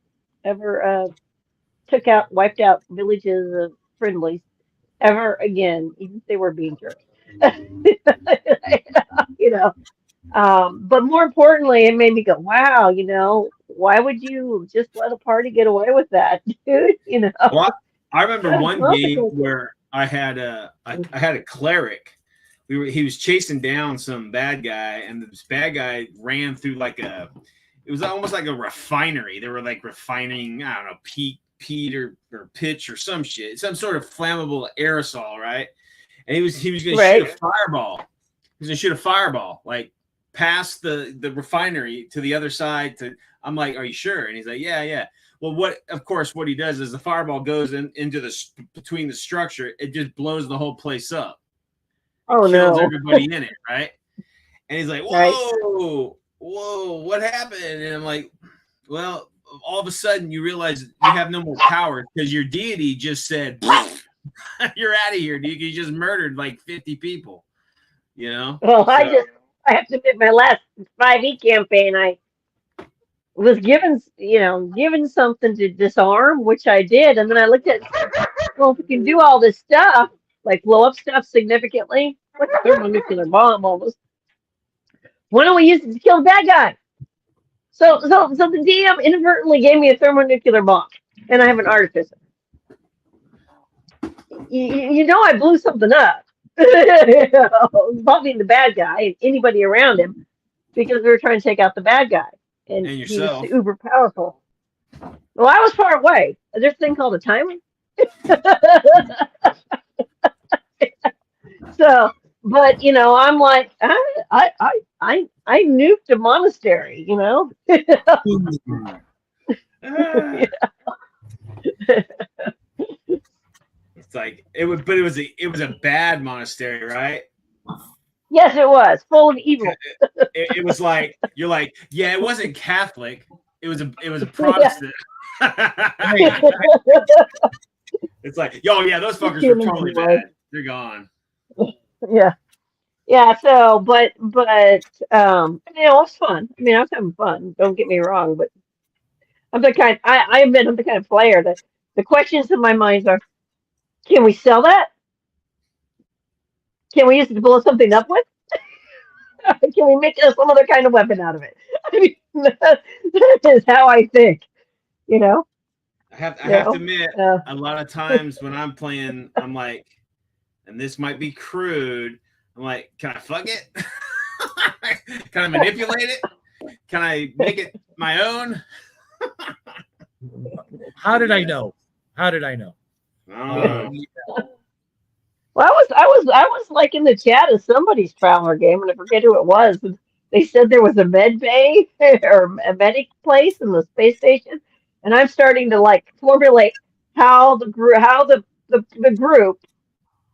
wiped out villages of friendlies ever again, even if they were being jerks. But more importantly, it made me go, wow, why would you just let a party get away with that, dude? Well, I remember one game where I had a cleric. He was chasing down some bad guy, and this bad guy ran through it was almost like a refinery. They were like refining, I don't know, peat or pitch or some shit, some sort of flammable aerosol, right? And he was going to shoot a fireball. He was going to shoot a fireball, like past the refinery to the other side. I'm like, are you sure? And he's like, yeah. Well, what he does is the fireball goes into between the structure. It just blows the whole place up. Oh, kills everybody in it, right? And he's like, Right. whoa, what happened? And I'm like, well, all of a sudden you realize you have no more power because your deity just said, you're out of here, dude. You just murdered like 50 people, you know? Well, So, I have to admit, my last 5e campaign, I was given something to disarm, which I did, and then I looked at, well, if we can do all this stuff, like blow up stuff significantly, like a thermonuclear bomb almost, why don't we use it to kill the bad guy? So the DM inadvertently gave me a thermonuclear bomb, and I have an artificer. You know, I blew something up. Involving the bad guy and anybody around him, because we were trying to take out the bad guy. And yourself. He was uber powerful. Well, I was far away. There's a thing called a timer. So, but you know, I'm like, I nuked a monastery. You know. It's like it was a bad monastery, right? Yes, it was full of evil. It was like you're like, yeah, it wasn't Catholic. It was a Protestant. It's like, yeah, those fuckers are totally bad. They're gone. Yeah. So, but you know, it was fun. I mean, I was having fun. Don't get me wrong, but I'm the kind. I admit I'm the kind of player that the questions in my mind are: can we sell that? Can we use it to blow something up with? Can we make some other kind of weapon out of it? I mean, that is how I think. You know. I have to admit, a lot of times when I'm playing, I'm like, and this might be crude. I'm like, can I fuck it? Can I manipulate it? Can I make it my own? How did I know? Well, I was like in the chat of somebody's Traveler game, and I forget who it was. And they said there was a med bay or a medic place in the space station, and I'm starting to like formulate how the group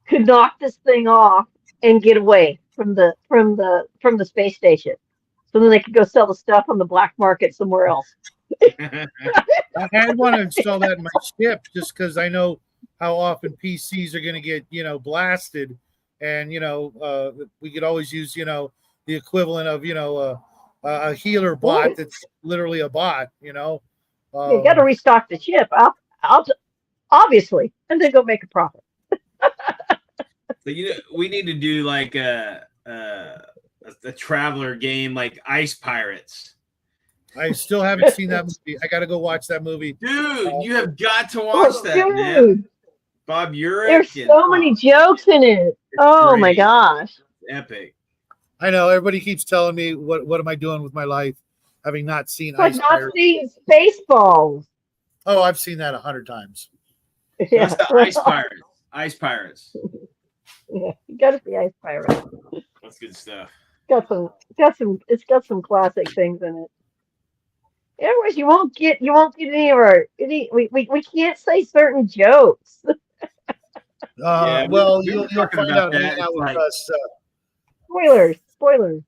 could knock this thing off and get away from the space station, so then they could go sell the stuff on the black market somewhere else. I want to install that in my ship just because I know how often PCs are going to get, blasted, and we could always use, the equivalent of, a healer bot that's literally a bot, you got to restock the ship, I'll obviously, and then go make a profit. So we need to do like a Traveler game, like Ice Pirates. I still haven't seen that movie. I got to go watch that movie, dude. You have got to watch that, dude. Man. Bob Urich. There's so many jokes in it. Oh great. My gosh, it's epic. I know everybody keeps telling me what am I doing with my life, having not seen Ice Pirates. Seeing Spaceballs. Oh, I've seen that 100 times. Yeah. That's the Ice Pirates. Ice Pirates. Yeah, you gotta see Ice Pirates. That's good stuff. It's got some classic things in it. Otherwise, you won't get any of our. We can't say certain jokes. Well, you'll find out with us. Spoilers.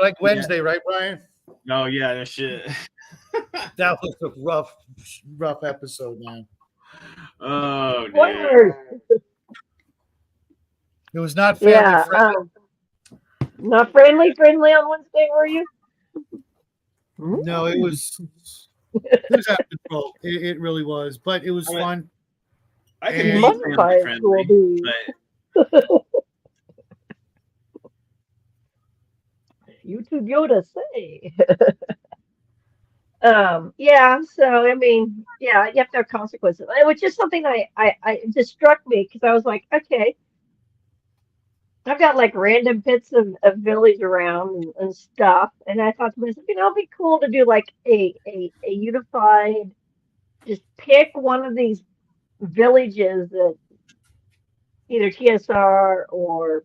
Like Wednesday, right, Brian? Oh yeah, that shit. That was a rough episode, man. Oh, spoilers. It was not family friendly. Not friendly on Wednesday, were you? No, it was out of control. It really was, but it was fun. I can be family friendly, but YouTube Yoda say. Yeah. So I mean, yeah, you have to have consequences. It was just something it just struck me because I was like, okay. I've got like random bits of village around and stuff, and I thought to myself, it'd be cool to do like a unified, just pick one of these villages that either TSR or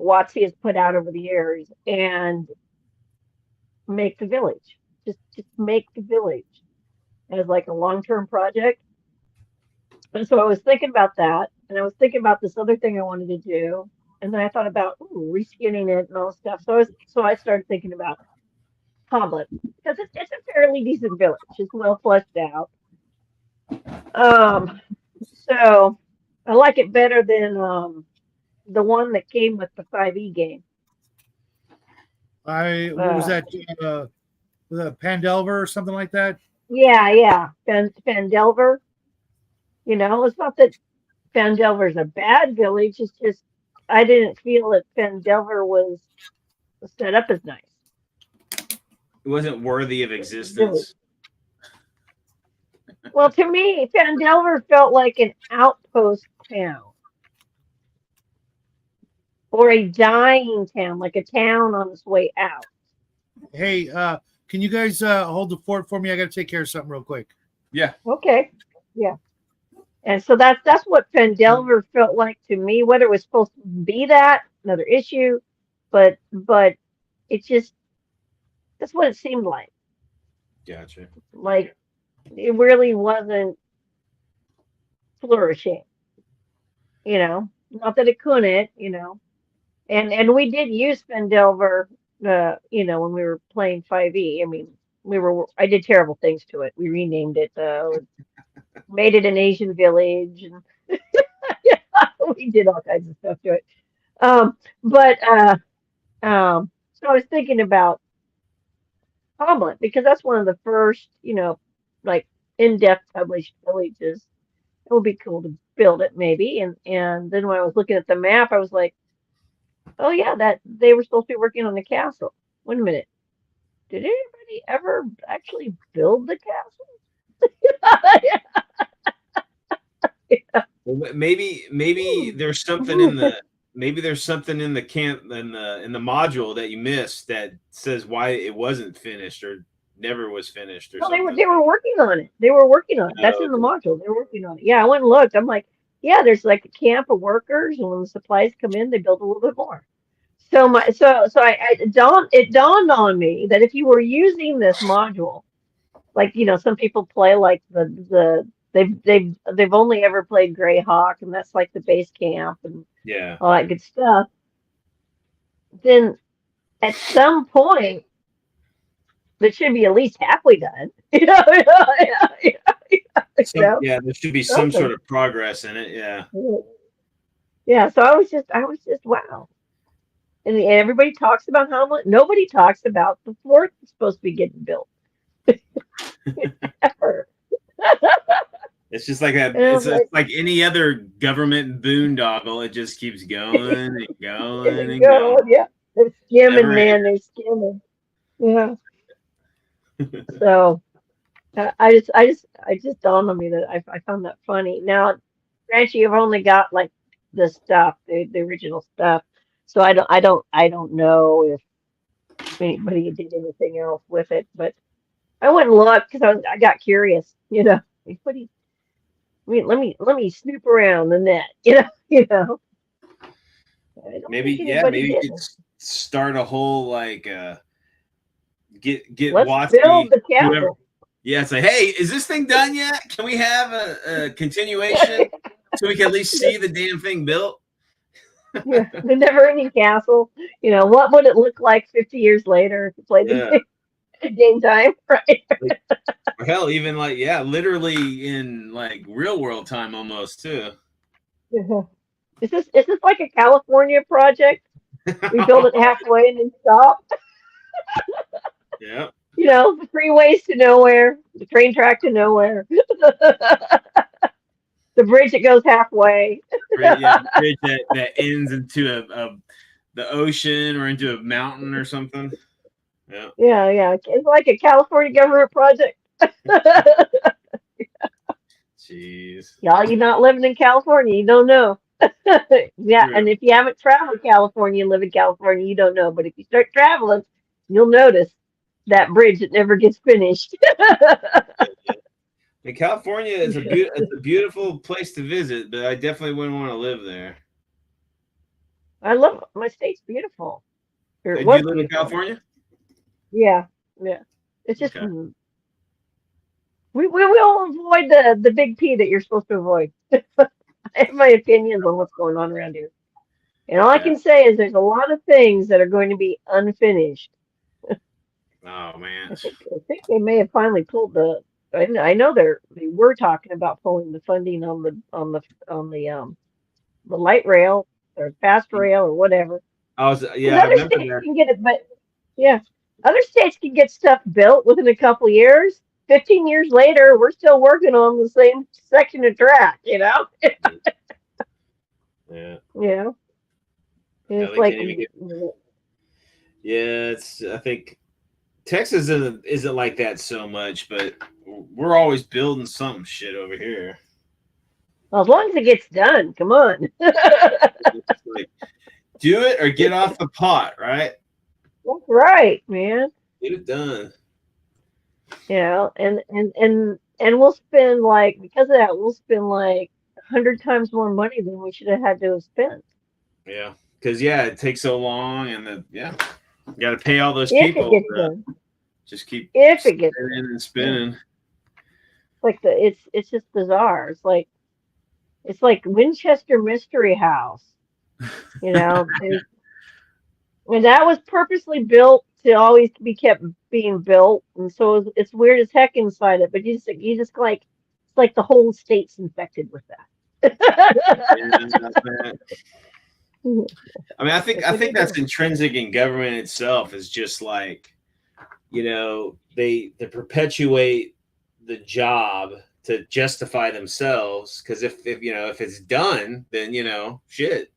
WotC has put out over the years and make the village. Just make the village as like a long-term project. And so I was thinking about that, and I was thinking about this other thing I wanted to do. and then I thought about reskinning it and all stuff. So I started thinking about Hoblet because it's a fairly decent village. It's well fleshed out. So I like it better than the one that came with the 5e game. What was that? The Pandelver or something like that? Yeah. Fandelver. It's not that Fandelver's a bad village. It's just I didn't feel that Fandelver was set up as nice. It wasn't worthy of existence. Well, to me, Fandelver felt like an outpost town. Or a dying town, like a town on its way out. Hey, can you guys hold the fort for me? I got to take care of something real quick. Yeah. Okay. Yeah. And so that's what Fandelver felt like to me. Whether it was supposed to be that, another issue, but it just that's what it seemed like. Gotcha. Like it really wasn't flourishing. Not that it couldn't. And we did use Fandelver, when we were playing 5e. I mean, I did terrible things to it. We renamed it, made it an Asian village, and we did all kinds of stuff to it. So I was thinking about Hoblet because that's one of the first, like in-depth published villages. It would be cool to build it maybe. And then when I was looking at the map, I was like, oh yeah, that they were supposed to be working on the castle. Wait a minute. Did anybody ever actually build the castle? Yeah. Well, maybe there's something in the camp in the module that you missed that says why it wasn't finished or never was finished or something. They were working on it. That's in the module. They were working on it. Yeah, I went and looked. I'm like, yeah, there's like a camp of workers, and when the supplies come in, they build a little bit more. So it dawned on me that if you were using this module, like some people play like they've only ever played Greyhawk, and that's like the base camp and all that good stuff. Then at some point, that should be at least halfway done. There should be some sort of progress in it. Yeah. Yeah. So I was just wow. And everybody talks about Hamlet. Nobody talks about the fort that's supposed to be getting built. Ever. It's just like it's like any other government boondoggle. It just keeps going and going and going. Yeah, they're skimming, man. They're skimming. Yeah. So I just dawned on me that I found that funny. Now, granted, you've only got like the stuff, the original stuff. So I don't know if anybody did anything else with it, but I went and looked because I got curious. Let me snoop around the net. Maybe you could start a whole like get Let's build the castle. Yeah, it's like, hey, is this thing done yet? Can we have a continuation so we can at least see the damn thing built? Yeah, the never-ending castle. What would it look like 50 years later if you played the game time, right? Hell, even like literally in like real world time almost too. Yeah. Is this like a California project? We build it halfway and then stop. Yeah. The freeways to nowhere, the train track to nowhere, the bridge that goes halfway. The bridge that ends into the ocean or into a mountain or something. Yeah. Yeah. It's like a California government project. Jeez. Y'all, you're not living in California. You don't know. Yeah, True. and if you haven't traveled California, live in California, you don't know. But if you start traveling, you'll notice that bridge that never gets finished. And California is it's a beautiful place to visit, but I definitely wouldn't want to live there. I love my state's beautiful. Do you live in California? Yeah. It's just we will avoid the big P that you're supposed to avoid. I have my opinions on what's going on around here. And all I can say is there's a lot of things that are going to be unfinished. Oh man. I think they may have finally pulled the. I know they were talking about pulling the funding on the light rail or fast rail or whatever. I Other remember states that. can get it, but yeah, other states can get stuff built within a couple of years. 15 years later, we're still working on the same section of track. Yeah. Yeah. It's they like, can't even get. Yeah, I think Texas isn't like that so much, but we're always building some shit over here. well, as long as it gets done, come on. Like, do it or get off the pot, right? That's right, man. Get it done. And we'll spend because of that, we'll spend 100 times more money than we should have had to have spent. Yeah, because it takes so long, and you got to pay all those If people. it gets done. Just keep If it gets spinning and spinning. It's just bizarre. It's like Winchester Mystery House, and that was purposely built to always be kept being built, and so it's weird as heck inside it. But you just it's like the whole state's infected with that. I mean, I think that's intrinsic in government itself. Is just like, they perpetuate the job to justify themselves, because if it's done, then shit,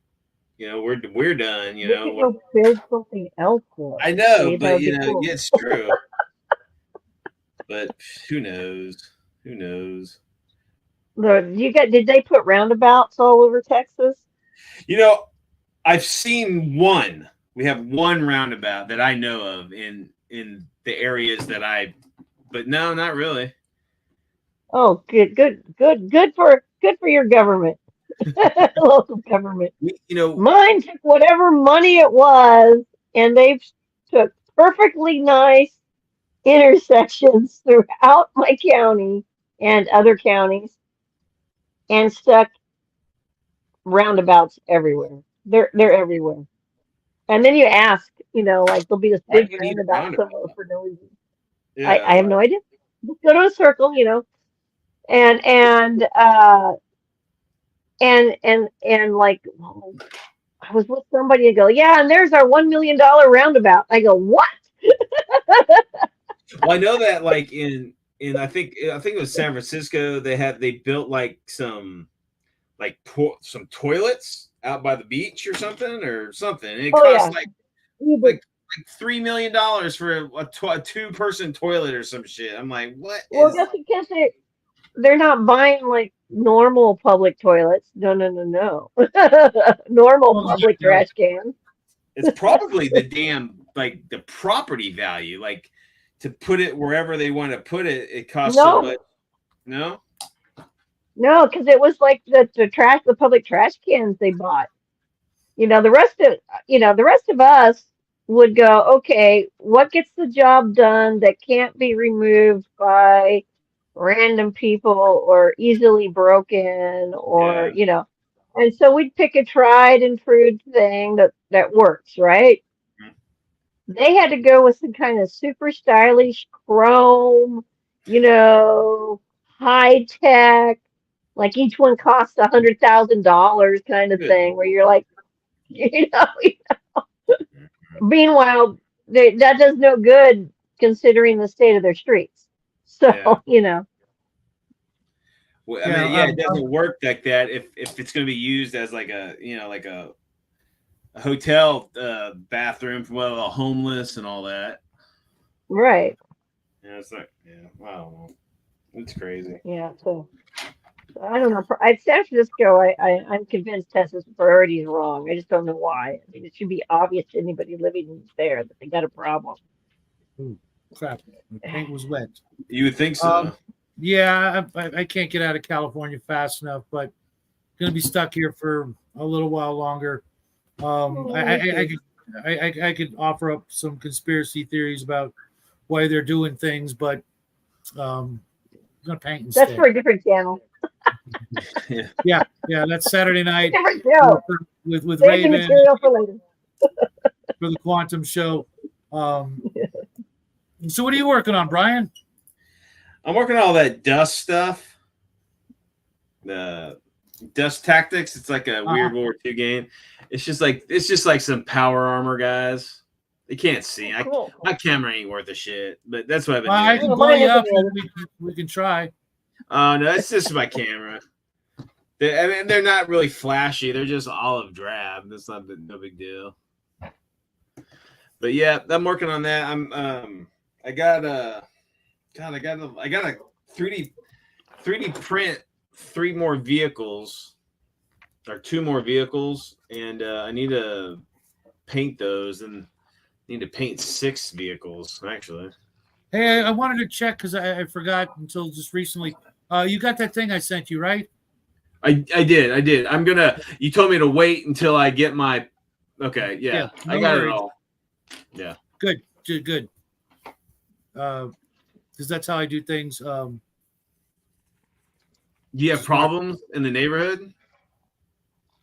we're done. We could go build something else for us. I know, See, but cool. it's true. But who knows? Who knows? Did they put roundabouts all over Texas? I've seen one. We have one roundabout that I know of in the areas but no, not really. Oh, good for your government, local government. Mine took whatever money it was, and they've took perfectly nice intersections throughout my county and other counties, and stuck roundabouts everywhere. They're everywhere. And then you ask, there'll be this big roundabout somewhere for no reason. Yeah. I have no idea. Just go to a circle, and I was with somebody and go, yeah, and there's our $1 million roundabout. I go, what? Well, I know that in I think it was San Francisco, they built some toilets out by the beach or something. And it cost like $3 million for a 2-person toilet or some shit. I'm like, what? Well, just because they're not buying normal public toilets. No. Normal public trash cans. It's probably the damn the property value, to put it wherever they want to put it. It costs so much. No. No, because it was the public trash cans they bought. The rest of us would go, okay, what gets the job done that can't be removed by random people or easily broken or, and so we'd pick a tried and true thing that works, right? Mm-hmm. They had to go with some kind of super stylish chrome, high tech, each one costs $100,000 kind of thing, where you're like, Meanwhile, that does no good considering the state of their streets. So, Well, it doesn't work like that if it's going to be used as a hotel bathroom for the homeless and all that. Right. Yeah, it's I don't know. It's crazy. Yeah, so I don't know. At San Francisco, I'm convinced Texas priority is wrong. I just don't know why. I mean, it should be obvious to anybody living there that they got a problem. Ooh, crap. The paint was wet. You would think so. Yeah, I can't get out of California fast enough, but going to be stuck here for a little while longer. I could offer up some conspiracy theories about why they're doing things, but I'm going to paint instead. That's for a different channel. Yeah, that's Saturday night. with Save the Raven material for later. for the Quantum Show. So what are you working on, Brian? I'm working on all that dust stuff. The Dust Tactics. It's like a weird World War II game. It's just like some power armor guys. They can't see. Cool. My camera ain't worth a shit, but that's what I've been I doing. can blow you up. We can try. Oh no, it's just my camera. They're not really flashy. They're just olive drab. That's no big deal. But yeah, I'm working on that. I got a 3D print 3 more vehicles or 2 more vehicles, and I need to paint those and need to paint 6 vehicles actually. Hey, I wanted to check because I forgot until just recently. You got that thing I sent you, right? I did. You told me to wait until I get my. Okay, yeah, no I got worries. it all. Yeah. Good. Because that's how I do things. Do you have problems in the neighborhood?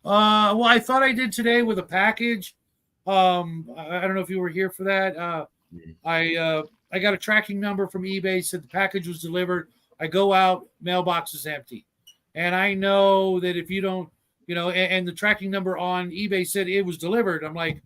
Well, I thought I did today with a package. I don't know if you were here for that. I got a tracking number from eBay, said the package was delivered. I go out, mailbox is empty. And I know that if you don't, and the tracking number on eBay said it was delivered. I'm like,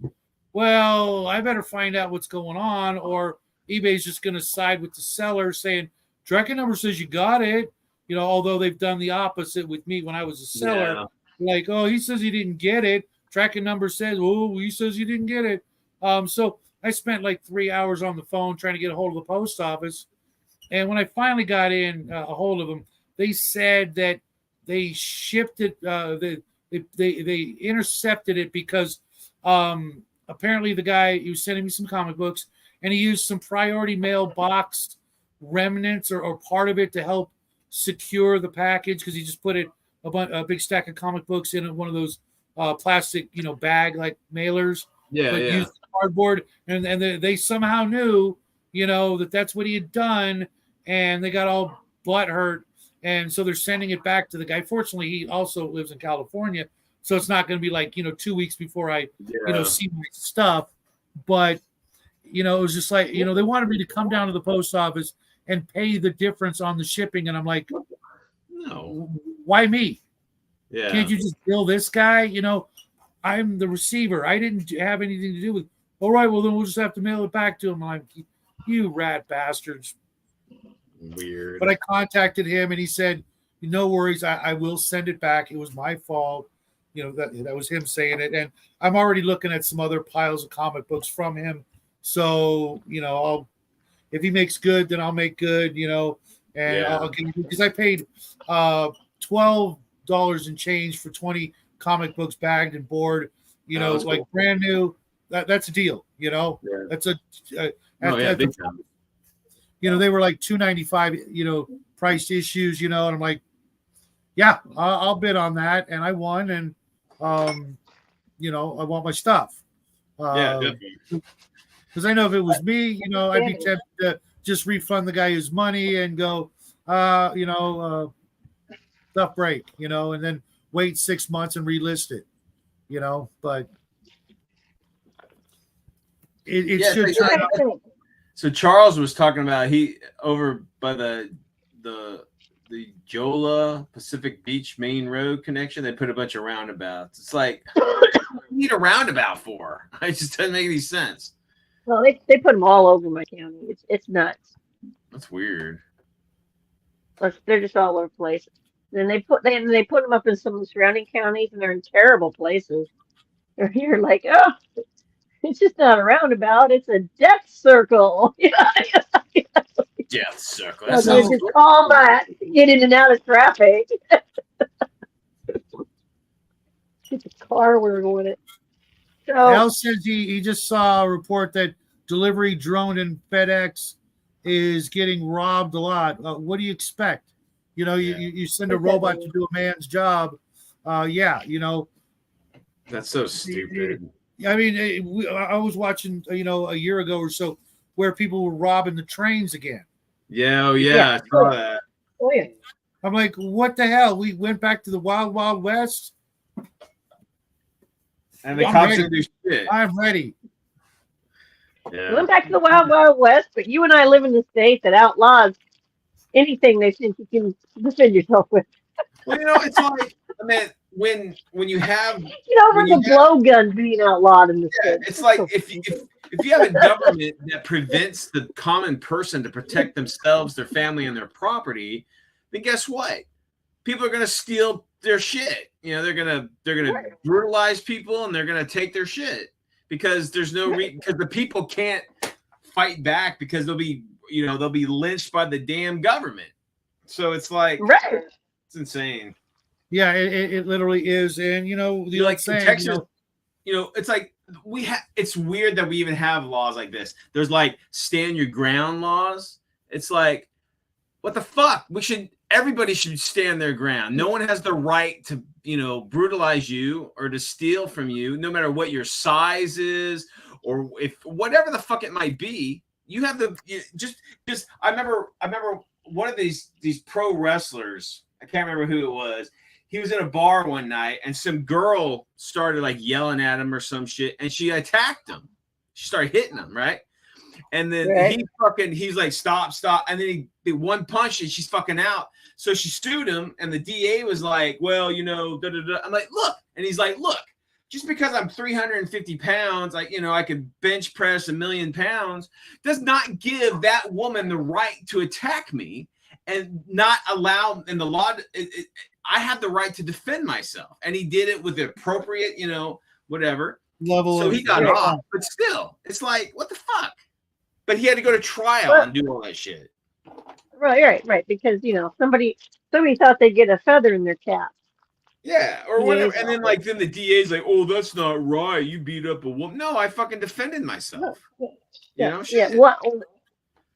well, I better find out what's going on, or eBay's just going to side with the seller saying, tracking number says you got it. Although they've done the opposite with me when I was a seller. Yeah. Like, oh, he says he didn't get it. Tracking number says, oh, he says he didn't get it. So I spent like 3 hours on the phone trying to get a hold of the post office. And when I finally got a hold of them, they said that they shipped it. They intercepted it because apparently the guy, he was sending me some comic books, and he used some priority mail box remnants or part of it to help secure the package, because he just put it a big stack of comic books in one of those plastic bag like mailers. Yeah. Used cardboard, and they somehow knew that's what he had done, and they got all butthurt, and so they're sending it back to the guy. Fortunately, he also lives in California, so it's not going to be like 2 weeks before I see my stuff. But it was just like they wanted me to come down to the post office and pay the difference on the shipping, and I'm like, no, why me? Yeah, can't you just bill this guy? I'm the receiver. I didn't have anything to do with. All right, well then we'll just have to mail it back to him. I'm like, you rat bastards. Weird. But I contacted him, and he said, no worries, I will send it back. It was my fault. That was him saying it. And I'm already looking at some other piles of comic books from him. So, if he makes good, then I'll make good, and I'll give you, because I paid $12 and change for 20 comic books bagged and board, like cool. Brand new. That's a deal, That's big time. They were like $2.95, priced issues, and I'm like, yeah, I'll bid on that, and I won, and I want my stuff. Definitely. Because I know if it was me, I'd be tempted to just refund the guy his money and go, stuff break, and then wait 6 months and relist it, but it should turn out. So Charles was talking about he over by the Jola Pacific Beach Main Road connection. They put a bunch of roundabouts. It's like, what do you need a roundabout for? It just doesn't make any sense. Well, they put them all over my county. It's nuts. That's weird. They're just all over the place. Then they put them up in some of the surrounding counties, and they're in terrible places. You're like, oh, it's just not a roundabout. It's a death circle. Death circle. That's just all that. Get in and out of traffic. Get the car where we're going it. So Al says he just saw a report that delivery drone and FedEx is getting robbed a lot. What do you expect? You send a robot to do a man's job. That's so stupid. I mean, I was watching, a year ago or so, where people were robbing the trains again. Yeah, I saw that. Oh yeah. I'm like, what the hell? We went back to the Wild Wild West. And the I'm cops ready. didn't do shit. I'm ready. Yeah. We went back to the Wild Wild West, but you and I live in the state that outlaws anything they think you can defend yourself with. Well, it's like, I mean, when you have Over the blowgun being outlawed in the state. it's like if you have a government that prevents the common person to protect themselves, their family, and their property, then guess what? People are gonna steal their shit. They're gonna brutalize people and they're gonna take their shit because there's no because the people can't fight back because they'll be lynched by the damn government. So it's like it's insane. Yeah, it literally is, and like saying, Texas, it's like it's weird that we even have laws like this. There's like stand your ground laws. It's like, what the fuck? Everybody should stand their ground. No one has the right to brutalize you or to steal from you, no matter what your size is or if whatever the fuck it might be. You have just I remember one of these pro wrestlers, I can't remember who it was. He was in a bar one night and some girl started like yelling at him or some shit and she attacked him. She started hitting him, right? And then he's like, stop. And then he one punch and she's fucking out. So she sued him and the DA was like, well, I'm like, look. And he's like, look, just because I'm 350 pounds, I could bench press 1,000,000 pounds does not give that woman the right to attack me and not allow in the law. I have the right to defend myself. And he did it with the appropriate, whatever level. So he got off, but still, it's like, what the fuck? But he had to go to trial and do all that shit. Right. Because, somebody thought they'd get a feather in their cap. Yeah, or whatever. And then then the DA's like, oh, that's not right. You beat up a woman. No, I fucking defended myself. Yeah. Well,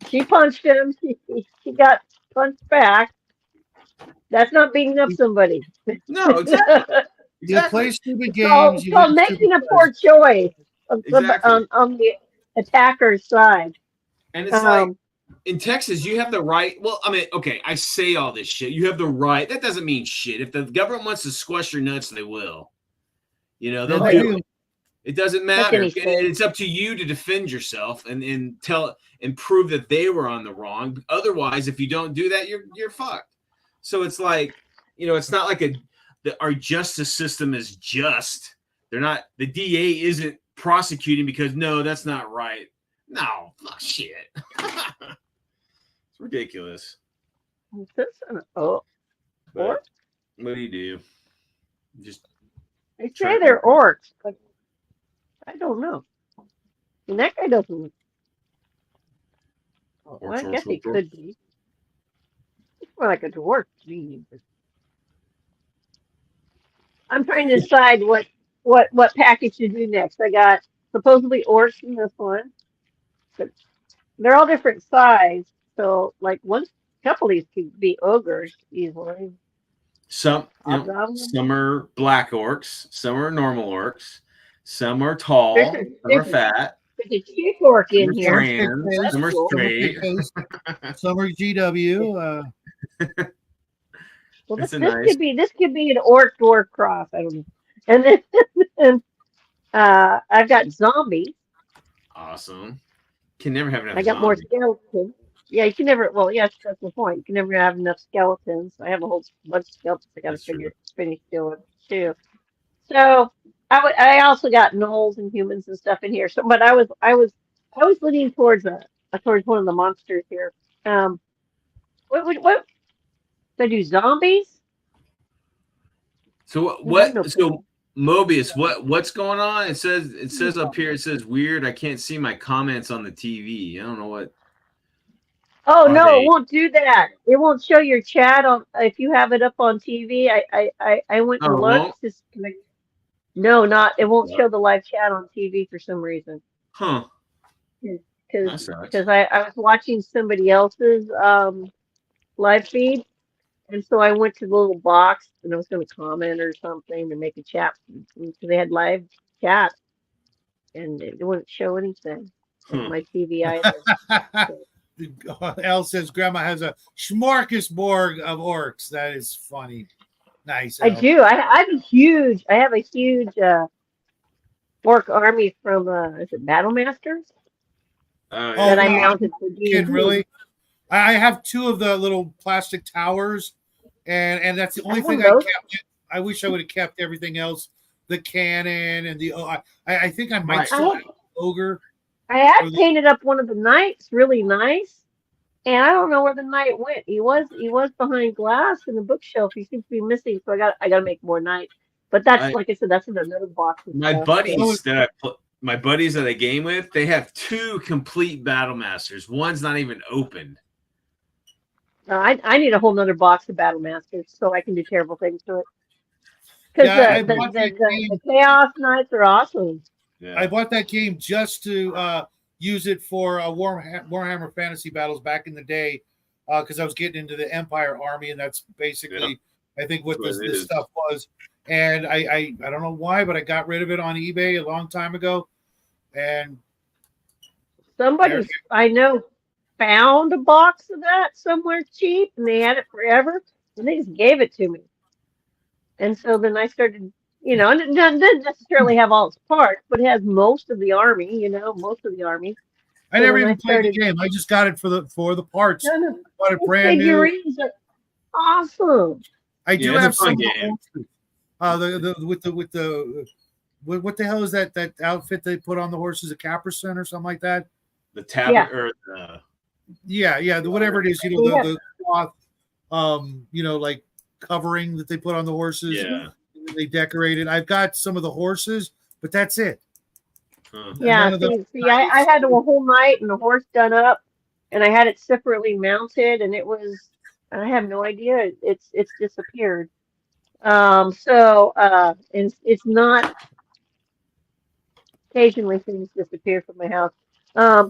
she punched him. She got punched back. That's not beating up somebody. No, exactly. You play stupid games. It's called making a poor choice on the attacker's side. And it's like, in Texas, you have the right. Well, I mean, okay, I say all this shit. You have the right. That doesn't mean shit. If the government wants to squash your nuts, they will. They'll do it. It doesn't matter. It's up to you to defend yourself and prove that they were on the wrong. Otherwise, if you don't do that, you're fucked. So it's like, it's not like our justice system is just. They're not. The DA isn't prosecuting because no, that's not right. No, fuck shit. It's ridiculous. What do you do? They say they're orcs, but I don't know. And that guy doesn't. Well, I guess he could be. It's more like a dwarf to me. I'm trying to decide what package to do next. I got supposedly orcs in this one, but they're all different size. So, like, a couple of these could be ogres easily. Some are black orcs, some are normal orcs, some are tall, some are fat. There's a chick orc in here. Some are straight. Some are GW. Well, this could be an orc dwarf cross. I don't know. And then I've got zombies. Awesome. Can never have enough. I got more skeletons. Yeah, you can never. Well, yes, that's the point. You can never have enough skeletons. I have a whole bunch of skeletons I got to finish doing too. So I also got gnolls and humans and stuff in here. So, but I was leaning towards one of the monsters here. What? They do zombies? So what? So Mobius, what's going on? It says up here. It says weird. I can't see my comments on the TV. I don't know what. Oh no, it won't do that. It won't show your chat on if you have it up on TV. I went and looked. No, it won't show the live chat on TV for some reason. Huh. Because I was watching somebody else's live feed, and so I went to the little box and I was going to comment or something and make a chat because they had live chat, and it wouldn't show anything on my TV either. Elle says Grandma has a smorgasbord of orcs. That is funny. Nice. I do. I have a huge Orc army from is it Battle Masters Oh, Oh, that I no, mounted for D&D. Kid, really? I have 2 of the little plastic towers, and that's the only thing I kept. I wish I would have kept everything else, the cannon and the. I think I might still have ogre. I had painted up one of the knights really nice, and I don't know where the knight went. He was behind glass in the bookshelf. He seems to be missing, so I got to make more knights. But that's like I said, that's in another box. My buddies that I game with, they have 2 complete Battle Masters. One's not even opened. I need a whole nother box of Battle Masters so I can do terrible things to it. Because the Chaos Knights are awesome. Yeah. I bought that game just to use it for Warhammer Fantasy Battles back in the day, because I was getting into the Empire Army, and that's basically I think what this stuff was. And I don't know why, but I got rid of it on eBay a long time ago. And somebody I know found a box of that somewhere cheap, and they had it forever, and they just gave it to me. And so then I started, and it doesn't necessarily have all its parts, but it has most of the army, most of the army. I never even played the game. I just got it for the parts. No. Bought it brand new. Figurines are awesome. I do have some game. What the hell is that outfit they put on the horses? A caparison or something like that? The tablet or whatever it is, the cloth, like covering that they put on the horses. Yeah, they decorated. I've got some of the horses, but that's it. Yeah, I had a whole night and the horse done up, and I had it separately mounted, and I have no idea. It's disappeared. It's not. Occasionally things disappear from my house. I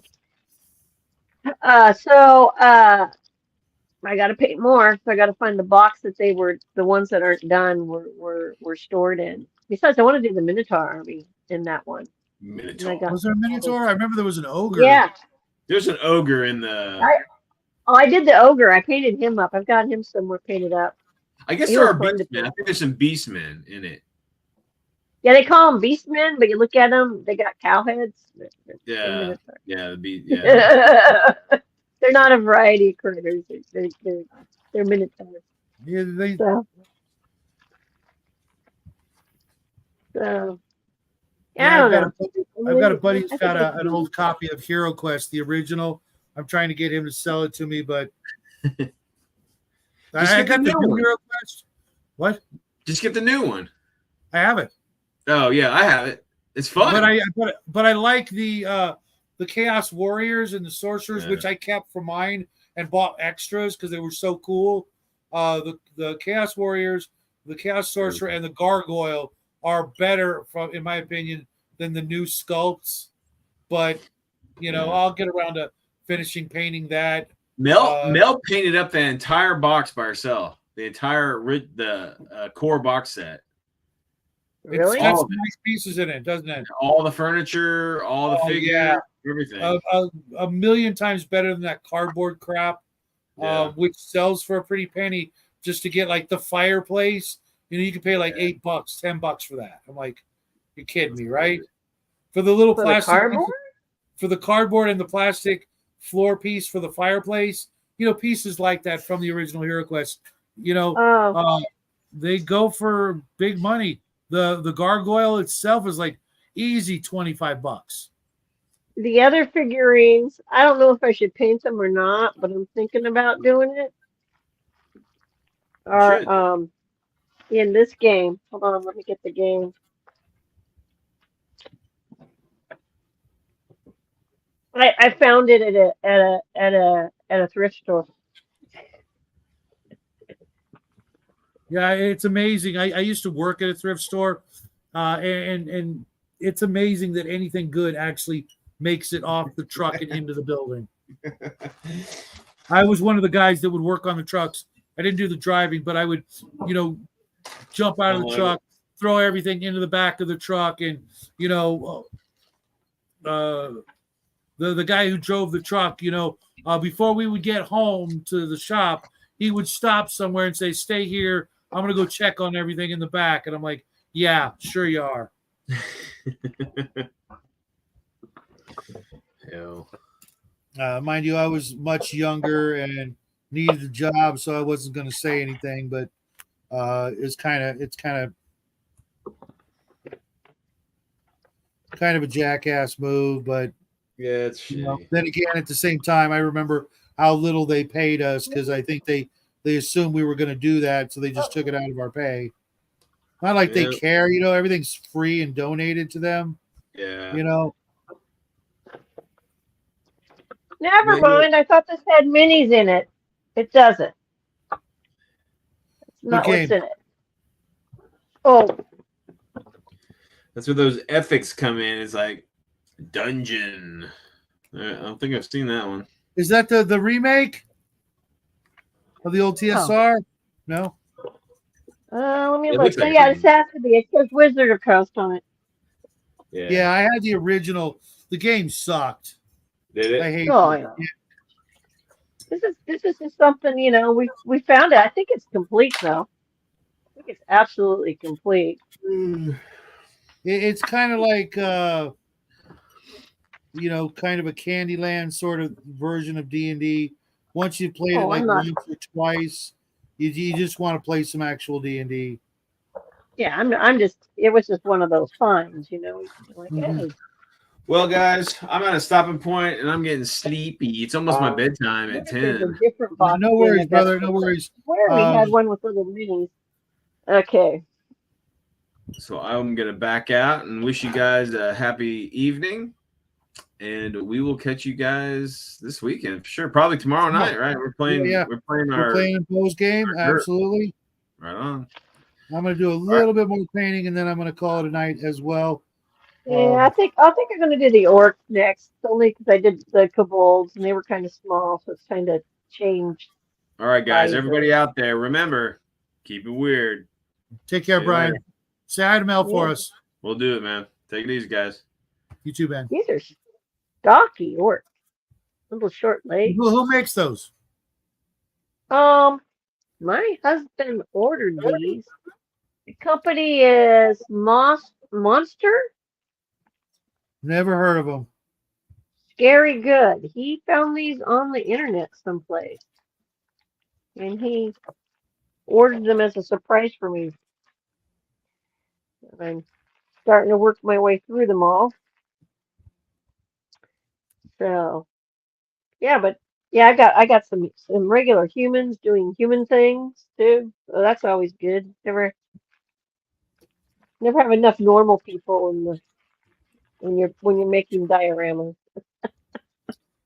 got to paint more. So I got to find the box that the ones that aren't done were stored in. Besides, I want to do the Minotaur army in that one. Minotaur. Was there a Minotaur? I remember there was an ogre. Yeah. There's an ogre in the. I did the ogre. I painted him up. I've got him somewhere painted up. I guess there are beastmen. I think there's some beastmen in it. Yeah, they call them beastmen, but you look at them, they got cow heads. Yeah. They're not a variety of critters. They're minotaurs. Yeah, I've got a buddy who's got an old copy of Hero Quest, the original. I'm trying to get him to sell it to me, but I got the new Hero Quest. What? Just get the new one. I have it. Oh yeah, I have it. It's fun. But I like the Chaos Warriors and the Sorcerers, which I kept for mine and bought extras because they were so cool. The Chaos Warriors, the Chaos Sorcerer, and the Gargoyle are better, in my opinion, than the new sculpts. But I'll get around to finishing painting that. Mel painted up the entire box by herself. The entire core box set. Really? It's got some nice pieces in it, doesn't it? All the furniture, all the figures, everything. A million times better than that cardboard crap, which sells for a pretty penny just to get like the fireplace. You can pay like $8, $10 for that. I'm like, you're kidding me, right? For the little plastic cardboard? For the cardboard and the plastic floor piece for the fireplace, pieces like that from the original Hero Quest, they go for big money. The gargoyle itself is like easy $25. The other figurines, I don't know if I should paint them or not, but I'm thinking about doing it. Are in this game. Hold on, let me get the game. I found it at a thrift store. Yeah, it's amazing. I used to work at a thrift store, and it's amazing that anything good actually makes it off the truck and into the building. I was one of the guys that would work on the trucks. I didn't do the driving, but I would, jump out of the truck, throw everything into the back of the truck, and the guy who drove the truck, before we would get home to the shop, he would stop somewhere and say, "Stay here. I'm going to go check on everything in the back." And I'm like, "Yeah, sure you are." Hell. Mind you, I was much younger and needed a job, so I wasn't going to say anything. But it's kind of a jackass move. But Yeah, it's shitty. then again, at the same time, I remember how little they paid us because I think they assumed we were going to do that, so they just took it out of our pay. Not like they care, everything's free and donated to them. Yeah. Never mind. I thought this had minis in it. It doesn't. It's not what's in it. Oh. That's where those ethics come in. It's like dungeon. I don't think I've seen that one. Is that the remake of the old TSR? No. Let me look. Like this has to be. It says Wizard Coast on it. Yeah, I had the original. The game sucked. Did it? I hate it. This is just something, we found it. I think it's complete though. I think it's absolutely complete. It's kind of like kind of a Candyland sort of version of D&D. Once you've played it once or twice, you just want to play some actual D&D. Yeah, I'm just. It was just one of those finds, like, hey. Well, guys, I'm at a stopping point and I'm getting sleepy. It's almost my bedtime at 10. No worries, brother. No worries. Where we had one with little minis. Okay. So I'm going to back out and wish you guys a happy evening. And we will catch you guys this weekend for sure. Probably tomorrow night, right? We're playing. Yeah. We're playing a post game. Absolutely. Right on. I'm going to do a little bit more painting, and then I'm going to call it a night as well. Yeah, I think I'm going to do the orcs next, only because I did the kobolds and they were kind of small, so it's kind of changed. All right, guys, everybody out there, remember, keep it weird. Take care, Brian. Say hi to Mel for us. We'll do it, man. Take it easy, guys. You too, Ben. These are stocky orcs, little short legs. Who makes those? My husband ordered these. The company is Monster. Never heard of them. Scary good. He found these on the internet someplace, and he ordered them as a surprise for me. I'm starting to work my way through them all. So, I got some regular humans doing human things too. So that's always good. Never have enough normal people when you're making dioramas.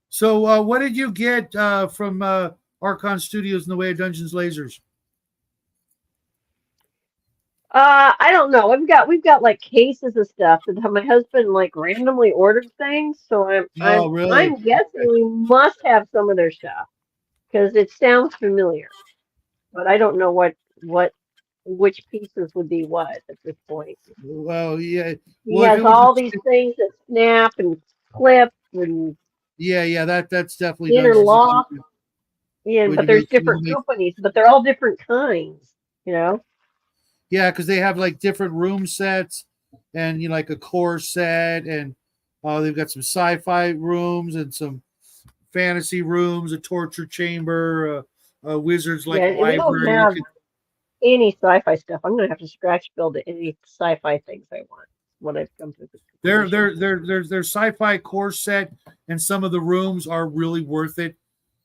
So, what did you get from Archon Studios in the way of Dungeons Lasers? I don't know. We've got like cases of stuff that my husband like randomly ordered things. So I'm guessing we must have some of their stuff because it sounds familiar, but I don't know which pieces would be what at this point. Well, yeah, he has all these things that snap and clip and that's definitely interlock. Yeah, but there's different companies, but they're all different kinds, Yeah, because they have like different room sets and like a core set, and they've got some sci-fi rooms and some fantasy rooms, a torture chamber, a wizard's library. We don't have any sci-fi stuff. I'm gonna have to scratch build any sci-fi things I want. What I've come to. Their sci-fi core set, and some of the rooms are really worth it.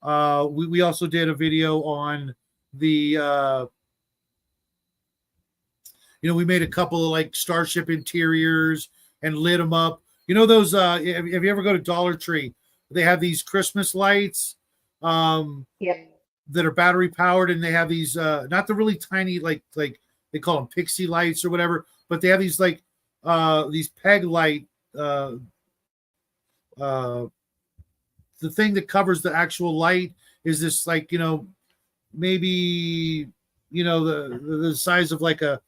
We also did a video on the. We made a couple of like starship interiors and lit them up. Those. Have you ever go to Dollar Tree? They have these Christmas lights. That are battery powered, and they have these not the really tiny like they call them pixie lights or whatever, but they have these like these peg light. The thing that covers the actual light is this like maybe the size of like a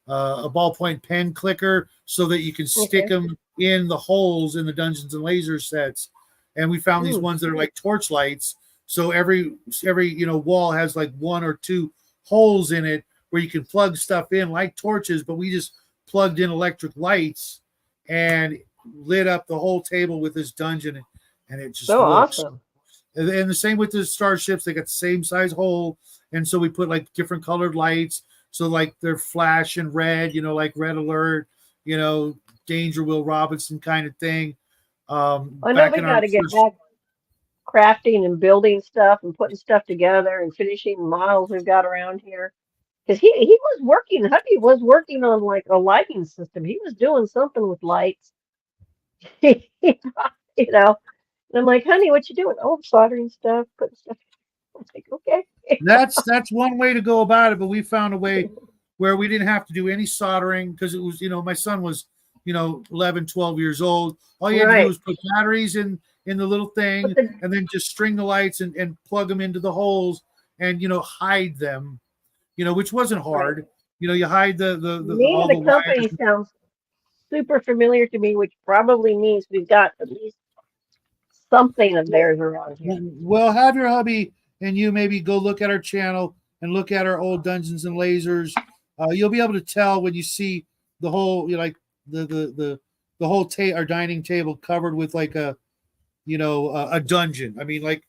ballpoint pen clicker, so that you can stick them in the holes in the Dungeons and Lasers sets. And we found these ones that are like torch lights. So every wall has like one or two holes in it where you can plug stuff in like torches, but we just plugged in electric lights and lit up the whole table with this dungeon, and it just So works. awesome. And the same with the starships, they got the same size hole, and so we put like different colored lights, so like they're flashing red, like red alert, danger Will Robinson kind of thing. I know Back we in got our to get first, back crafting and building stuff and putting stuff together and finishing models we've got around here. Because he was working, Hubby was working on like a lighting system. He was doing something with lights. you know. And I'm like, honey, what you doing? Oh, I'm soldering stuff, putting stuff. I'm like, okay. that's one way to go about it, but we found a way where we didn't have to do any soldering because it was, my son was, 11, 12 years old. All you had to do Right. was put batteries in the little thing But the, and then just string the lights and plug them into the holes and, hide them, which wasn't hard. right. You hide the Name all of the the company wires. sounds super familiar to me, which probably means we've got at least something of theirs around here. Well, have your hubby and you maybe go look at our channel and look at our old Dungeons and Lasers. You'll be able to tell when you see the whole, like the whole our dining table covered with like a dungeon. I mean, like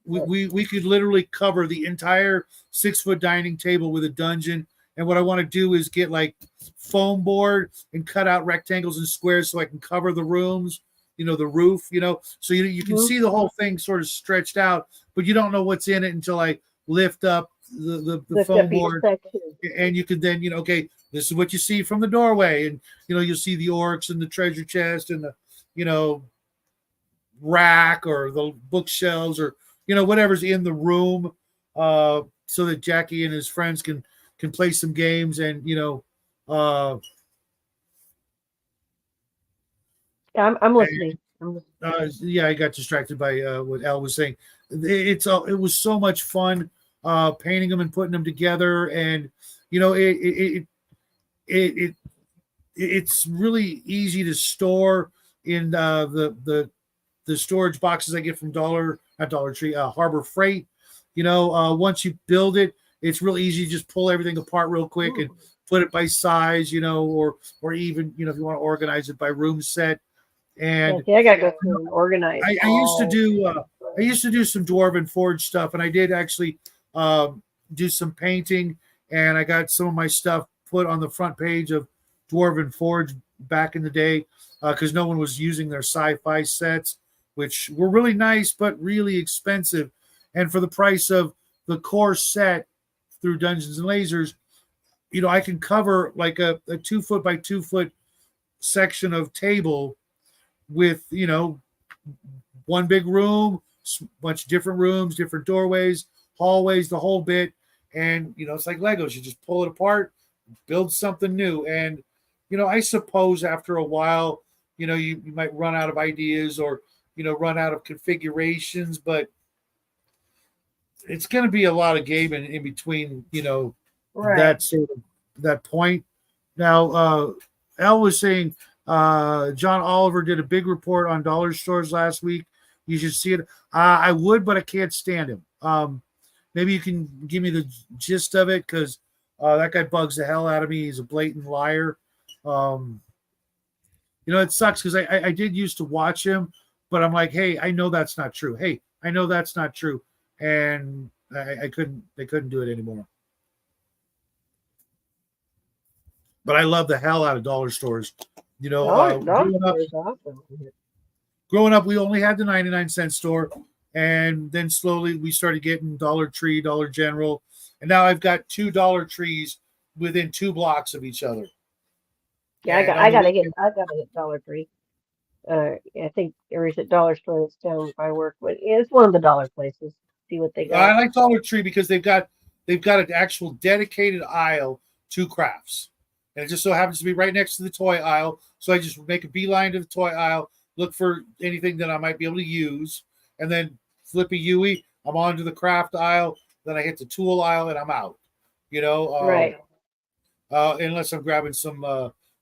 we could literally cover the entire 6-foot dining table with a dungeon. And what I want to do is get like foam board and cut out rectangles and squares so I can cover the rooms, the roof, so you can see the whole thing sort of stretched out, but you don't know what's in it until I lift up the foam board. And you can then, okay, this is what you see from the doorway. And, you'll see the orcs and the treasure chest and the, rack or the bookshelves or, whatever's in the room, so that Jackie and his friends can play some games and, I'm listening. yeah, I got distracted by what Al was saying. It was so much fun painting them and putting them together, and it's really easy to store in the storage boxes I get from Dollar Tree, Harbor Freight. Once you build it, it's real easy to just pull everything apart real quick and put it by size, or even if you want to organize it by room set. And I gotta go through and organize. I used to do some Dwarven Forge stuff, and I did actually do some painting, and I got some of my stuff put on the front page of Dwarven Forge back in the day because no one was using their sci-fi sets, which were really nice but really expensive. And for the price of the core set through Dungeons and Lasers, I can cover like a 2-foot by 2-foot section of table with one big room, bunch of different rooms, different doorways, hallways, the whole bit. And it's like Legos. You just pull it apart, build something new. And I suppose after a while, you might run out of ideas or run out of configurations, but it's going to be a lot of gaming in between that sort of that point. Now Al was saying John Oliver did a big report on dollar stores last week. You should see it. I would, but I can't stand him. Maybe you can give me the gist of it, because that guy bugs the hell out of me. He's a blatant liar. It sucks because I did used to watch him, but I'm like, hey, I know that's not true. Hey, I know that's not true. And they couldn't do it anymore. But I love the hell out of dollar stores. Growing up, we only had the 99-cent store, and then slowly we started getting Dollar Tree, Dollar General, and now I've got 2 Dollar Trees within 2 blocks of each other. Yeah, I gotta hit Dollar Tree. I think there is a dollar store that's down by work, but it's one of the dollar places. See what they got. I like Dollar Tree because they've got an actual dedicated aisle to crafts, and it just so happens to be right next to the toy aisle. So I just make a beeline to the toy aisle, look for anything that I might be able to use, and then flip a Yui. I'm on to the craft aisle. Then I hit the tool aisle, and I'm out. Right. Unless I'm grabbing some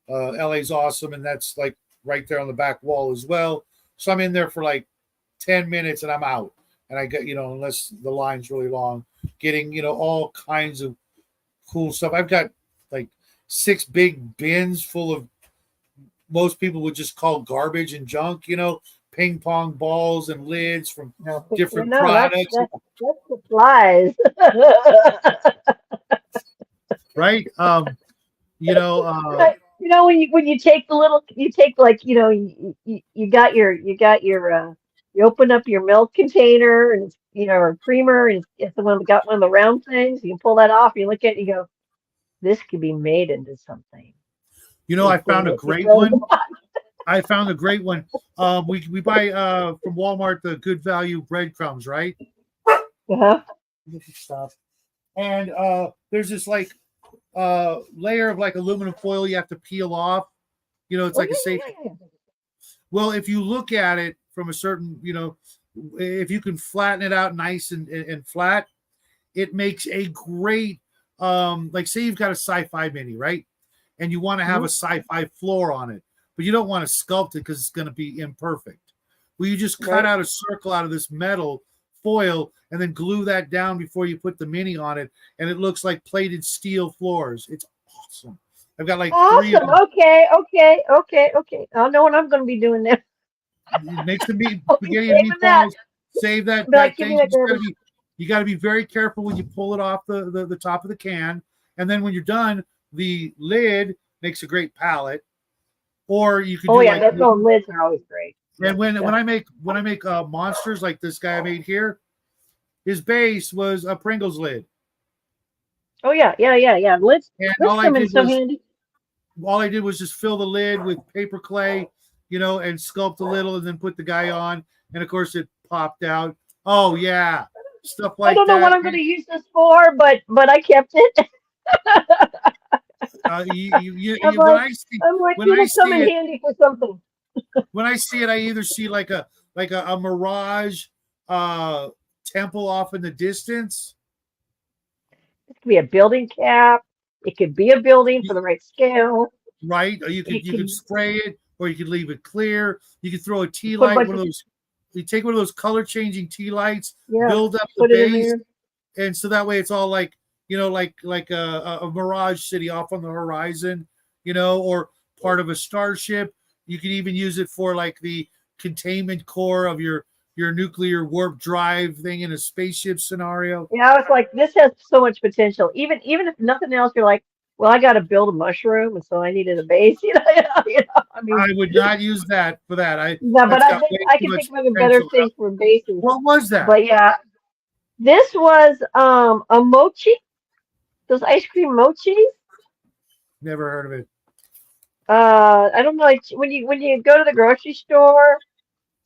LA's Awesome, and that's like right there on the back wall as well. So I'm in there for like 10 minutes, and I'm out. And I get, unless the line's really long, getting, all kinds of cool stuff. I've got like 6 big bins full of most people would just call garbage and junk, ping pong balls and lids from different products. That's supplies. Right? When you take the little, you take like, you got your you open up your milk container and it's, or creamer and it's the one that got one of the round things. You can pull that off. You look at it, you go, this could be made into something. I found a great one. I found a great one. We buy from Walmart the Good Value breadcrumbs, right? Uh-huh. Stuff. And there's this like layer of like aluminum foil you have to peel off. It's like a safe. Well, if you look at it from a certain, if you can flatten it out nice and flat, it makes a great like say you've got a sci-fi mini, right? And you want to have a sci-fi floor on it, but you don't want to sculpt it because it's going to be imperfect. Well, you just cut out a circle out of this metal foil and then glue that down before you put the mini on it, and it looks like plated steel floors. It's awesome. I've got like 3 of them. Okay. I know what I'm going to be doing there. Make some spaghetti and meatballs. Save that thing. You got to be very careful when you pull it off the top of the can, and then when you're done, the lid makes a great palette. Or you could. Those lids are always great. And when I make monsters like this guy I made here, his base was a Pringles lid. Oh yeah. Lids come in so handy. All I did was just fill the lid with paper clay, and sculpt a little, and then put the guy on, and of course it popped out. Oh yeah, stuff like that. I don't know what I'm going to use this for, but I kept it. When I see it, handy for something. When I see it, I either see like a mirage temple off in the distance. It could be a building cap. It could be a building for the right scale. Right. Or you could spray it, or you could leave it clear. You could throw a tea light, you take one of those color changing tea lights, build up the base, and so that way it's all like like a mirage city off on the horizon, or part of a starship. You can even use it for like the containment core of your nuclear warp drive thing in a spaceship scenario. Yeah, I was like, this has so much potential. Even if nothing else, you're like, well, I got to build a mushroom, and so I needed a base. I mean, I would not use that for that. I can think of a better thing for bases. What was that? But yeah, this was a mochi. Those ice cream mochis. Never heard of it. I don't know. When you go to the grocery store,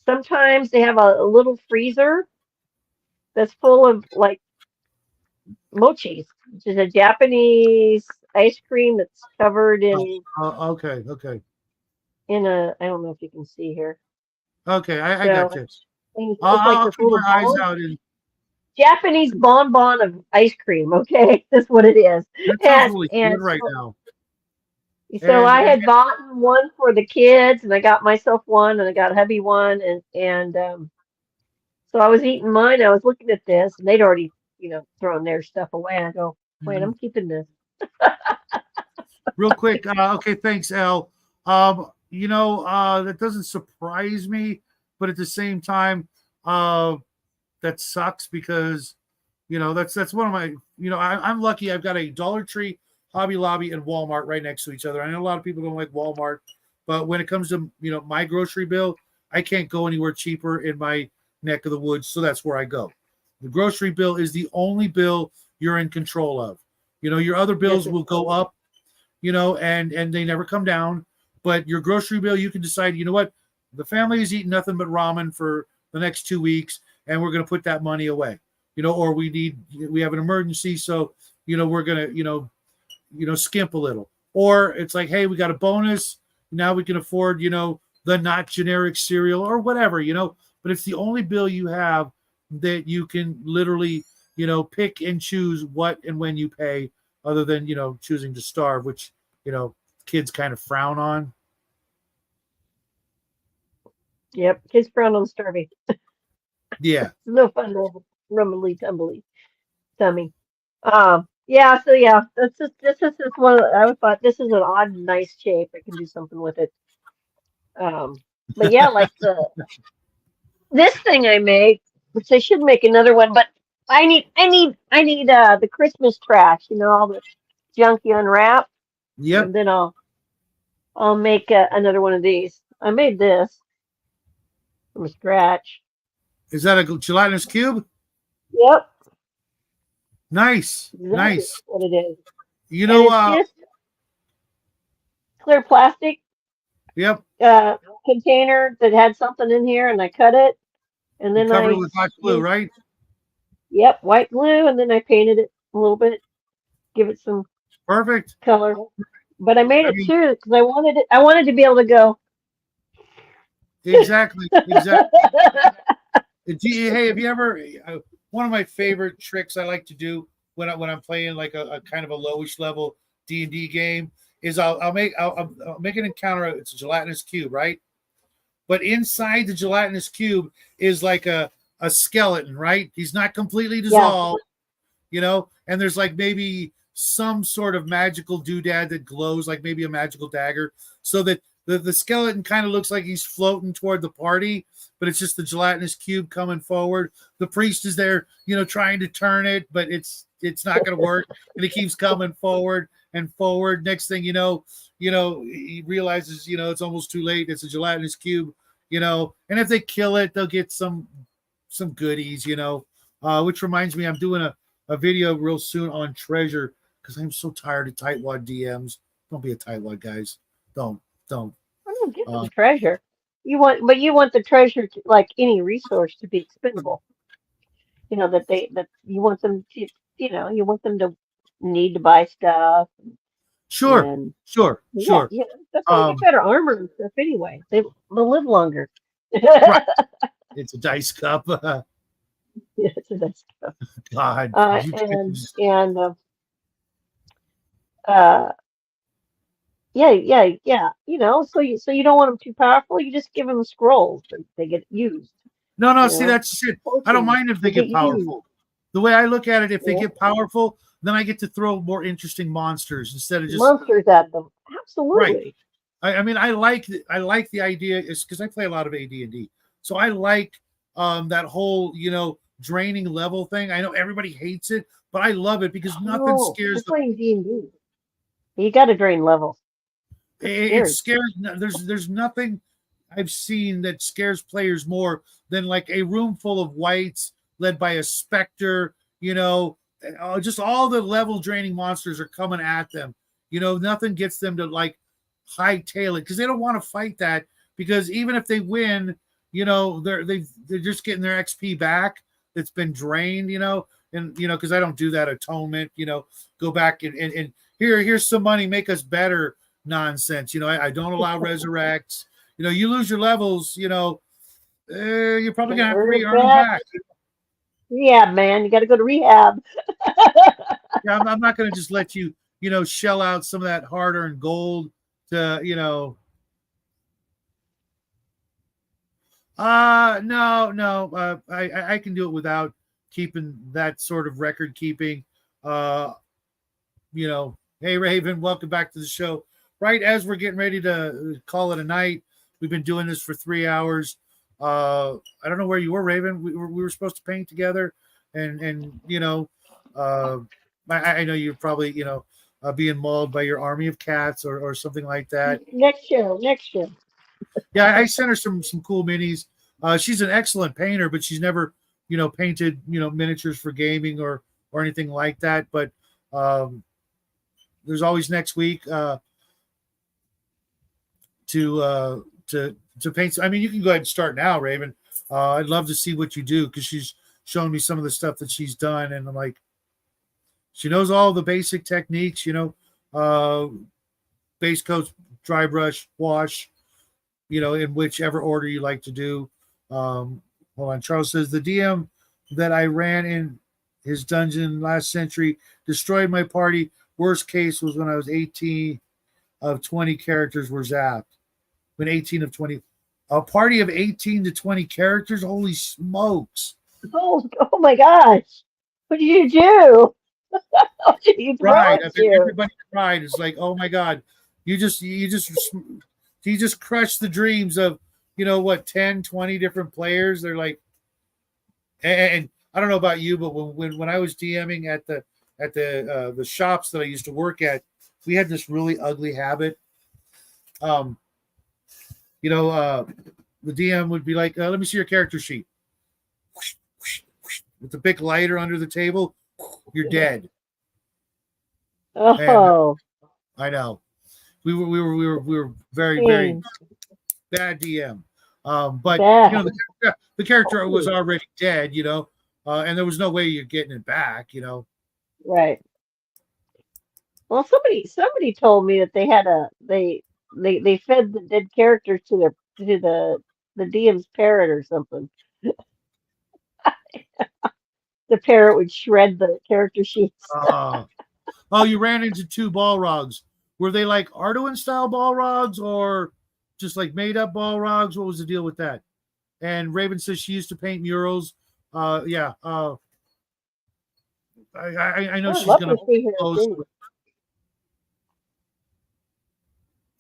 sometimes they have a little freezer that's full of like mochis, which is a Japanese ice cream that's covered in. Okay. In a, I don't know if you can see here. Okay, I got you. I'll keep my eyes out. Japanese bonbon of ice cream. Okay, that's what it is. That sounds really good right now. So I had bought one for the kids, and I got myself one, and I got hubby one, and so I was eating mine. I was looking at this, and they'd already, thrown their stuff away. I go, wait, I'm keeping this. Real quick, okay, thanks, Elle. That doesn't surprise me, but at the same time, that sucks because, that's one of my, I'm lucky. I've got a Dollar Tree, Hobby Lobby, and Walmart right next to each other. I know a lot of people don't like Walmart, but when it comes to, my grocery bill, I can't go anywhere cheaper in my neck of the woods. So that's where I go. The grocery bill is the only bill you're in control of. Your other bills will go up, and they never come down. But your grocery bill, you can decide, what, the family is eating nothing but ramen for the next 2 weeks, and we're going to put that money away, or we have an emergency. So, we're going to, skimp a little, or it's like, hey, we got a bonus. Now we can afford, the not generic cereal or whatever, but it's the only bill you have that you can literally, pick and choose what and when you pay, other than, choosing to starve, which, kids kind of frown on. Yep, kids frown on starving. Yeah. It's no fun to have rumbly tumbly tummy. Yeah, this is one. I thought this is an odd, nice shape. I can do something with it. But yeah, like this thing I made, which I should make another one, but I need the Christmas trash, all the junk you unwrap, Yep. and then I'll make another one of these. I made this from scratch. Is that a gelatinous cube? Yep. Nice. Exactly Nice. what it is. You know, it's just clear plastic yep. Container that had something in here, and I cut it, and then covered it with hot glue, right? Yep, white glue, and then I painted it a little bit, give it some perfect color. But I made it too because I wanted to be able to go. Exactly. Hey, have you ever? One of my favorite tricks I like to do when I'm playing like a kind of a lowish level D&D game is I'll make an encounter. It's a gelatinous cube, right? But inside the gelatinous cube is like a skeleton, right? He's not completely dissolved, and there's like maybe some sort of magical doodad that glows, like maybe a magical dagger, so that the skeleton kind of looks like he's floating toward the party, but it's just the gelatinous cube coming forward. The priest is there, trying to turn it, but it's not going to work, and he keeps coming forward and forward. Next thing you know, he realizes, it's almost too late. It's a gelatinous cube, and if they kill it, they'll get some goodies, which reminds me, I'm doing a video real soon on treasure because I'm so tired of tightwad DMs. Don't be a tightwad, guys. Don't. I don't get the treasure. You want the treasure to, like any resource, to be expendable. That you want them to, you want them to need to buy stuff. Sure. Yeah, that's why you get better armor and stuff anyway. They'll live longer. Right. It's a dice cup. Yeah, it's a dice cup. God. Yeah. So you don't want them too powerful. You just give them scrolls and they get used. No. See, that's it. I don't mind if they get powerful. Used. The way I look at it, if they get powerful, then I get to throw more interesting monsters instead of just monsters at them. Absolutely. Right. I mean, I like the idea is because I play a lot of AD&D, so I like that whole draining level thing. I know everybody hates it, but I love it because nothing scares. You're playing D&D. You got to drain levels. It scares. There's nothing I've seen that scares players more than like a room full of whites led by a specter. Just all the level draining monsters are coming at them. Nothing gets them to like hightail it because they don't want to fight that, because even if they win, they're just getting their XP back that's been drained. Because I don't do that atonement. Go back and here's some money, make us better nonsense. I don't allow resurrects. You lose your levels. You're probably gonna have to re-earn them back. Rehab, man, you got to go to rehab. Yeah, I'm not gonna just let you, shell out some of that hard-earned gold to, No. I can do it without keeping that sort of record keeping. Hey, Raven, welcome back to the show. Right as we're getting ready to call it a night, we've been doing this for 3 hours. I don't know where you were, Raven. We were supposed to paint together, and I know you're probably being mauled by your army of cats or something like that. Next show. Yeah, I sent her some cool minis. She's an excellent painter, but she's never painted miniatures for gaming or anything like that. But there's always next week to paint. I mean, you can go ahead and start now, Raven. I'd love to see what you do because she's shown me some of the stuff that she's done, and I'm like, she knows all the basic techniques, base coats, dry brush, wash, in whichever order you like to do. Hold on. Charles says the DM that I ran in his dungeon last century destroyed my party. Worst case was when I was 18 of 20 characters were zapped. When 18 of 20, a party of 18 to 20 characters. Holy smokes! Oh my gosh! What did you do? Right. Everybody cried. It's like, oh my god, you just he just crushed the dreams of, 10, 20 different players. They're like, and I don't know about you, but when I was DMing at the shops that I used to work at, we had this really ugly habit. The DM would be like, let me see your character sheet. With the big lighter under the table, you're dead. Oh, and I know. We were very, very bad DM. But bad. the character was already dead, and there was no way you're getting it back, Right. Well, somebody told me that they fed the dead characters to the DM's parrot or something. The parrot would shred the character sheets. Oh, you ran into 2 Balrogs. Were they like Arduin style Balrogs or just like made up Balrogs? What was the deal with that? And Raven says she used to paint murals. Yeah. I know she's going to post.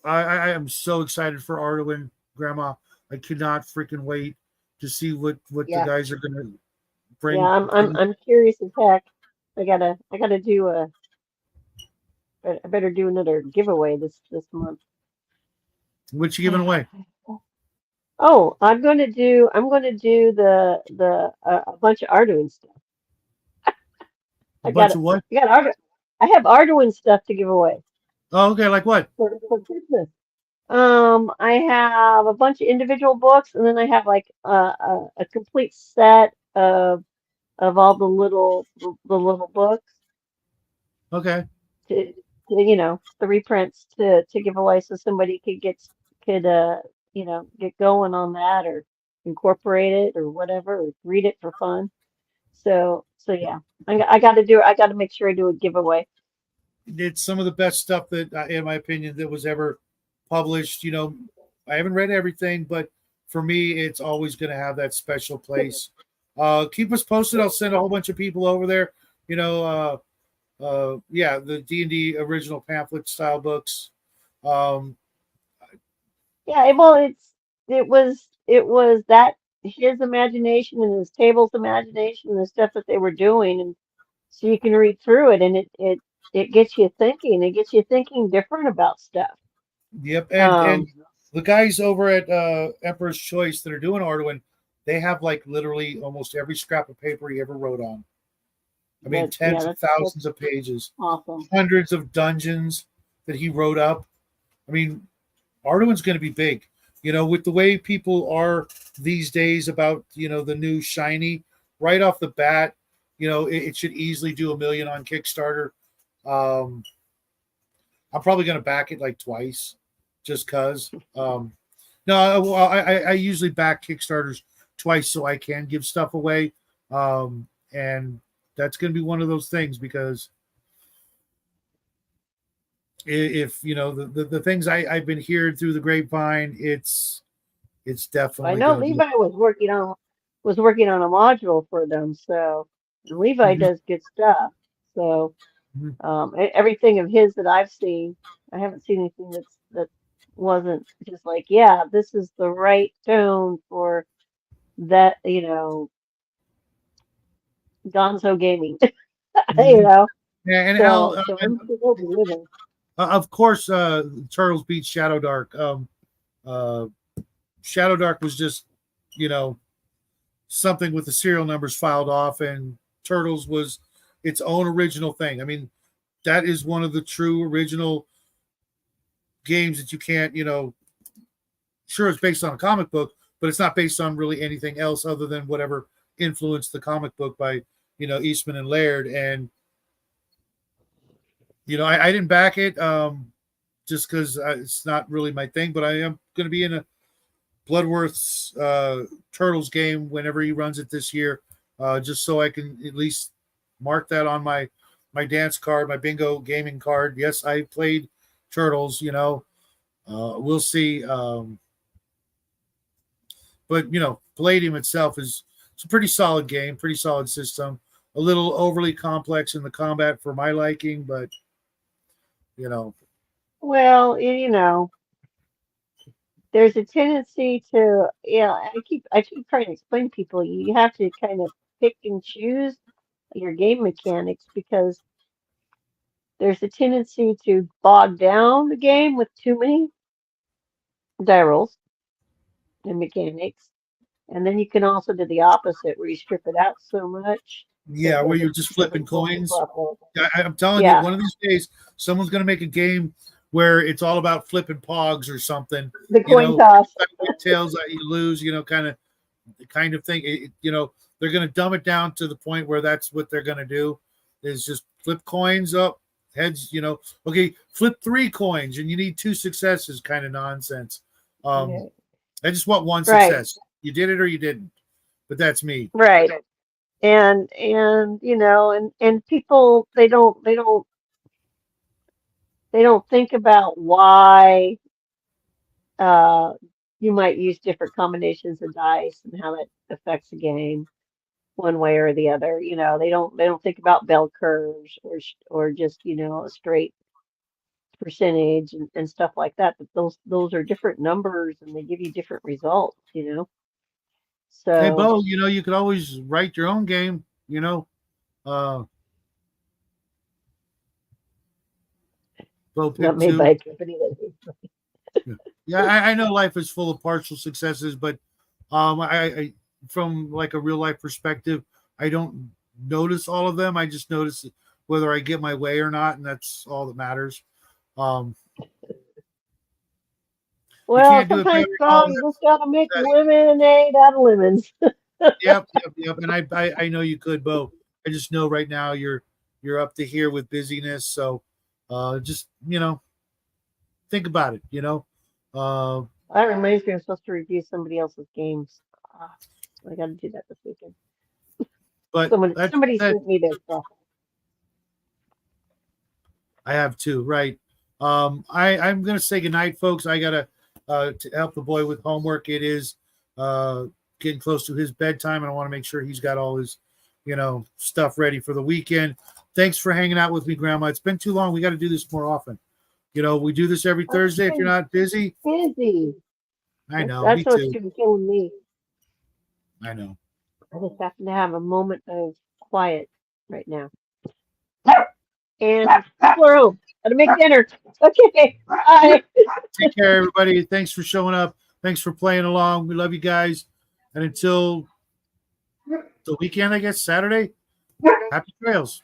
I am so excited for Arduin, Grandma. I cannot freaking wait to see what the guys are going to bring. Yeah, I'm curious as heck. I gotta do I better do another giveaway this month. What you giving away? Oh, I'm gonna do the a bunch of Arduin stuff. A bunch of what? I have Arduin stuff to give away. Oh, okay. Like what? For Christmas. I have a bunch of individual books, and then I have like a complete set of all the little books. Okay. To the reprints to give away, so somebody could get going on that or incorporate it or whatever, or read it for fun. So yeah, I got to make sure I do a giveaway. It's some of the best stuff that, in my opinion, that was ever published. I haven't read everything, but for me, it's always going to have that special place. Keep us posted. I'll send a whole bunch of people over there. The D&D original pamphlet style books. Yeah, well, it was that his imagination and his table's imagination and the stuff that they were doing, and so you can read through it, and it gets you thinking. It gets you thinking different about stuff. Yep, and the guys over at Emperor's Choice that are doing Arduin, they have like literally almost every scrap of paper he ever wrote on. I mean, tens of thousands of pages, awesome. Hundreds of dungeons that he wrote up. I mean, Arduin's going to be big, with the way people are these days about, the new shiny right off the bat, it should easily do $1 million on Kickstarter. I'm probably going to back it like twice just cause, no, I usually back Kickstarters twice so I can give stuff away. And that's going to be one of those things because if the things I've been hearing through the grapevine, it's definitely. I know Levi was working on a module for them, so Levi does good stuff. So everything of his that I've seen, I haven't seen anything that wasn't just like, yeah, this is the right tone for that, Gonzo Gaming. Yeah, and so of course, Turtles beat Shadow Dark. Shadow Dark was just, something with the serial numbers filed off, and Turtles was its own original thing. I mean, that is one of the true original games that you can't, sure, it's based on a comic book, but it's not based on really anything else other than whatever influenced the comic book by, Eastman and Laird. And, I didn't back it just because it's not really my thing, but I am going to be in a Bloodworth's Turtles game whenever he runs it this year, just so I can at least mark that on my dance card, my bingo gaming card. Yes, I played Turtles, we'll see. But, Palladium itself it's a pretty solid game, pretty solid system. A little overly complex in the combat for my liking, but, Well, there's a tendency to, I keep trying to explain to people, you have to kind of pick and choose your game mechanics because there's a tendency to bog down the game with too many die rolls and mechanics. And then you can also do the opposite where you strip it out so much. Yeah, where you're just flipping coins. I'm telling you, one of these days, someone's going to make a game where it's all about flipping pogs or something. The coin toss. Tails that you lose, kind of thing. They're going to dumb it down to the point where that's what they're going to do is just flip coins up, heads, okay, flip 3 coins and you need 2 successes kind of nonsense. I just want one success. Right. You did it or you didn't, but that's me. Right. And people, they don't think about why you might use different combinations of dice and how that affects the game one way or the other. They don't think about bell curves or just a straight percentage and stuff like that. But those are different numbers and they give you different results. So hey, Bo, you could always write your own game. Bo not made by a company that. Yeah, I know life is full of partial successes, but I from like a real life perspective, I don't notice all of them. I just notice whether I get my way or not, and that's all that matters. Well, sometimes you just gotta make lemonade out of lemons. Yep. And I know you could, Bo. I just know right now you're up to here with busyness, so just think about it. That reminds me, I'm supposed to review somebody else's games. I got to do that this weekend. But somebody sent me their stuff. I have too, right? I'm gonna say goodnight, folks. I gotta to help the boy with homework. It is getting close to his bedtime, and I want to make sure he's got all his stuff ready for the weekend. Thanks for hanging out with me, Grandma. It's been too long. We got to do this more often. We do this every Thursday. If you're not busy, I know. That's what's killing me. I know. I just happen to have a moment of quiet right now. And people are home. Gotta make dinner. Okay. Bye. Take care, everybody. Thanks for showing up. Thanks for playing along. We love you guys. And until the weekend, I guess, Saturday, happy trails.